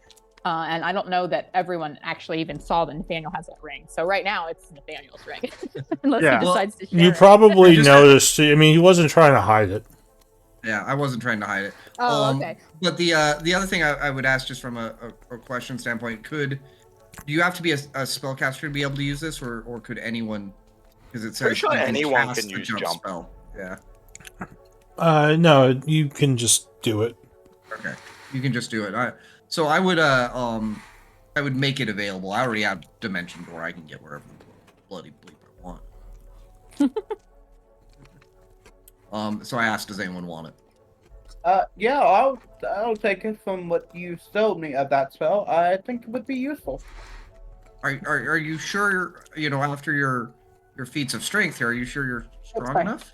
And I don't know that everyone actually even saw that Nathaniel has that ring. So right now, it's Nathaniel's ring, unless Yeah. he decides to share you it. probably Just- noticed. I mean, he wasn't trying to hide it. Yeah, I wasn't trying to hide it. Oh, okay. But the other thing I would ask, just from a question standpoint, do you have to be a spellcaster to be able to use this, or could anyone? Because it says Pretty sure you anyone cast can a use jump. spell. Yeah. No, you can just do it. Okay. You can just do it. So I would make it available. I already have Dimension Door. I can get wherever the bloody bleep I want. So I asked, does anyone want it? Yeah, I'll take it from what you told me of that spell. I think it would be useful. Are you sure? You know, after your feats of strength here, are you sure you're strong fine. enough?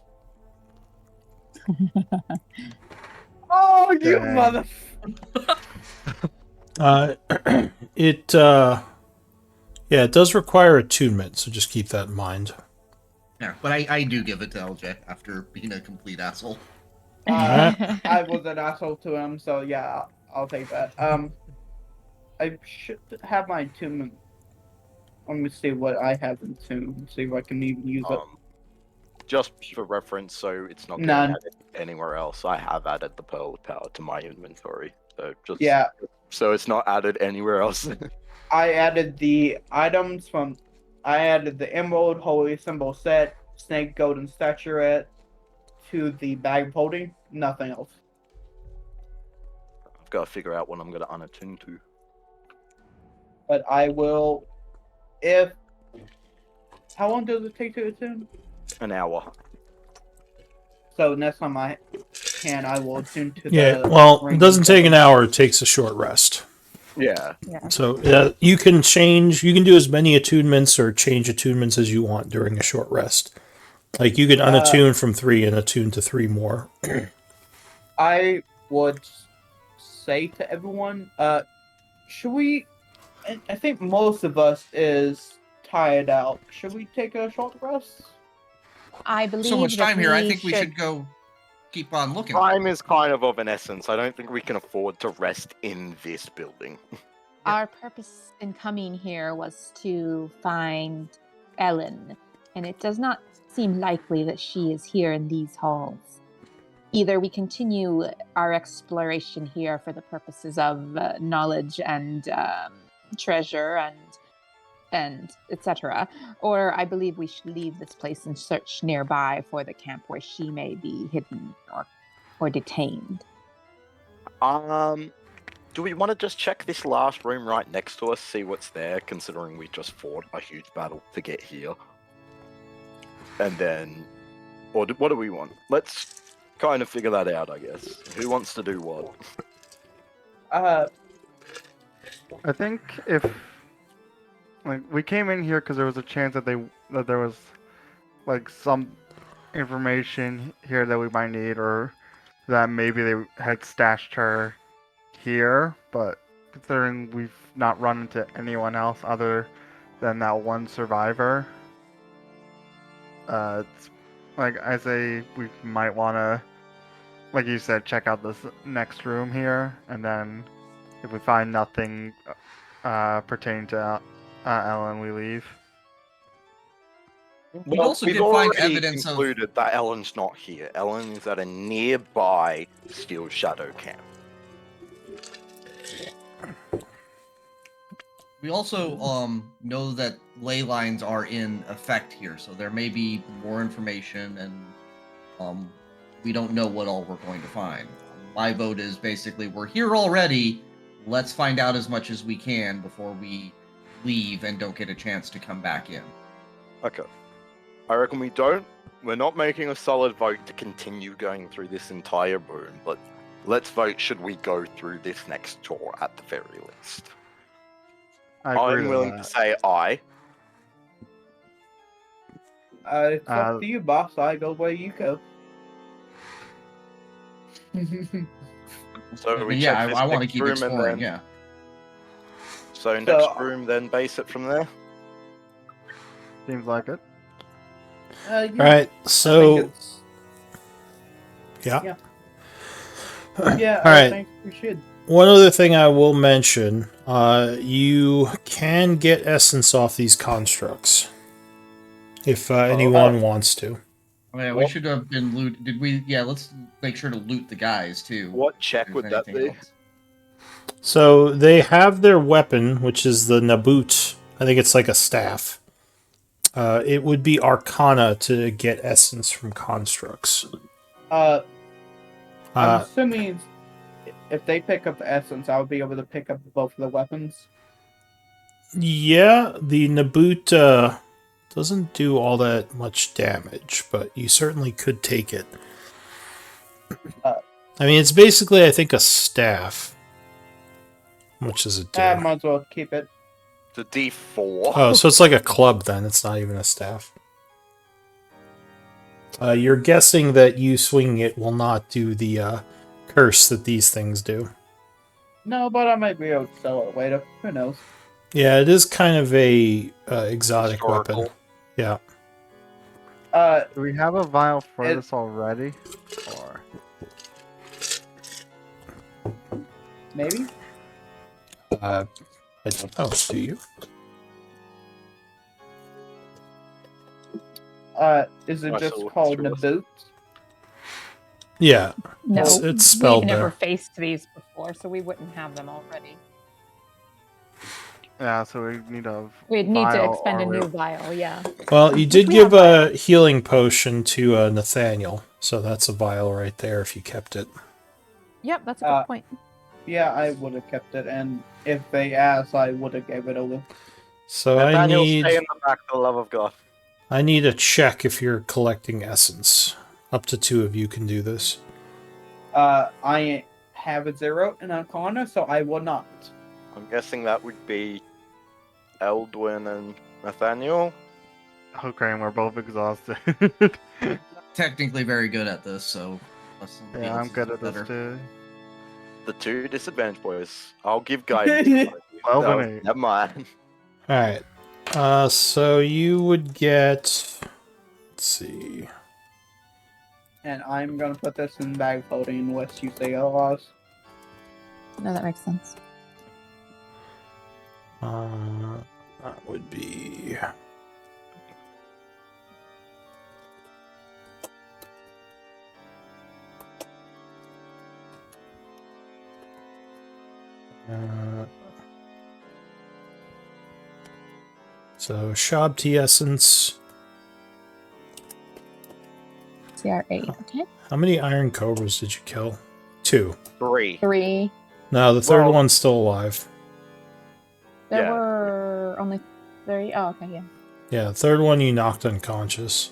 Oh, you Dang. mother! It Yeah, it does require attunement, so just keep that in mind. Yeah, but I do give it to LJ after being a complete asshole. I was an asshole to him, so yeah, I'll take that. I should have my attunement. Let me see what I have in tune. See if I can even use it. Just for reference, so it's not getting None. added anywhere else. I have added the Pearl of Power to my inventory, so just Yeah, so it's not added anywhere else. I added the items from. I added the Emerald Holy Symbol set, Snake Golden Statuette, to the bag of holding. Nothing else. I've got to figure out what I'm going to unattune to. But I will. If. How long does it take to attune? An hour. So next time I can, I will attune to Yeah, the. well, it ring doesn't take an weapon. hour. It takes a short rest. Yeah. So you can do as many attunements or change attunements as you want during a short rest. Like you can unattune from 3 and attune to 3 more. I would say to everyone, should we? I think most of us is tired out. Should we take a short rest? I believe So much that time here. I think we should go keep on looking. Time is kind of an essence. I don't think we can afford to rest in this building. Our purpose in coming here was to find Ellen, and it does not seem likely that she is here in these halls. Either we continue our exploration here for the purposes of knowledge and treasure and etc., or I believe we should leave this place and search nearby for the camp where she may be hidden or detained. Do we want to just check this last room right next to us, see what's there, considering we just fought a huge battle to get here? And then, what do we want? Let's kind of figure that out, I guess. Who wants to do what? I think if we came in here because there was a chance that there was like some information here that we might need, or that maybe they had stashed her here, but considering we've not run into anyone else other than that one survivor, it's like I say we might want to, like you said, check out this next room here, and then if we find nothing pertaining to Ellen, we leave. We also we've did find already evidence of. concluded that Ellen's not here. Ellen is at a nearby Steel Shadow camp. We also know that ley lines are in effect here, so there may be more information, and we don't know what all we're going to find. My vote is basically we're here already. Let's find out as much as we can before we leave and don't get a chance to come back in. Okay. I reckon we don't. We're not making a solid vote to continue going through this entire room, but let's vote should we go through this next tour at the very least. I'm willing to say aye. It's up to you, boss. I go where you go. So we yeah, check this I want to next keep room and exploring. then- Yeah. So next room, then base it from there. Seems like it. Yeah, All right, so it's- yeah. yeah, All I right. think we should. One other thing I will mention, you can get essence off these constructs if anyone wants to. Oh, yeah, we should have been loot. Did we? Yeah, let's make sure to loot the guys too. What check if would there's that anything be? else. So they have their weapon, which is the Nabut. I think it's like a staff. It would be Arcana to get essence from constructs. I'm assuming if they pick up the essence, I'll be able to pick up both of the weapons. Yeah, the Nabut doesn't do all that much damage, but you certainly could take it. I mean, it's basically, I think, a staff. How much does it do? I might as well keep it. The D4. Oh, so it's like a club then. It's not even a staff. You're guessing that you swinging it will not do the curse that these things do. No, but I might be able to sell it later. Who knows? Yeah, it is kind of a exotic weapon. Historical. Yeah. Do we have a vial for It- this already? Or Maybe. I don't know. Do you? Is it Right, just so called what's Naboot? Yeah. No, It's spelled we've never there. faced these before, so we wouldn't have them already. yeah, so we need a. We'd need to vial, expend a or we- new vial, yeah. Well, you did we give have a healing potion to Nathaniel, so that's a vial right there if you kept it. Yep, that's a good Uh, point. Yeah, I would have kept it, and if they asked, I would have gave it over. So Nathaniel, stay in the back for the love of God. I need a check if you're collecting essence. Up to 2 of you can do this. I have a 0 in Arcana, so I will not. I'm guessing that would be Eldwin and Nathaniel. Okay, and we're both exhausted. Technically very good at this, so. somebody yeah, else I'm is good at better. this too. The 2 disadvantaged boys. I'll give guidance. 12 No, and 8. never mind. Alright. So you would get. Let's see. And I'm gonna put this in bag holding unless you say otherwise. No, that makes sense. That would be. So Shabti essence. CR8, okay. How many iron cobras did you kill? 2. 3. 3. No, the third Well- one's still alive. There Yeah. were only 3. Oh, okay, yeah. Yeah, the third one you knocked unconscious.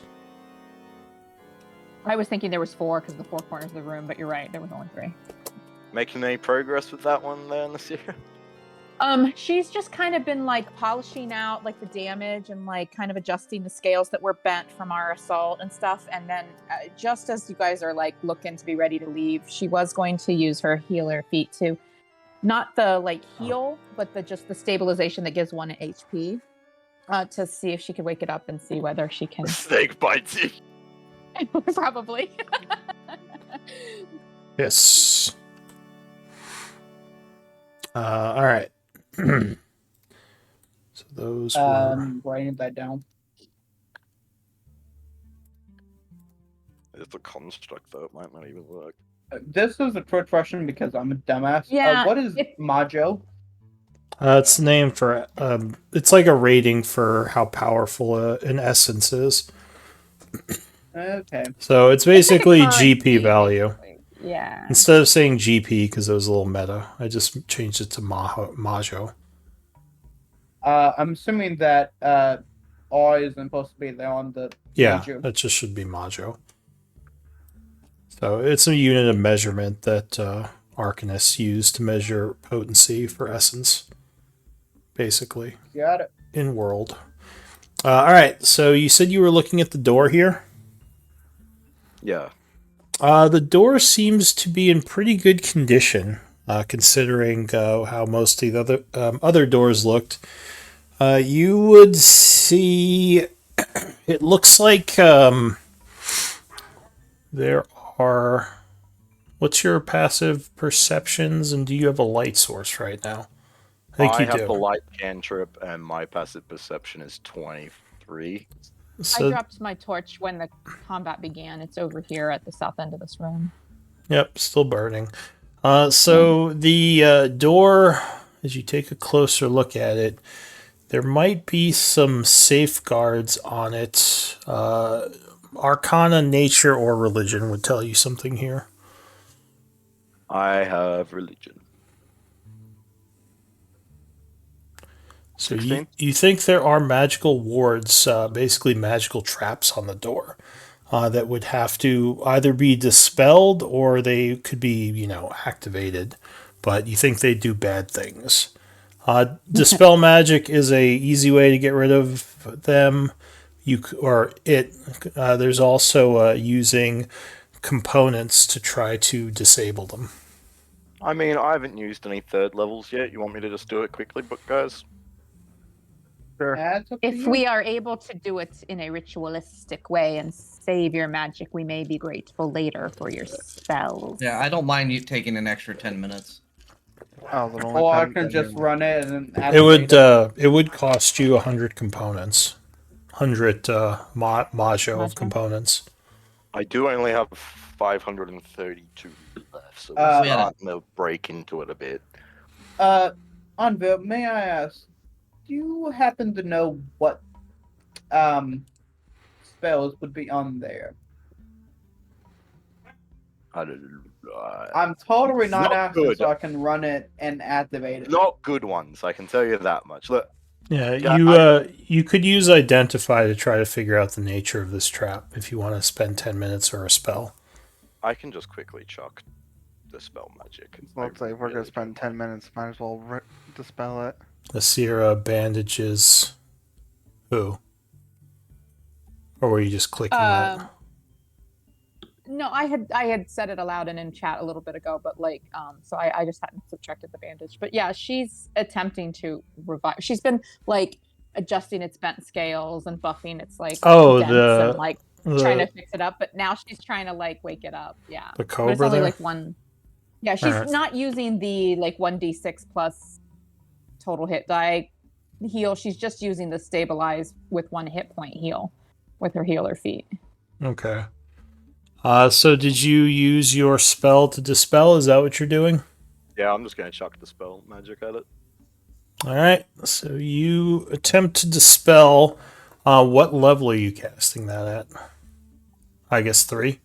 I was thinking there was 4 because of the 4 corners of the room, but you're right, there was only 3. Making any progress with that one there, Nasira? She's just kind of been like polishing out like the damage and like kind of adjusting the scales that were bent from our assault and stuff. And then just as you guys are like looking to be ready to leave, she was going to use her healer feat to not the like heal, but just the stabilization that gives 1 HP to see if she could wake it up and see whether she can. Snake bites you. Probably. Yes. All right. So those were. Writing that down. It's a construct though, it might not even work. This is a trick question because I'm a dumbass. Yeah, What is it- Majo? It's the name for. It's like a rating for how powerful an essence is. Okay. So it's It's like a basically currency, GP value. basically. Yeah. Instead of saying GP because it was a little meta, I just changed it to Majo. I'm assuming that R isn't supposed to be there on the Yeah, Majo. that just should be Majo. So it's a unit of measurement that Arcanists use to measure potency for essence, basically, Got it. in world. All right, so you said you were looking at the door here? Yeah. The door seems to be in pretty good condition, considering how most of the other doors looked. You would see. It looks like there are. What's your passive perceptions, and do you have a light source right now? I think you have do. the light cantrip, and my passive perception is 23. I So, dropped my torch when the combat began. It's over here at the south end of this room. yep, still burning. So the door, as you take a closer look at it, there might be some safeguards on it. Arcana, nature, or religion would tell you something here. I have religion. So 16? you think there are magical wards, basically magical traps on the door that would have to either be dispelled or they could be, activated. But you think they do bad things. Dispel magic is a easy way to get rid of them. There's also using components to try to disable them. I mean, I haven't used any third levels yet. You want me to just do it quickly, but guys? Sure. That's up to If you. we are able to do it in a ritualistic way and save your magic, we may be grateful later for your spells. Yeah, I don't mind you taking an extra 10 minutes. Oh, then only Or I 10 can then just you're- run it and then It would cost you 100 components. 100 Majo of Majo? components. I do only have 532 left, so Uh, we're starting to break into it a bit. Anvil, may I ask, do you happen to know what spells would be on there? I'm totally not, Not asking good. so I can run it and activate it. Not good ones, I can tell you that much. Look, Yeah, Yeah, you could use Identify to try to figure out the nature of this trap if you want to spend 10 minutes or a spell. I can just quickly chuck the spell magic. Let's say if we're gonna spend 10 minutes, might as well dispel it. Asira bandages. Who? Or were you just clicking that? No, I had said it aloud and in chat a little bit ago, but like, so I just hadn't subtracted the bandage. But yeah, she's attempting to revive. She's been like adjusting its bent scales and buffing its like Oh, dents the- and like trying to fix it up. But now she's trying to like wake it up. Yeah, The but it's cobra only there? like one. Yeah, she's Alright. not using the like 1d6 plus total hit die heal. She's just using the stabilize with 1 hit point heal with her healer feat. Okay. So did you use your spell to dispel? Is that what you're doing? Yeah, I'm just gonna chuck the spell magic at it. All right. So you attempt to dispel. What level are you casting that at? I guess 3.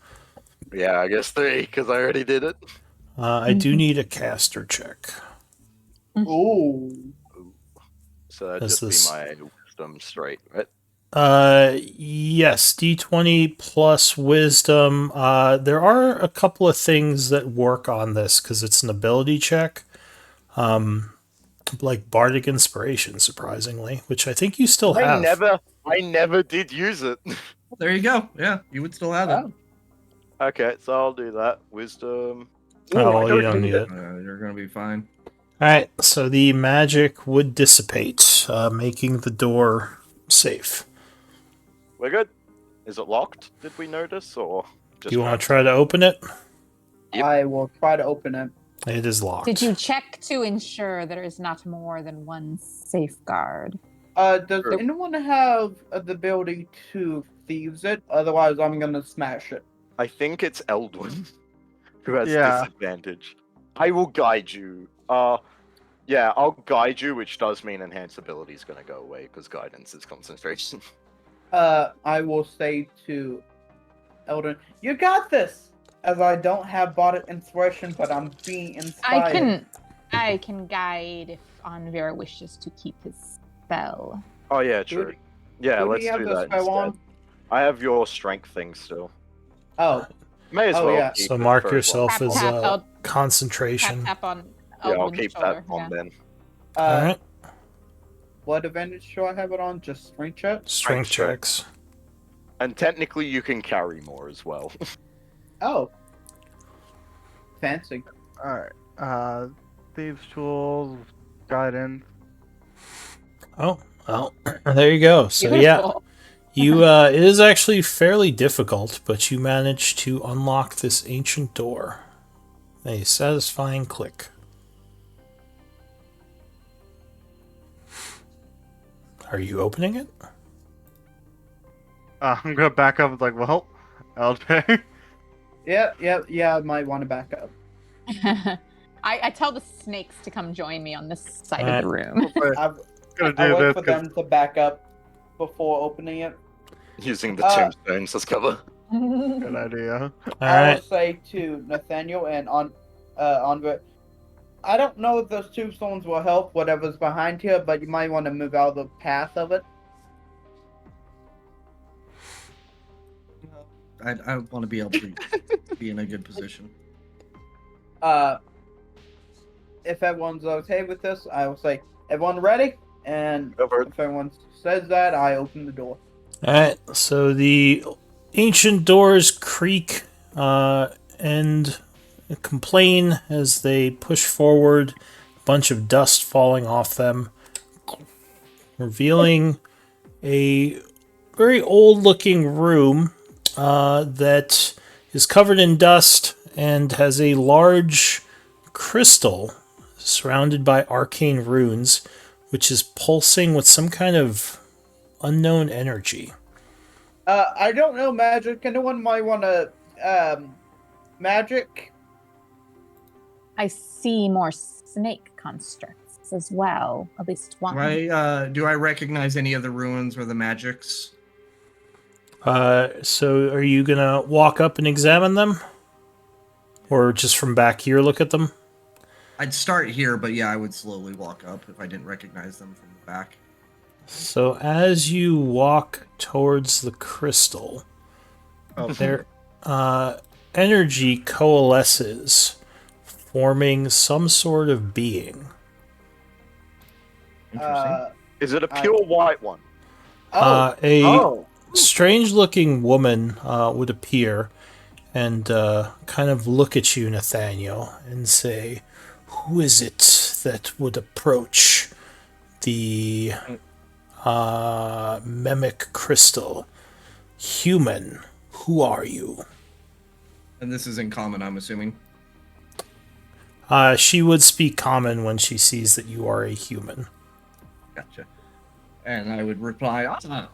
Yeah, I guess 3, because I already did it. I do need a caster check. Ooh. So that'd Is just this- be my wisdom straight, right? Yes, D20 plus wisdom. There are a couple of things that work on this because it's an ability check. Like Bardic Inspiration, surprisingly, which I think you still have. I never did use it. There you go. Yeah, you would still have it. Okay, so I'll do that. Wisdom. Oh, Ooh, I well, you don't need it. You're gonna be fine. Alright, so the magic would dissipate, making the door safe. We're good. Is it locked? Did we notice, or just Do you want to try to open it? Yep. I will try to open it. It is locked. Did you check to ensure there is not more than one safeguard? Does Sure. anyone have the ability to thieves it? Otherwise, I'm gonna smash it. I think it's Eldwin who has Yeah. disadvantage. I will guide you. Yeah, I'll guide you, which does mean enhanced ability is gonna go away because guidance is concentration. I will say to Eldon, you got this! As I don't have Bardic Inspiration, but I'm being inspired. I can guide if Anvira wishes to keep his spell. Oh yeah, Who true. do- Yeah, who do let's you have do the that spell instead. on? I have your strength thing still. Oh, May as Oh, well. yeah. keep So it mark for as yourself Tap, as tap, tap, concentration. tap on Yeah, I'll Eldwin's keep shoulder. that on then. Alright, what advantage do I have it on? Just strength check? strength check. checks. And technically, you can carry more as well. Oh. Fancy. Alright. Thieves' tools, guidance. Oh, well, there you go. So yeah, Beautiful. you it is actually fairly difficult, but you manage to unlock this ancient door. A satisfying click. Are you opening it? I'm gonna back up. It's like, well, LJ. Yeah, I might want to back up. I tell the snakes to come join me on this side Alright. of the room. I've, gonna I do wait this for 'cause them to back up before opening it. Using the Uh, tombstones as cover. good idea. I Alright. will say to Nathaniel and Anvir, I don't know if those tombstones will help whatever's behind here, but you might want to move out of the path of it. I want to be able to be in a good position. If everyone's okay with this, I will say, everyone ready? And Go for it. if everyone says that, I open the door. Alright, so the ancient doors creak and complain as they push forward, a bunch of dust falling off them. revealing a very old-looking room that is covered in dust and has a large crystal surrounded by arcane runes, which is pulsing with some kind of unknown energy. I don't know magic. Anyone might want to magic? I see more snake constructs as well. At least one. Do I recognize any of the ruins or the magics? So are you gonna walk up and examine them? Or just from back here look at them? I'd start here, but yeah, I would slowly walk up if I didn't recognize them from the back. So as you walk towards the crystal, their energy coalesces, forming some sort of being. Interesting. Is it a pure white one? A strange-looking woman would appear and kind of look at you, Nathaniel, and say, "Who is it that would approach the mimic crystal? Human, who are you?" And this is in common, I'm assuming. She would speak common when she sees that you are a human. Gotcha. And I would reply,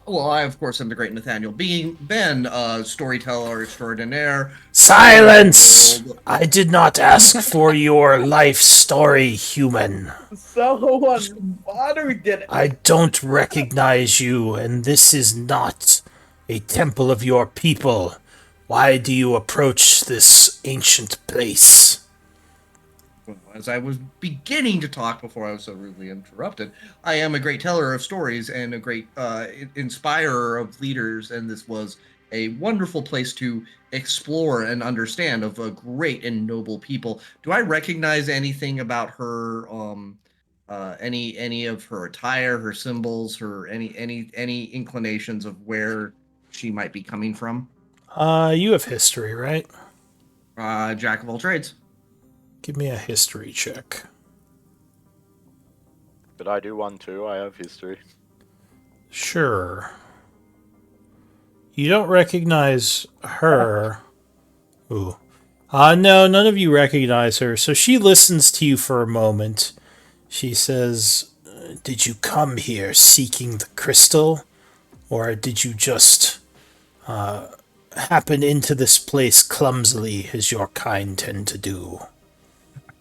well, I, of course, am the great Nathaniel Ben, storyteller extraordinaire. Silence! I did not ask for your life story, human. Someone water did it. I don't recognize you, and this is not a temple of your people. Why do you approach this ancient place? As I was beginning to talk before I was so rudely interrupted, I am a great teller of stories and a great inspirer of leaders, and this was a wonderful place to explore and understand of a great and noble people. Do I recognize anything about her? Any of her attire, her symbols, her any inclinations of where she might be coming from? You have history, right? Jack of all trades. Give me a history check. Did I do one too? I have history. Sure. You don't recognize her. Ooh. No, none of you recognize her. So she listens to you for a moment. She says, "Did you come here seeking the crystal? Or did you just happen into this place clumsily, as your kind tend to do?"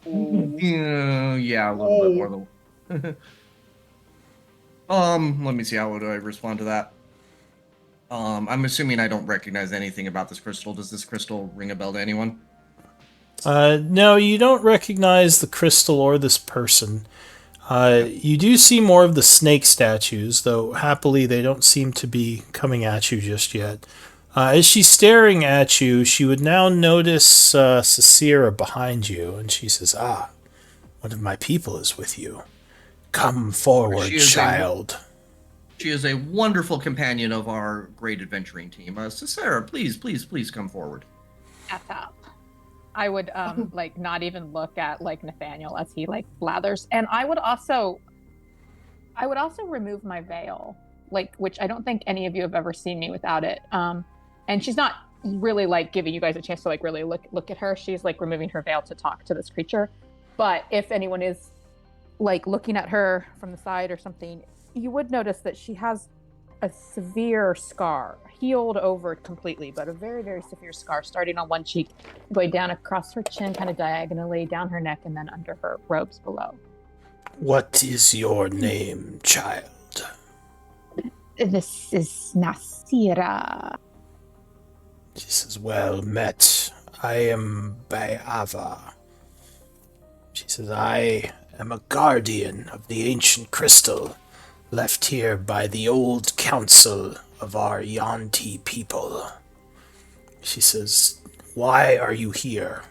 Yeah, a little bit more than. Let me see. How do I respond to that? I'm assuming I don't recognize anything about this crystal. Does this crystal ring a bell to anyone? No, you don't recognize the crystal or this person. You do see more of the snake statues, though happily they don't seem to be coming at you just yet. As she's staring at you, she would now notice Cicera behind you, and she says, "One of my people is with you. Come forward, child." She is a wonderful companion of our great adventuring team. Cicera, please come forward. F up. I would like not even look at like Nathaniel as he like blathers, and I would also remove my veil, like, which I don't think any of you have ever seen me without it. And she's not really like giving you guys a chance to like really look at her. She's like removing her veil to talk to this creature. But if anyone is like looking at her from the side or something, you would notice that she has a severe scar, healed over completely, but a very, very severe scar starting on one cheek, going down across her chin, kind of diagonally down her neck, and then under her robes below. "What is your name, child?" This is Nasira. She says, "Well met. I am Bayava." She says, "I am a guardian of the ancient crystal, left here by the old council of our Yanti people." She says, "Why are you here?"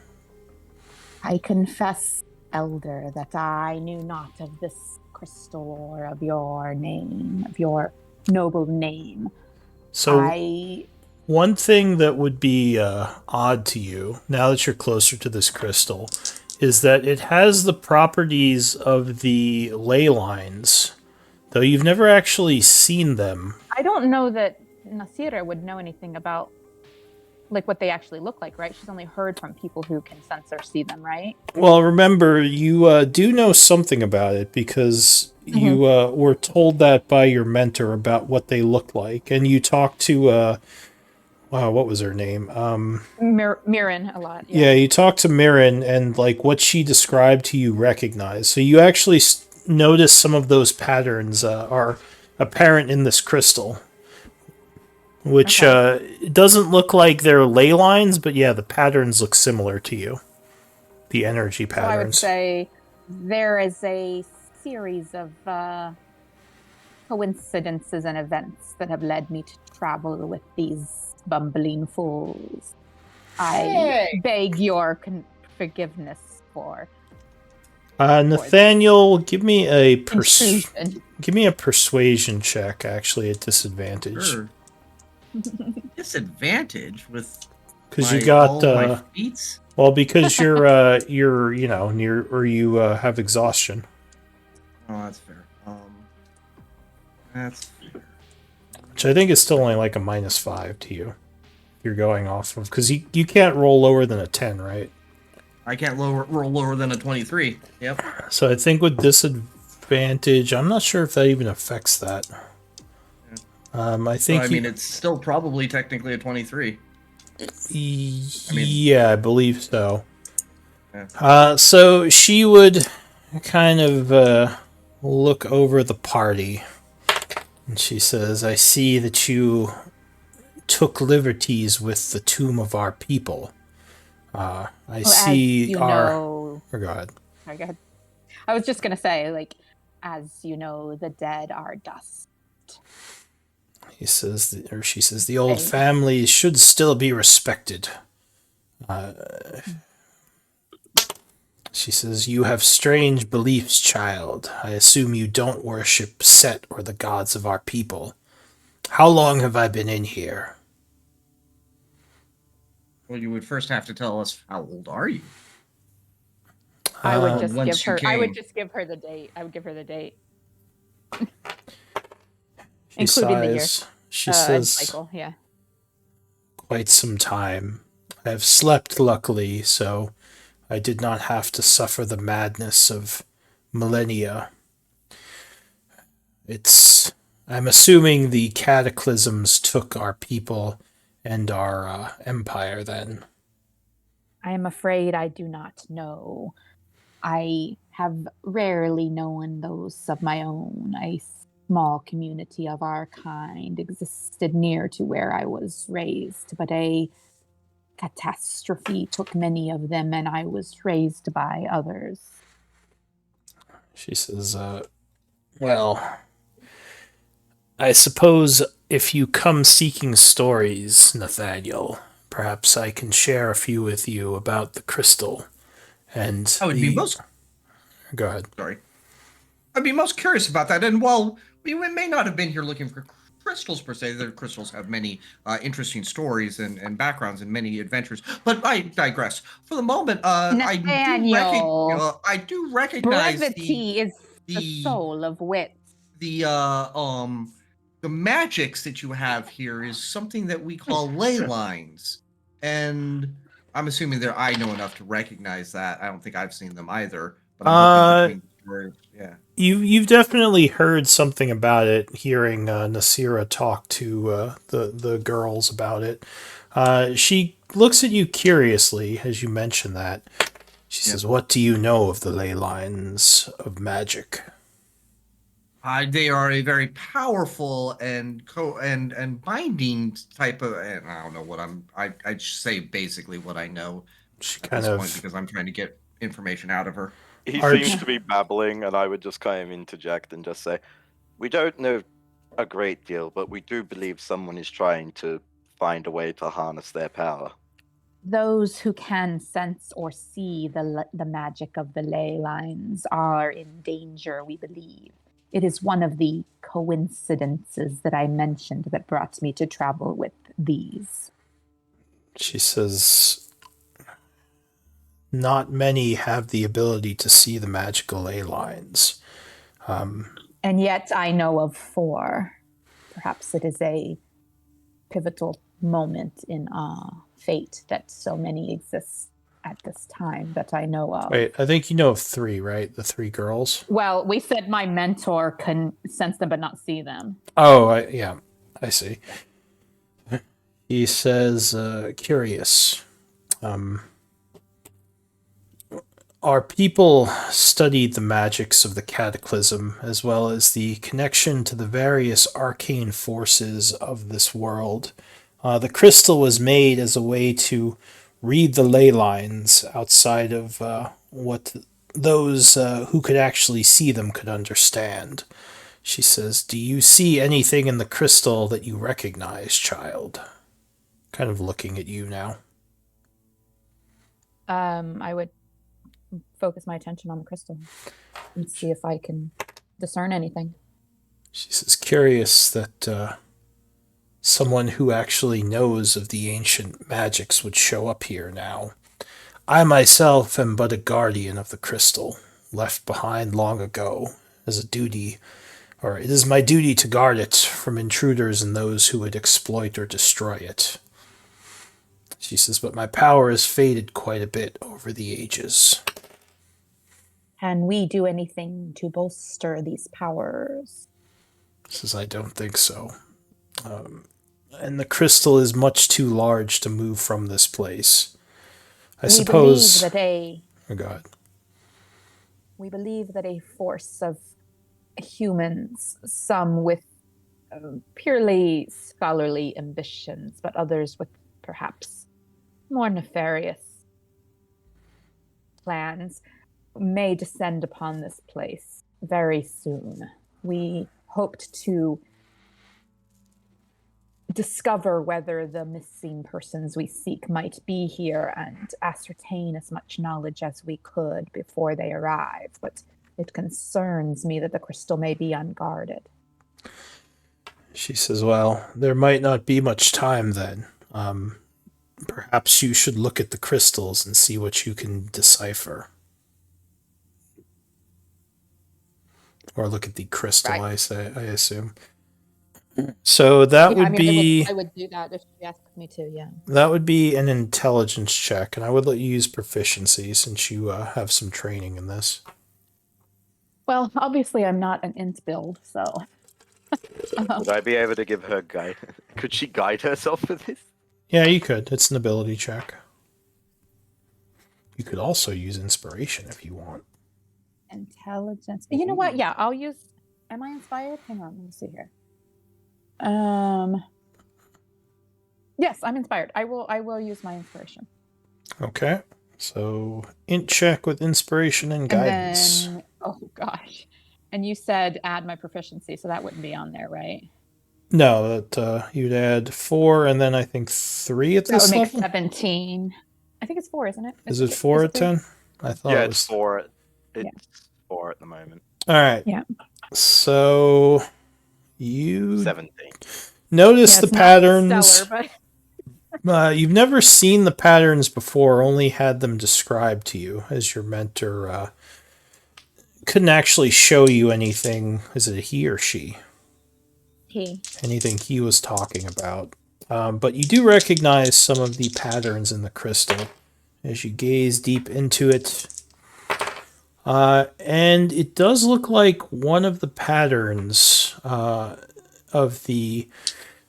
I confess, Elder, that I knew not of this crystal or of your name, of your noble name. So one thing that would be odd to you, now that you're closer to this crystal, is that it has the properties of the ley lines though you've never actually seen them. I don't know that Nasira would know anything about like what they actually look like, right? She's only heard from people who can sense or see them, right? Well, remember, you do know something about it because you were told that by your mentor about what they look like, and you talked to wow, what was her name? Mirren a lot. Yeah, you talked to Mirren, and like what she described to you, recognize. So you actually notice some of those patterns are apparent in this crystal, which it doesn't look like they're ley lines, but yeah, the patterns look similar to you. The energy So I would patterns. say there is a series of coincidences and events that have led me to travel with these bumbling fools. I Hey! beg your forgiveness for Nathaniel, give me a intrusion. persuasion check. Actually, at disadvantage, Sure. Disadvantage with because you my- got all my feats? well, because you're you know near or you have exhaustion. Oh, that's fair. That's fair. Which I think is still only like a -5 to you. You're going off of because you can't roll lower than a 10, right? I can't roll lower than a 23. Yep. So I think with disadvantage, I'm not sure if that even affects that. I think So, I mean, it's still probably technically a 23. yeah, I believe so. Yeah. So she would kind of look over the party, and she says, "I see that you took liberties with the tomb of our people. I see as you our." know, Oh, go ahead. sorry, go ahead. I was just gonna say, like, as you know, the dead are dust. He says, or she says, the old Hey. family should still be respected. She says, you have strange beliefs, child. I assume you don't worship Set or the gods of our people. How long have I been in here? Well, you would first have to tell us how old are you? I would just once give you her. I would came. just give her the date. I would give her the date, She including the year. sighs. She says, cycle. Yeah. quite some time. I have slept, luckily, so I did not have to suffer the madness of millennia. I'm assuming the cataclysms took our people and our empire then. I am afraid I do not know. I have rarely known those of my own. A small community of our kind existed near to where I was raised, but a catastrophe took many of them, and I was raised by others. She says, well, I suppose if you come seeking stories, Nathaniel, perhaps I can share a few with you about the crystal. And I would be most Go ahead. sorry. I'd be most curious about that. And while we may not have been here looking for crystals per se, the crystals have many interesting stories and backgrounds and many adventures. But I digress. For the moment, Nathaniel. I do recognize Brevity is the soul of wit. the magics that you have here is something that we call ley lines, and I'm assuming that I know enough to recognize that. I don't think I've seen them either. But I'm hoping between the words, yeah. You've definitely heard something about it, hearing Nasira talk to the girls about it. She looks at you curiously as you mention that. She says, "What do you know of the ley lines of magic?" They are a very powerful and binding type of. And I don't know what I just say basically what I know She at kind this of point because I'm trying to get information out of her. He Arch- seems to be babbling, and I would just kind of interject and just say, we don't know a great deal, but we do believe someone is trying to find a way to harness their power. Those who can sense or see the magic of the ley lines are in danger, we believe. It is one of the coincidences that I mentioned that brought me to travel with these. She says, "Not many have the ability to see the magical ley lines. And yet I know of 4. Perhaps it is a pivotal moment in fate that so many exist at this time that I know of. Wait, I think you know of 3, right? The 3 girls. Well, we said my mentor can sense them but not see them. Oh, yeah, I see. He says, curious. Our people studied the magics of the cataclysm, as well as the connection to the various arcane forces of this world. The crystal was made as a way to read the ley lines outside of what those who could actually see them could understand. She says, "Do you see anything in the crystal that you recognize, child?" Kind of looking at you now. I would focus my attention on the crystal and see if I can discern anything. She says, curious that someone who actually knows of the ancient magics would show up here now. I myself am but a guardian of the crystal, left behind long ago as a duty, or it is my duty to guard it from intruders and those who would exploit or destroy it. She says, but my power has faded quite a bit over the ages. Can we do anything to bolster these powers? Says, I don't think so. And the crystal is much too large to move from this place. I suppose... Believe that oh, God. We believe that a force of humans, some with purely scholarly ambitions, but others with perhaps more nefarious plans, may descend upon this place very soon. We hoped to discover whether the missing persons we seek might be here and ascertain as much knowledge as we could before they arrive, but it concerns me that the crystal may be unguarded. She says, well, there might not be much time then. Perhaps you should look at the crystals and see what you can decipher. Or look at the crystal, right. I assume. So that would be... I would do that if she asked me to, yeah. That would be an intelligence check, and I would let you use proficiency since you have some training in this. Well, obviously I'm not an int build, so... Would I be able to give her guide? Could she guide herself with this? Yeah, you could. It's an ability check. You could also use inspiration if you want. Intelligence. You know what? Yeah, I'll use... Am I inspired? Hang on, let me see here. Yes, I'm inspired. I will use my inspiration. Okay. So, int check with inspiration and guidance. And then, oh gosh. And you said add my proficiency, so that wouldn't be on there, right? No, that you'd add 4 and then I think 3 at this level. That would make level? 17. I think it's 4, isn't it? Is it 4 at 10? I thought yeah, it was... it's 4. It's 4 at the moment. All right. Yeah. So you 17. Notice the patterns. Stellar, but... You've never seen the patterns before, only had them described to you as your mentor. Couldn't actually show you anything. Is it a he or she? He. Anything he was talking about. But you do recognize some of the patterns in the crystal as you gaze deep into it. And it does look like one of the patterns of the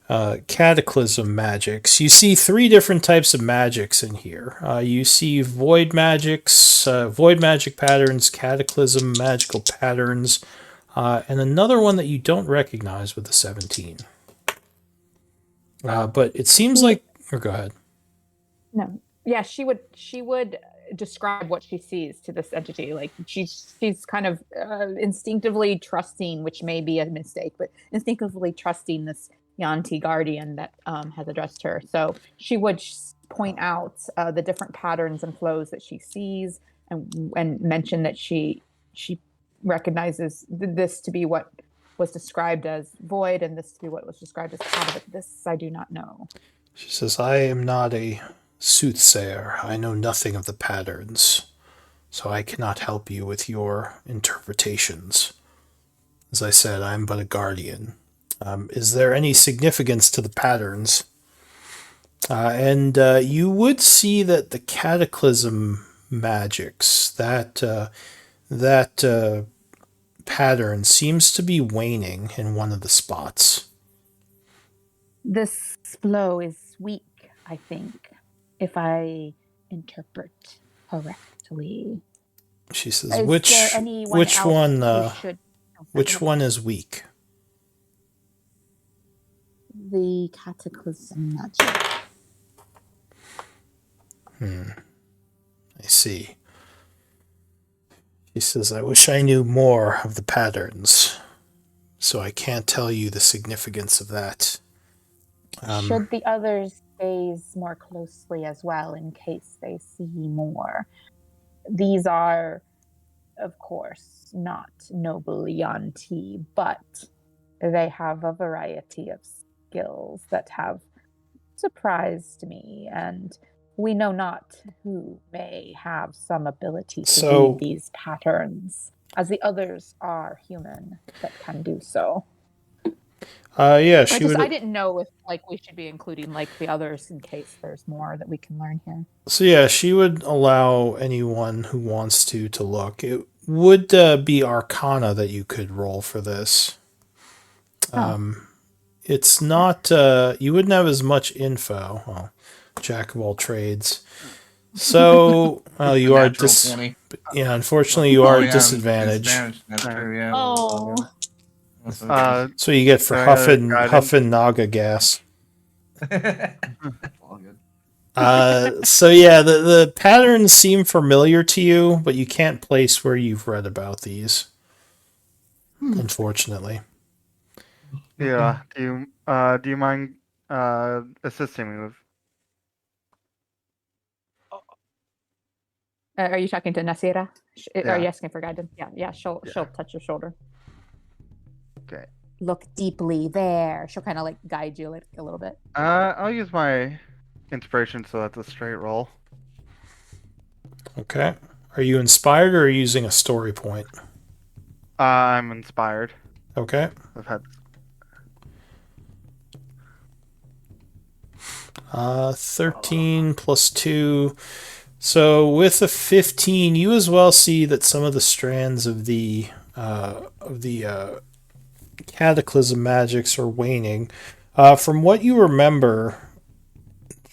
cataclysm magics. You see 3 different types of magics in here. You see void magics, void magic patterns, cataclysm magical patterns, and another one that you don't recognize with the 17. But it seems like... Or go ahead. No. Yeah, she would describe what she sees to this entity. Like she's kind of instinctively trusting, which may be a mistake, but instinctively trusting this Yuan-ti guardian that has addressed her. So she would point out the different patterns and flows that she sees, and mention that she recognizes this to be what was described as void, and this to be what was described as out. This I do not know. She says, I am not a soothsayer. I know nothing of the patterns, so I cannot help you with your interpretations. As I said, I'm but a guardian. Is there any significance to the patterns? And you would see that the cataclysm magics, that pattern seems to be waning in one of the spots. This flow is weak, I think, if I interpret correctly. She says, Is "Which there anyone which else one? who should... Which one is weak?" The cataclysm magic. I see. She says, "I wish I knew more of the patterns, so I can't tell you the significance of that." Should the others gaze more closely as well in case they see more? These are, of course, not noble Yuan-Ti, but they have a variety of skills that have surprised me, and we know not who may have some ability to read these patterns, as the others are human that can do so. Yeah, I didn't know if we should be including the others in case there's more that we can learn here. So yeah, she would allow anyone who wants to look. It would be Arcana that you could roll for this. It's not. You wouldn't have as much info. Well, jack of all trades. So, well, you are yeah. Unfortunately, you are disadvantaged. That's true, yeah. Oh. So you get for huffing Naga gas. All good. So yeah, the patterns seem familiar to you, but you can't place where you've read about these. Unfortunately. Yeah. Do you mind assisting me with? Are you talking to Nasira? Yeah. Are you asking for guidance? Yeah. She'll touch your shoulder. Okay. Look deeply there. She'll kind of guide you a little bit. I'll use my inspiration, so that's a straight roll. Okay. Are you inspired or are you using a story point? I'm inspired. Okay. I've had 13 plus 2. So with a 15, you as well see that some of the strands of the cataclysm magics are waning. From what you remember,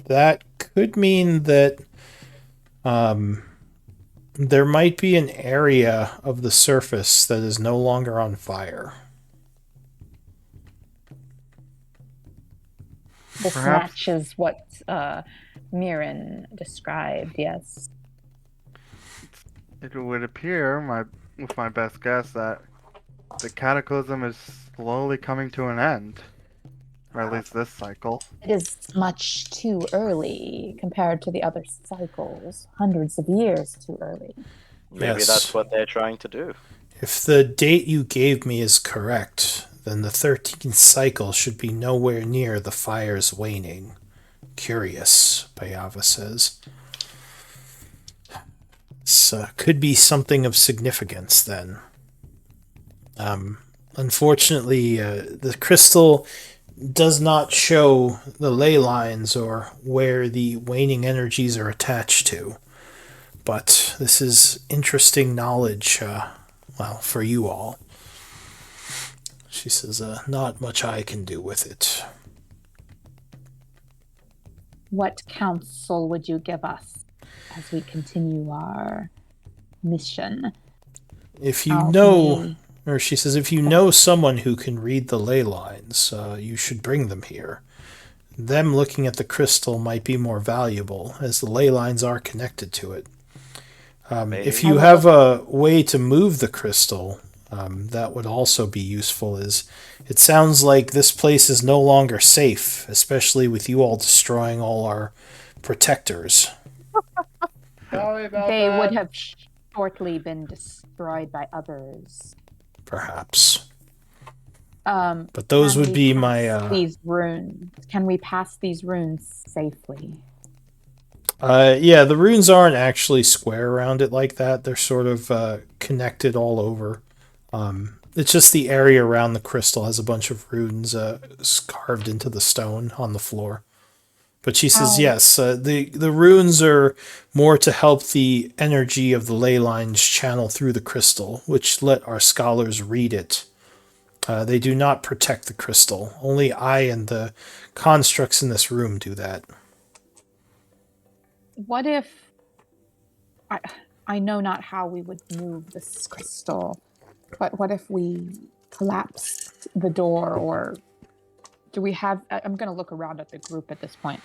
that could mean that there might be an area of the surface that is no longer on fire. This matches what Mirren described, yes. It would appear, with my best guess, that the cataclysm is slowly coming to an end. Or at least this cycle. It is much too early compared to the other cycles. Hundreds of years too early. Maybe Yes. that's what they're trying to do. If the date you gave me is correct, then the 13th cycle should be nowhere near the fire's waning. Curious, Bayava says. This could be something of significance, then. Unfortunately, the crystal does not show the ley lines or where the waning energies are attached to. But this is interesting knowledge, for you all. She says, not much I can do with it. What counsel would you give us as we continue our mission? If you know, or she says, if you know someone who can read the ley lines, you should bring them here. Them looking at the crystal might be more valuable, as the ley lines are connected to it. If you have a way to move the crystal, that would also be useful. As it sounds like this place is no longer safe, especially with you all destroying all our protectors. Sorry about They that. would have shortly been destroyed by others. Perhaps. But those would be my... These runes. Can we pass these runes safely? Yeah, the runes aren't actually square around it like that. They're sort of connected all over. it's just the area around the crystal has a bunch of runes carved into the stone on the floor. But she says, Oh. yes, the runes are more to help the energy of the ley lines channel through the crystal, which let our scholars read it. They do not protect the crystal. Only I and the constructs in this room do that. What if I know not how we would move this crystal, but what if we collapsed the door, or do we have I'm going to look around at the group at this point.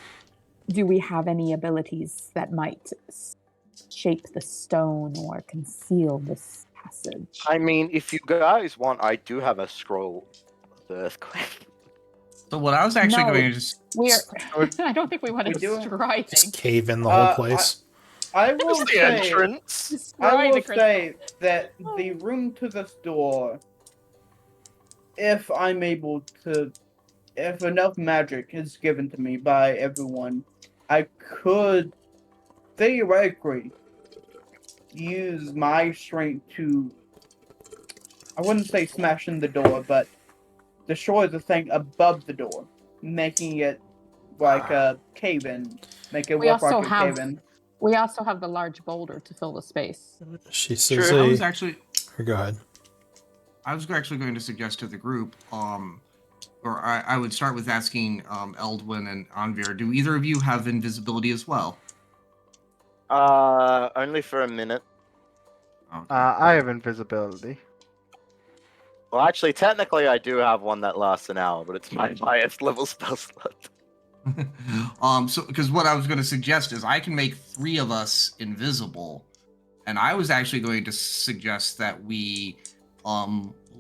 Do we have any abilities that might shape the stone or conceal this passage? I mean, if you guys want, I do have a scroll of the earthquake. So what I was actually No. going to just We're I don't think we want to We do- destroy Just things. cave in the whole place. I will What's the say, entrance? Destroy I will the crystal. say that the room to this door, if I'm able to, if enough magic is given to me by everyone, I could theoretically use my strength to, I wouldn't say smash in the door, but destroy the thing above the door, making it like a cave-in, make it We look also like a have- cave-in. We also have the large boulder to fill the space. She says, Sure, I was hey, actually go ahead. I was actually going to suggest to the group, or I would start with asking Eldwin and Anvir, do either of you have invisibility as well? Only for a minute. Okay. I have invisibility. Well, actually, technically, I do have one that lasts an hour, but it's my highest level spell slot. So because what I was going to suggest is I can make 3 of us invisible, and I was actually going to suggest that we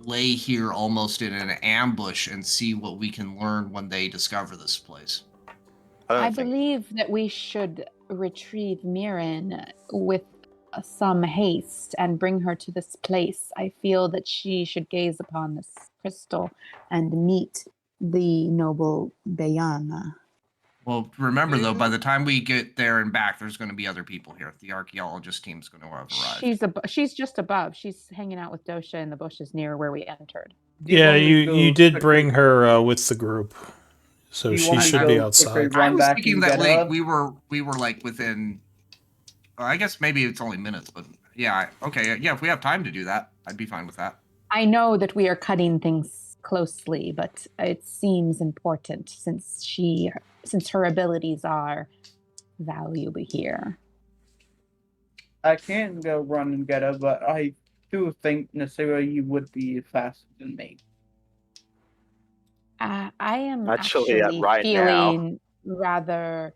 lay here almost in an ambush and see what we can learn when they discover this place. I believe that we should retrieve Mirren with some haste and bring her to this place. I feel that she should gaze upon this crystal and meet the noble Bayana. Well, remember though, by the time we get there and back, there's going to be other people here. The archaeologist team's going to have arrived. She's just above. She's hanging out with Dosha in the bushes near where we entered. Do you Yeah, want me you to you go did quickly- bring her with the group, so Do you she want me to should go be quickly outside. run I was back thinking and that get like her? we were like within. I guess maybe it's only minutes, but yeah, okay, yeah. If we have time to do that, I'd be fine with that. I know that we are cutting things closely, but it seems important since her abilities are valuable here. I can go run and get her, but I do think, Nasira, you would be faster than me. I am Actually, actually right now. feeling rather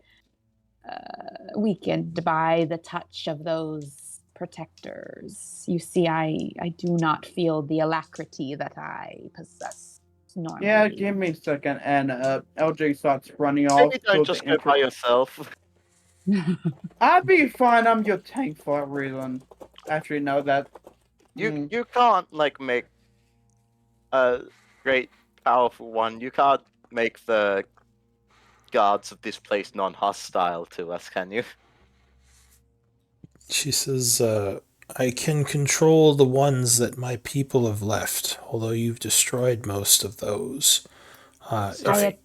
weakened by the touch of those protectors. You see, I do not feel the alacrity that I possess normally. Yeah, give me a second. And LJ starts running off. Maybe don't toward just the go by entrance. yourself. I'd be fine. I'm your tank for a reason. Actually, no, that. You can't like make a great powerful one. You can't make the guards of this place non-hostile to us, can you? She says, I can control the ones that my people have left, although you've destroyed most of those. If-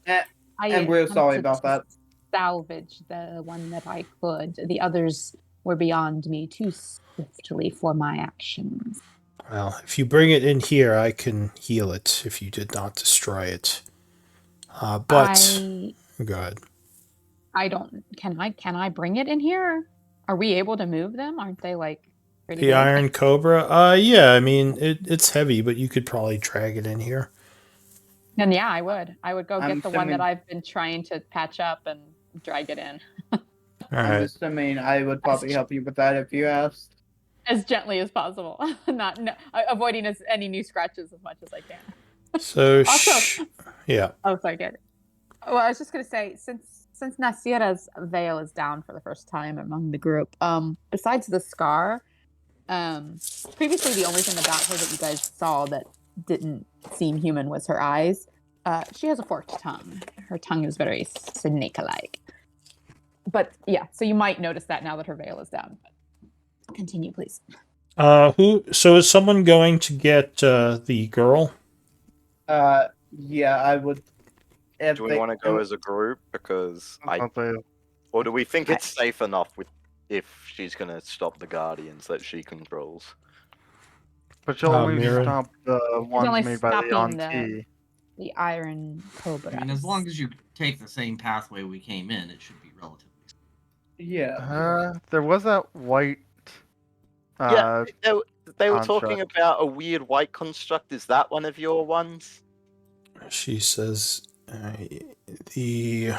I And we're sorry attempted about to that. salvage the one that I could. The others were beyond me too swiftly for my actions. well, if you bring it in here, I can heal it if you did not destroy it. But go ahead. I don't. Can I bring it in here? Are we able to move them? Aren't they like pretty The big? Iron Cobra? Yeah, I mean, it's heavy, but you could probably drag it in here. Then yeah, I would. I would go I'm get the one that assuming- I've been trying to patch up and drag it in All I'm right. assuming I would probably help you with that if you asked. as gently as possible. Avoiding any new scratches as much as I can. So, Also- yeah. Oh, sorry, good. Well, I was just gonna say, since Nasira's veil is down for the first time among the group, besides the scar, previously the only thing about her that you guys saw that didn't seem human was her eyes. She has a forked tongue. Her tongue is very snake-like. But yeah, so you might notice that now that her veil is down. Continue, please. Who? So is someone going to get the girl? Yeah, I would. If Do we they- want to go as a group? Because I'll say or do we think it's safe enough with if she's gonna stop the guardians that she controls? but you'll only Mirren. stop the ones only made by the stopping Auntie. The Iron Cobra. I mean, as long as you take the same pathway we came in, it should be relatively. Yeah. There was that white. Yeah, they were talking construct. about a weird white construct. Is that one of your ones? She says the.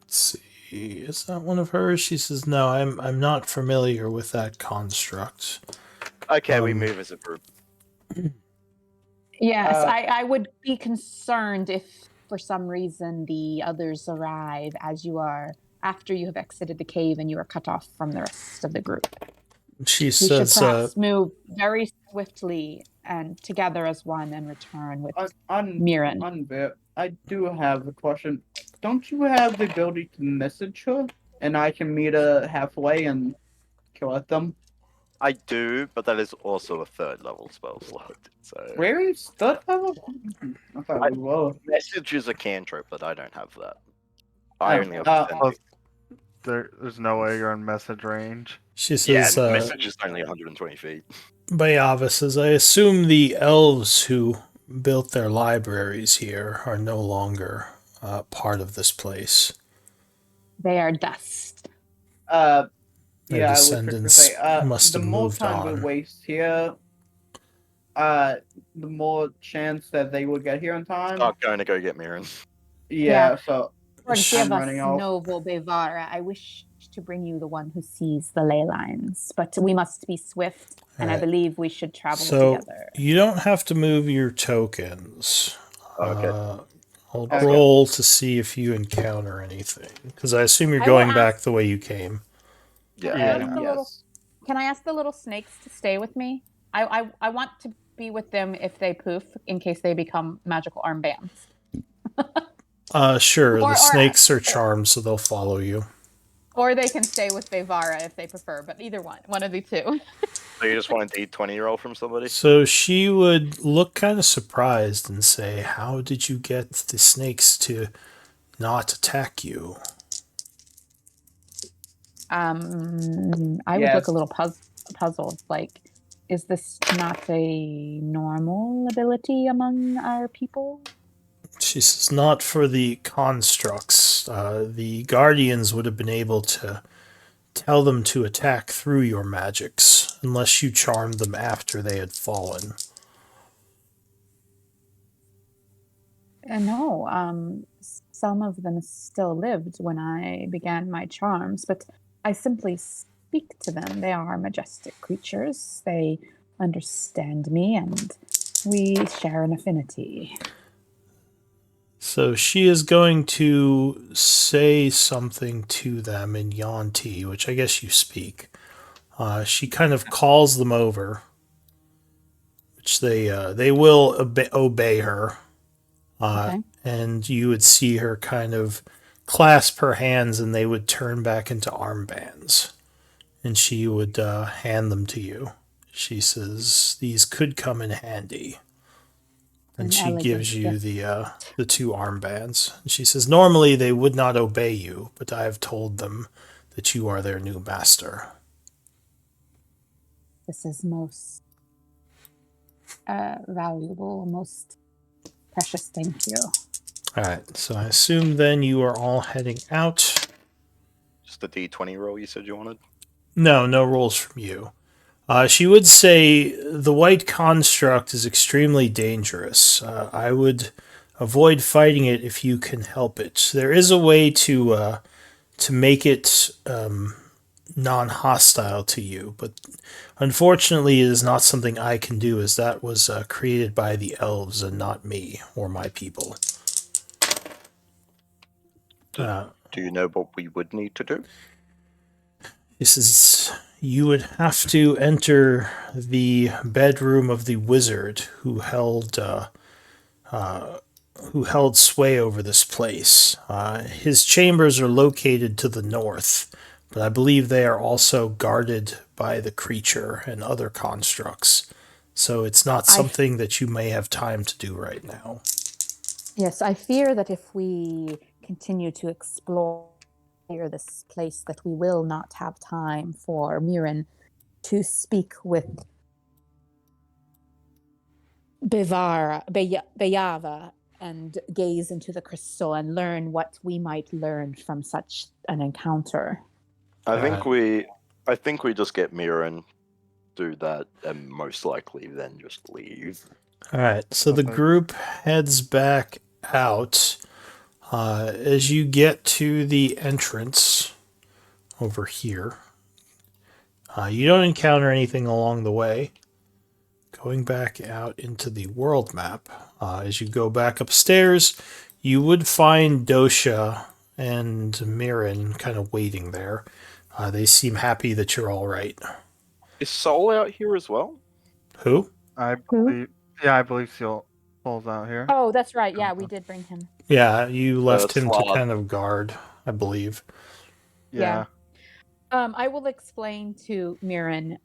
Let's see. Is that one of hers? She says, "No, I'm not familiar with that construct." Okay, we Um, move as a group. Yes, Uh, I would be concerned if for some reason the others arrive as you are after you have exited the cave and you are cut off from the rest of the group. She We should says, perhaps move very swiftly and together as one and return with Mirren. I do have a question. Don't you have the ability to message her, and I can meet her halfway and kill at them? I do, but that is also a 3rd level spell slot. So Where is third level? I thought we were. message is a cantrip, but I don't have that. I Oh, only have uh, 10. Plus, there's no way you're in message range. she Yeah, says, message is only 120 feet. Bayava says, I assume the elves who built their libraries here are no longer part of this place. They are dust. Their Yeah, I would descendants say, must the have more moved time on. we waste here, the more chance that they will get here in time. I'm going to go get Mirren. Yeah, so Forgive us, running off. noble Bevara. I wish to bring you the one who sees the ley lines, but we must be swift, and I Alright. believe we should travel So together. you don't have to move your tokens. Okay. I'll Okay. roll to see if you encounter anything, because I assume you're I will going ask- back the way you came. Yeah. Yes. Can I ask the little snakes to stay with me? I want to be with them if they poof, in case they become magical armbands. Sure. Or- The or- snakes are charmed, so they'll follow you. Or they can stay with Bevara if they prefer, but either one of the two. So you just want a D20 roll from somebody? So she would look kind of surprised and say, "How did you get the snakes to not attack you?" I would Yes. look a little puzzled. Like, is this not a normal ability among our people? She says, "Not for the constructs. The guardians would have been able to tell them to attack through your magics, unless you charmed them after they had fallen." No, some of them still lived when I began my charms, but I simply speak to them. They are majestic creatures. They understand me, and we share an affinity. So she is going to say something to them in Yanti, which I guess you speak. She kind of calls them over, which they will obey her. Okay. And you would see her kind of clasp her hands, and they would turn back into armbands. And she would hand them to you. She says, "These could come in handy." And An she elegant gives you gift. the two armbands. And she says, "Normally they would not obey you, but I have told them that you are their new master." This is most valuable, most precious. Thank you. All right, so I assume then you are all heading out. Just the D20 roll you said you wanted? No rolls from you. She would say the white construct is extremely dangerous. I would avoid fighting it if you can help it. There is a way to make it non-hostile to you, but unfortunately it is not something I can do, as that was created by the elves and not me or my people. Do you know what we would need to do? This is, you would have to enter the bedroom of the wizard who held sway over this place. His chambers are located to the north, but I believe they are also guarded by the creature and other constructs. So it's not something that you may have time to do right now. Yes, I fear that if we continue to explore this place, that we will not have time for Mirren to speak with Beyava and gaze into the crystal and learn what we might learn from such an encounter. I think we just get Mirren, do that, and most likely then just leave. All right, so the group heads back out. As you get to the entrance over here, you don't encounter anything along the way. Going back out into the world map, as you go back upstairs, you would find Dosha and Mirren kind of waiting there. They seem happy that you're all right. Is Soul out here as well? Who? I believe Soul's out here. Oh, that's right. Yeah, we did bring him. Yeah, you left him to Slav. kind of guard, I believe. Yeah. I will explain to Mirren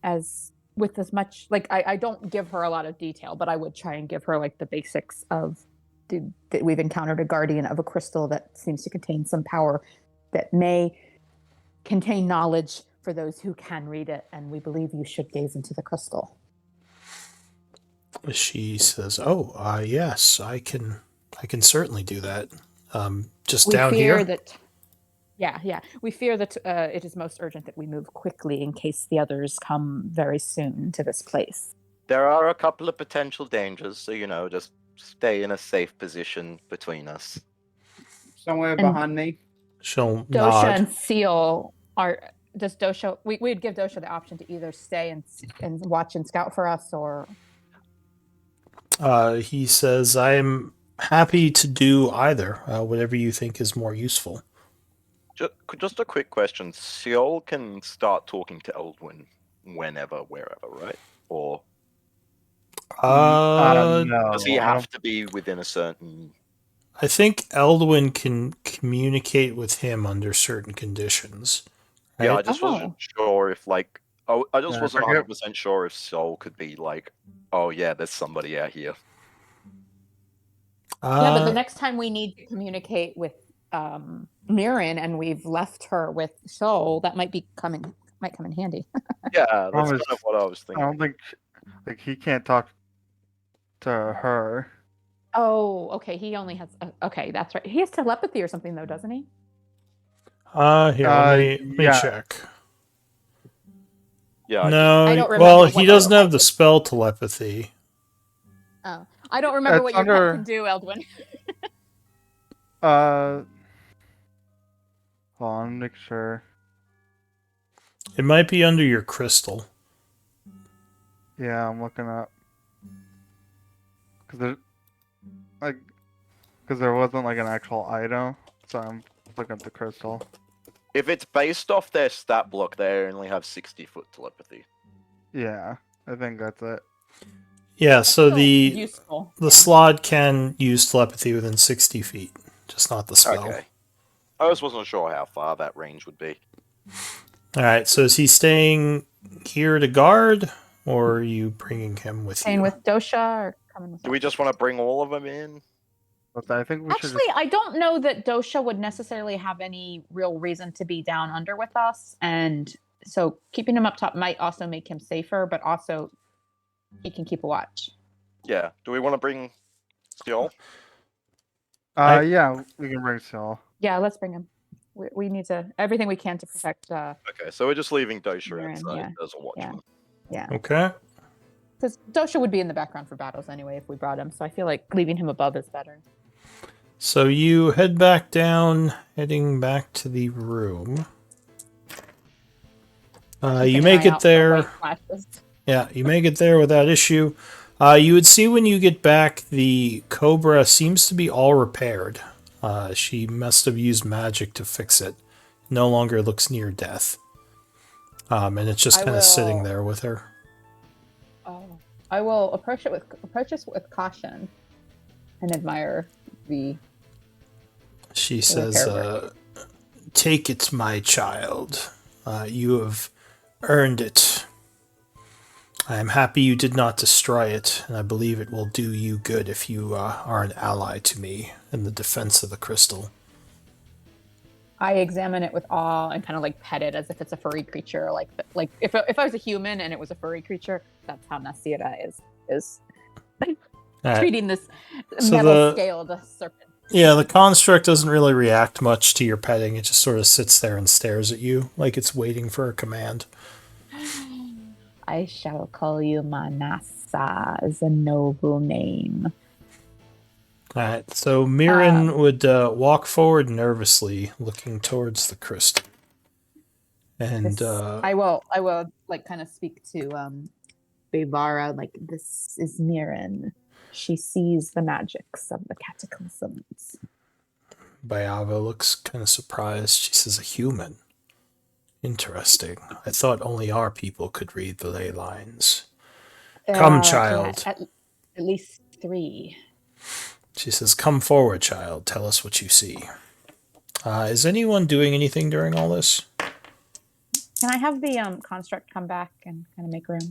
with as much, like, I don't give her a lot of detail, but I would try and give her like the basics of that we've encountered a guardian of a crystal that seems to contain some power that may contain knowledge for those who can read it, and we believe you should gaze into the crystal. She says, yes, I can certainly do that. Just We down fear here? that we fear that it is most urgent that we move quickly in case the others come very soon to this place. There are a couple of potential dangers, so just stay in a safe position between us. Somewhere And- behind me. She'll Dosha nod. and Seal does Dosha, we'd give Dosha the option to either stay and watch and scout for us, or He says, I'm happy to do either, whatever you think is more useful. Just a quick question. Seol can start talking to Eldwin whenever, wherever, right? Or Uh, No, does he I have to be within a certain... I think Eldwin can communicate with him under certain conditions. Yeah, I right? just Oh. wasn't sure if, I just Yeah, wasn't forget- 100% sure if Seol could be like, oh yeah, there's somebody out here. yeah. But the next time we need to communicate with Mirren and we've left her with Soul, that might come in handy. Yeah, that's Promise. kind of what I was I thinking. don't think he can't talk to her. Oh, okay. He only has. Okay, that's right. He has telepathy or something, though, doesn't he? Here, let me yeah. check. Yeah, No, I don't remember well, what he the doesn't have the telepathy- spell telepathy. Oh, I don't remember It's what your under- pet can do, Eldwin. Hold on, make sure. It might be under your crystal. Yeah, I'm looking up. Because there wasn't like an actual item, so I'm looking at the crystal. if it's based off their stat block, they only have 60-foot telepathy. Yeah, I think that's it. Yeah, so Still the useful. the slot can use telepathy within 60 feet, just not the spell. Okay. I just wasn't sure how far that range would be. All right, so is he staying here to guard, or are you bringing him with Staying you? with Dosha or coming with Do we us? just want to bring all of them in? But I think we should Actually, I don't know that Dosha would necessarily have any real reason to be down under with us, and so keeping him up top might also make him safer, but also he can keep a watch. Yeah. Do we want to bring Seol? yeah, we can bring Seal. Yeah, let's bring him. We need to everything we can to protect. Okay, so we're just leaving Dosha Mirren, outside yeah. as a watchman. Okay. Because Dosha would be in the background for battles anyway if we brought him, so I feel like leaving him above is better. So you head back down, heading back to the room. You Keep an make eye it out for there. white flashes. Yeah, you make it there without issue. You would see when you get back, the Cobra seems to be all repaired. She must have used magic to fix it. No longer looks near death. And it's just I kind of sitting will- there with her. Oh, I will approach it with caution and admire the. She the says, repair work. "Take it, my child. You have earned it. I am happy you did not destroy it, and I believe it will do you good if you are an ally to me in the defense of the crystal. I examine it with awe and kind of like pet it as if it's a furry creature. Like if I was a human and it was a furry creature, that's how Nasira is treating this So metal scaled serpent. Yeah, the construct doesn't really react much to your petting. It just sort of sits there and stares at you like it's waiting for a command. I shall call you Manasa, as a noble name. Alright, so Mirren would walk forward nervously, looking towards the crystal. And I will like kind of speak to Bevara, like, this is Mirren. She sees the magics of the cataclysms. Bayava looks kind of surprised. She says, a human? Interesting. I thought only our people could read the ley lines. Come, child. At least 3. She says, come forward, child. Tell us what you see. Is anyone doing anything during all this? Can I have the construct come back and kind of make room?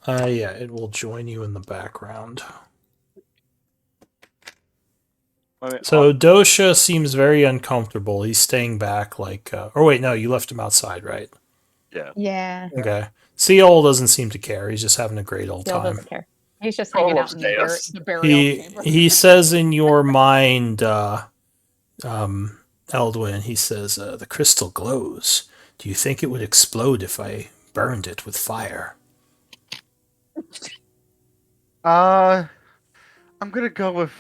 Yeah, it will join you in the background. So Dosha seems very uncomfortable. He's staying back like... or wait, no, you left him outside, right? Yeah. Yeah. Okay. Seal doesn't seem to care. He's just having a great old Seal time. doesn't care. He's just hanging out in the burial chamber. He says in your mind, Eldwin, he says, the crystal glows. Do you think it would explode if I burned it with fire? I'm gonna go with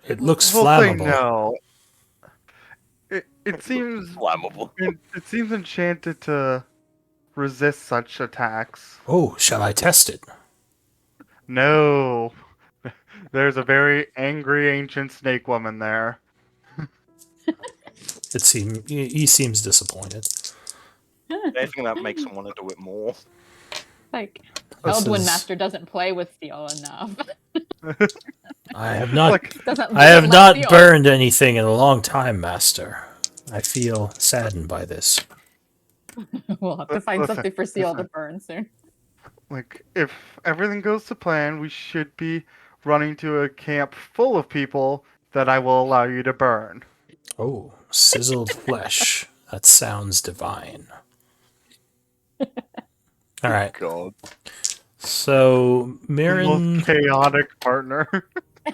It looks we'll say flammable. no. It seems flammable. It seems enchanted to resist such attacks. Oh, shall I test it? No. There's a very angry ancient snake woman there. He seems disappointed. Anything that makes him want to do it more. Like, This Eldwin is- Master doesn't play with steel enough. I have not. Doesn't I have love not steel. burned anything in a long time, Master. I feel saddened by this. We'll have to find Listen, something for Seal to listen. burn soon. Like, if everything goes to plan, we should be running to a camp full of people that I will allow you to burn. Oh, sizzled flesh. That sounds divine. All right. God. So The Mirren, most chaotic partner.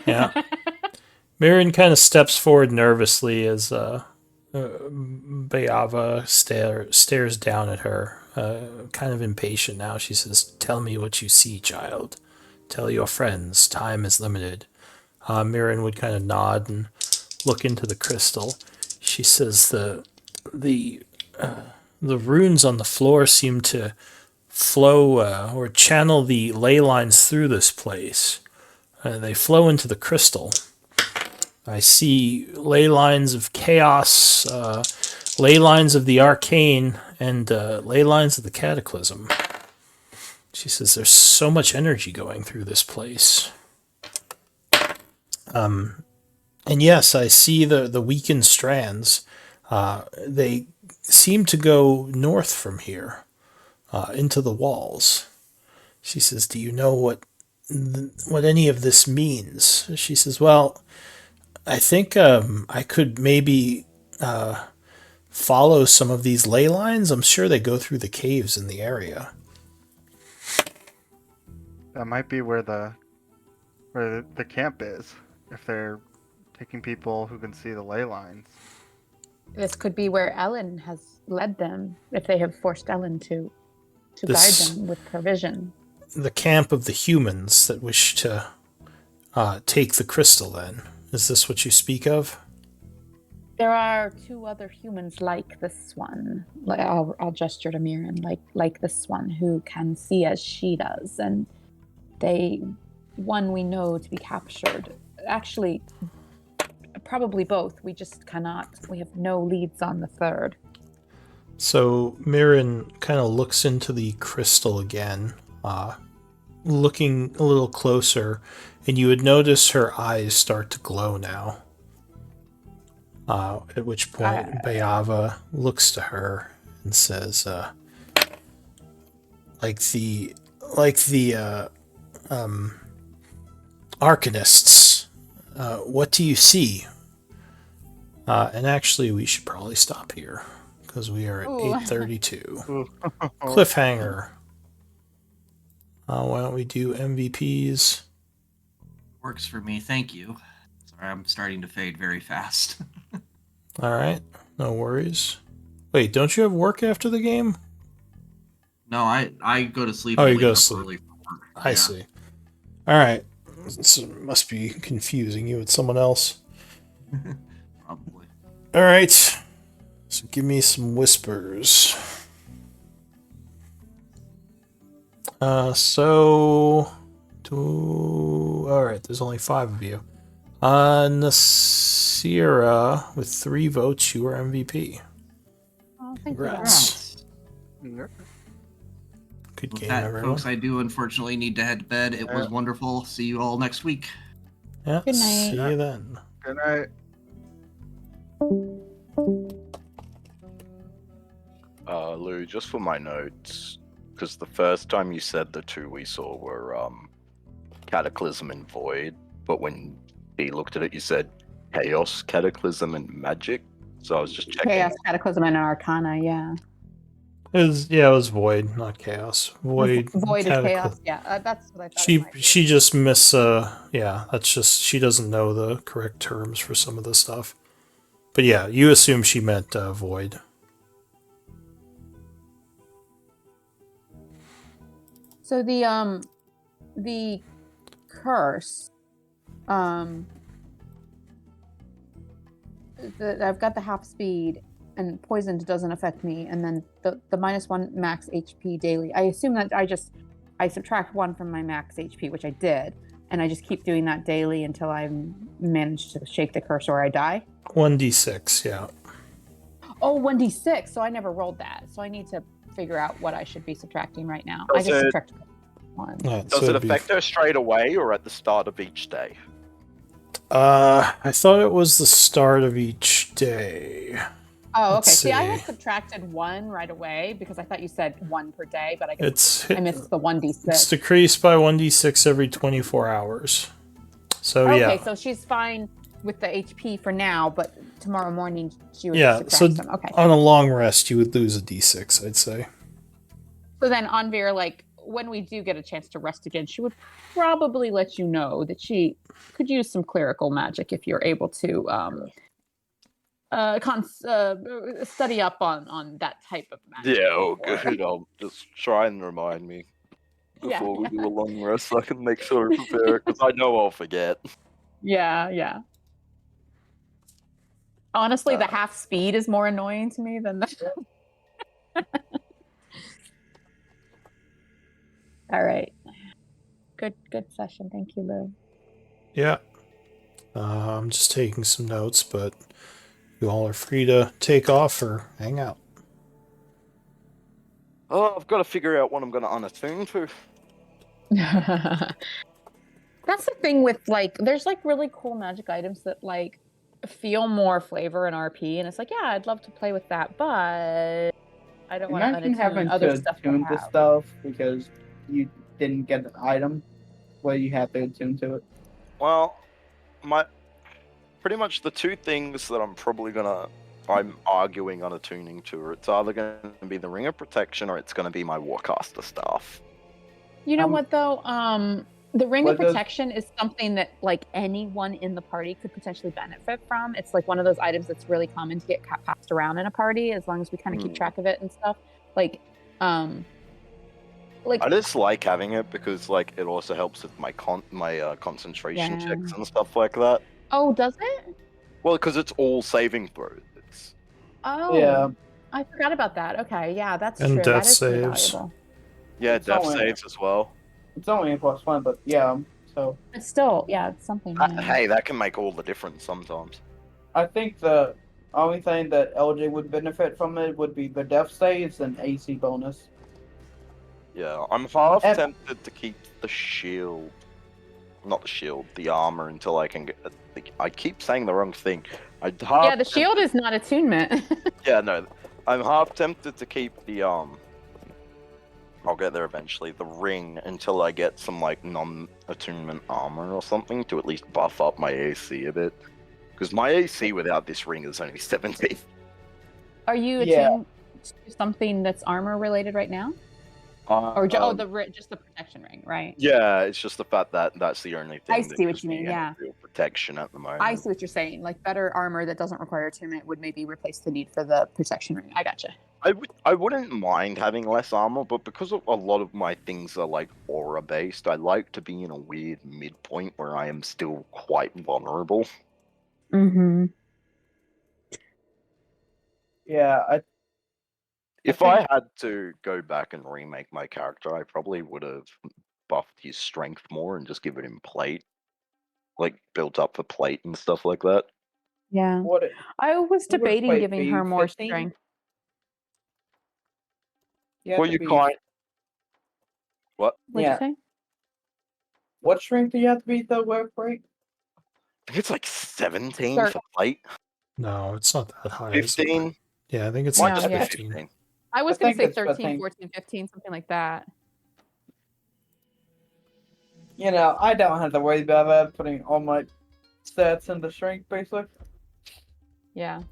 yeah, Mirren kind of steps forward nervously as Bayava stares down at her, kind of impatient now. She says, "Tell me what you see, child. Tell your friends. Time is limited." Mirren would kind of nod and look into the crystal. She says, "The runes on the floor seem to flow or channel the ley lines through this place. They flow into the crystal. I see ley lines of chaos, ley lines of the arcane, and ley lines of the cataclysm." She says, "There's so much energy going through this place." And yes, I see the weakened strands. They seem to go north from here. Into the walls. She says, "Do you know what any of this means?" She says, "Well, I think I could maybe follow some of these ley lines. I'm sure they go through the caves in the area." That might be where the camp is. If they're taking people who can see the ley lines. This could be where Ellen has led them, if they have forced Ellen to guide This- them with provision. The camp of the humans that wish to take the crystal, then. Is this what you speak of? There are 2 other humans like this one. Like, I'll gesture to Mirren, like this one, who can see as she does, and one we know to be captured. Actually, probably both. We just cannot. We have no leads on the 3rd. So Mirren kind of looks into the crystal again, looking a little closer, and you would notice her eyes start to glow now. At which point Bayava looks to her and says, like the Arcanists, what do you see? And actually, we should probably stop here because we are at Ooh. 8:32. Cliffhanger. Why don't we do MVPs? Works for me, thank you. Sorry, I'm starting to fade very fast. All right, no worries. Wait, don't you have work after the game? No, I go to sleep. Oh, and you wake go up to sleep. early for work. I Yeah. see. All right. So it must be confusing you with someone else. Probably. All right. So give me some whispers. All right, there's only 5 of you. Nasira, with 3 votes, you are MVP. Oh, thank you. Congrats. Yep. Good With game, that, everyone. folks, I do unfortunately need to head to bed. It was wonderful. See you all next week. Yeah, Good night. see you then. Good night. Lou, just for my notes, because the first time you said the 2 we saw were Cataclysm and Void, but when he looked at it, you said Chaos, Cataclysm, and Magic. So I was just checking. Chaos, Cataclysm, and Arcana, yeah. It was Void, not Chaos. Void. Void is Catacly- Chaos, yeah. That's what I thought. it might be. She just that's just she doesn't know the correct terms for some of the stuff. But yeah, you assume she meant Void. So the curse, I've got the half speed, and poisoned doesn't affect me, and then the -1 max HP daily. I assume that I subtract 1 from my max HP, which I did, and I just keep doing that daily until I manage to shake the curse or I die. 1d6, yeah. Oh, 1d6. So I never rolled that. So I need to figure out what I should be subtracting right now. I Does just it- subtracted 1. Alright, Does so it it'd be- affect her straight away or at the start of each day? I thought it was the start of each day. Oh, okay. Let's See, I had see. subtracted 1 right away because I thought you said 1 per day, but I guess It's I missed the 1d6. it's decreased by 1d6 every 24 hours. So Okay, yeah. so she's fine with the HP for now, but tomorrow morning she would Yeah, subtract so some. Okay. on a long rest you would lose a d6, I'd say. So then Anvir, like, when we do get a chance to rest again, she would probably let you know that she could use some clerical magic if you're able to study up on that type of magic. Yeah, oh before. good. I'll just try and remind me Yeah, before we yeah. do a long rest so I can make sure to prepare it, because I know I'll forget. Yeah. Honestly, the Uh. half speed is more annoying to me than the. All right. Good session. Thank you, Lou. Yeah. I'm just taking some notes, but you all are free to take off or hang out. Oh, I've got to figure out what I'm going to unattune to. That's the thing with there's really cool magic items that feel more flavor in RP, and it's yeah, I'd love to play with that, but I don't want to Imagine unattune having other to stuff. attune to stuff because you didn't get an item where you have to attune to it. Well, pretty much the 2 things that I'm arguing on attuning to are it's either going to be the Ring of Protection or it's going to be my Warcaster staff. You know what though? The Ring of what does- Protection is something that anyone in the party could potentially benefit from. It's one of those items that's really common to get passed around in a party as long as we kind of keep track of it and stuff. I just like having it because it also helps with my concentration Yeah. checks and stuff like that. Oh, does it? Well, because it's all saving throws. It's Oh, Yeah. I forgot about that. Okay, yeah, that's And true. death That is pretty saves. valuable. death only- saves as well. It's only a +1, but yeah. So It's still, yeah, it's something. Yeah. Hey, that can make all the difference sometimes. I think the only thing that LJ would benefit from it would be the death saves and AC bonus. Yeah, I'm half And- tempted to keep the shield. Not the shield, the armor until I can get. I keep saying the wrong thing. I'd Yeah, half the shield is not attunement. Yeah, no, I'm half tempted to keep the I'll get there eventually. The ring until I get some like non-attunement armor or something to at least buff up my AC a bit. Because my AC without this ring is only 17. Are you Yeah. attuned to something that's armor related right now? Or just the protection ring, right? Yeah, it's just the fact that that's the only thing. I that see what gives you mean, me any yeah. real protection at the moment. I see what you're saying. Like better armor that doesn't require attunement would maybe replace the need for the protection ring. I gotcha. I wouldn't mind having less armor, but because a lot of my things are like aura based, I like to be in a weird midpoint where I am still quite vulnerable. Mm-hmm. Yeah, If think- I had to go back and remake my character, I probably would have buffed his strength more and just given him plate. Like built up for plate and stuff like that. Yeah. what it, I was What would debating plate giving be, her more 15? strength. have Well, to you be- can't. What? What'd Yeah. you say? What strength do you have to be though, work rate? I think it's like 17 Sure. for plate. No, it's not that high. is it? 15. Yeah, I think it's Might like just be yeah. 15. I was I going to think say it's 13, 15. 14, 15, something like that. You know, I don't have to worry about that, putting all my stats into strength, basically. Yeah.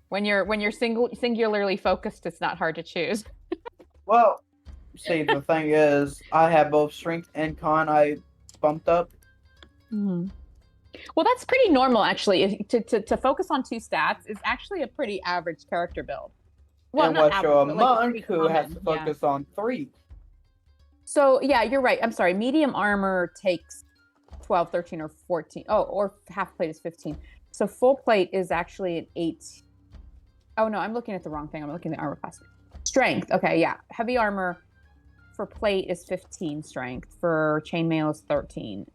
When you're singularly focused, it's not hard to choose. Well, see, the thing is, I have both strength and con I bumped up. Mhm. Well, that's pretty normal, actually. To focus on two stats is actually a pretty average character build. Well, and not what average, you're a but, like, it's monk pretty who has common, to yeah. focus on 3. So, yeah, you're right. I'm sorry. Medium armor takes 12, 13, or 14. Oh, or half plate is 15. So full plate is actually an 8. Oh, no, I'm looking at the wrong thing. I'm looking at the armor class. Strength. Okay, yeah. Heavy armor for plate is 15 strength. For chainmail is 13.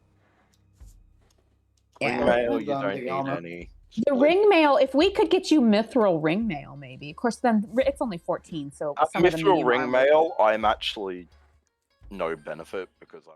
Yeah. Ringmail, you Depends on don't the need armor. any. The ring mail, if we could get you mithril ring mail, maybe. Of course, then it's only 14, so some of the Mithril medium armor- ringmail, I'm actually no benefit because I'm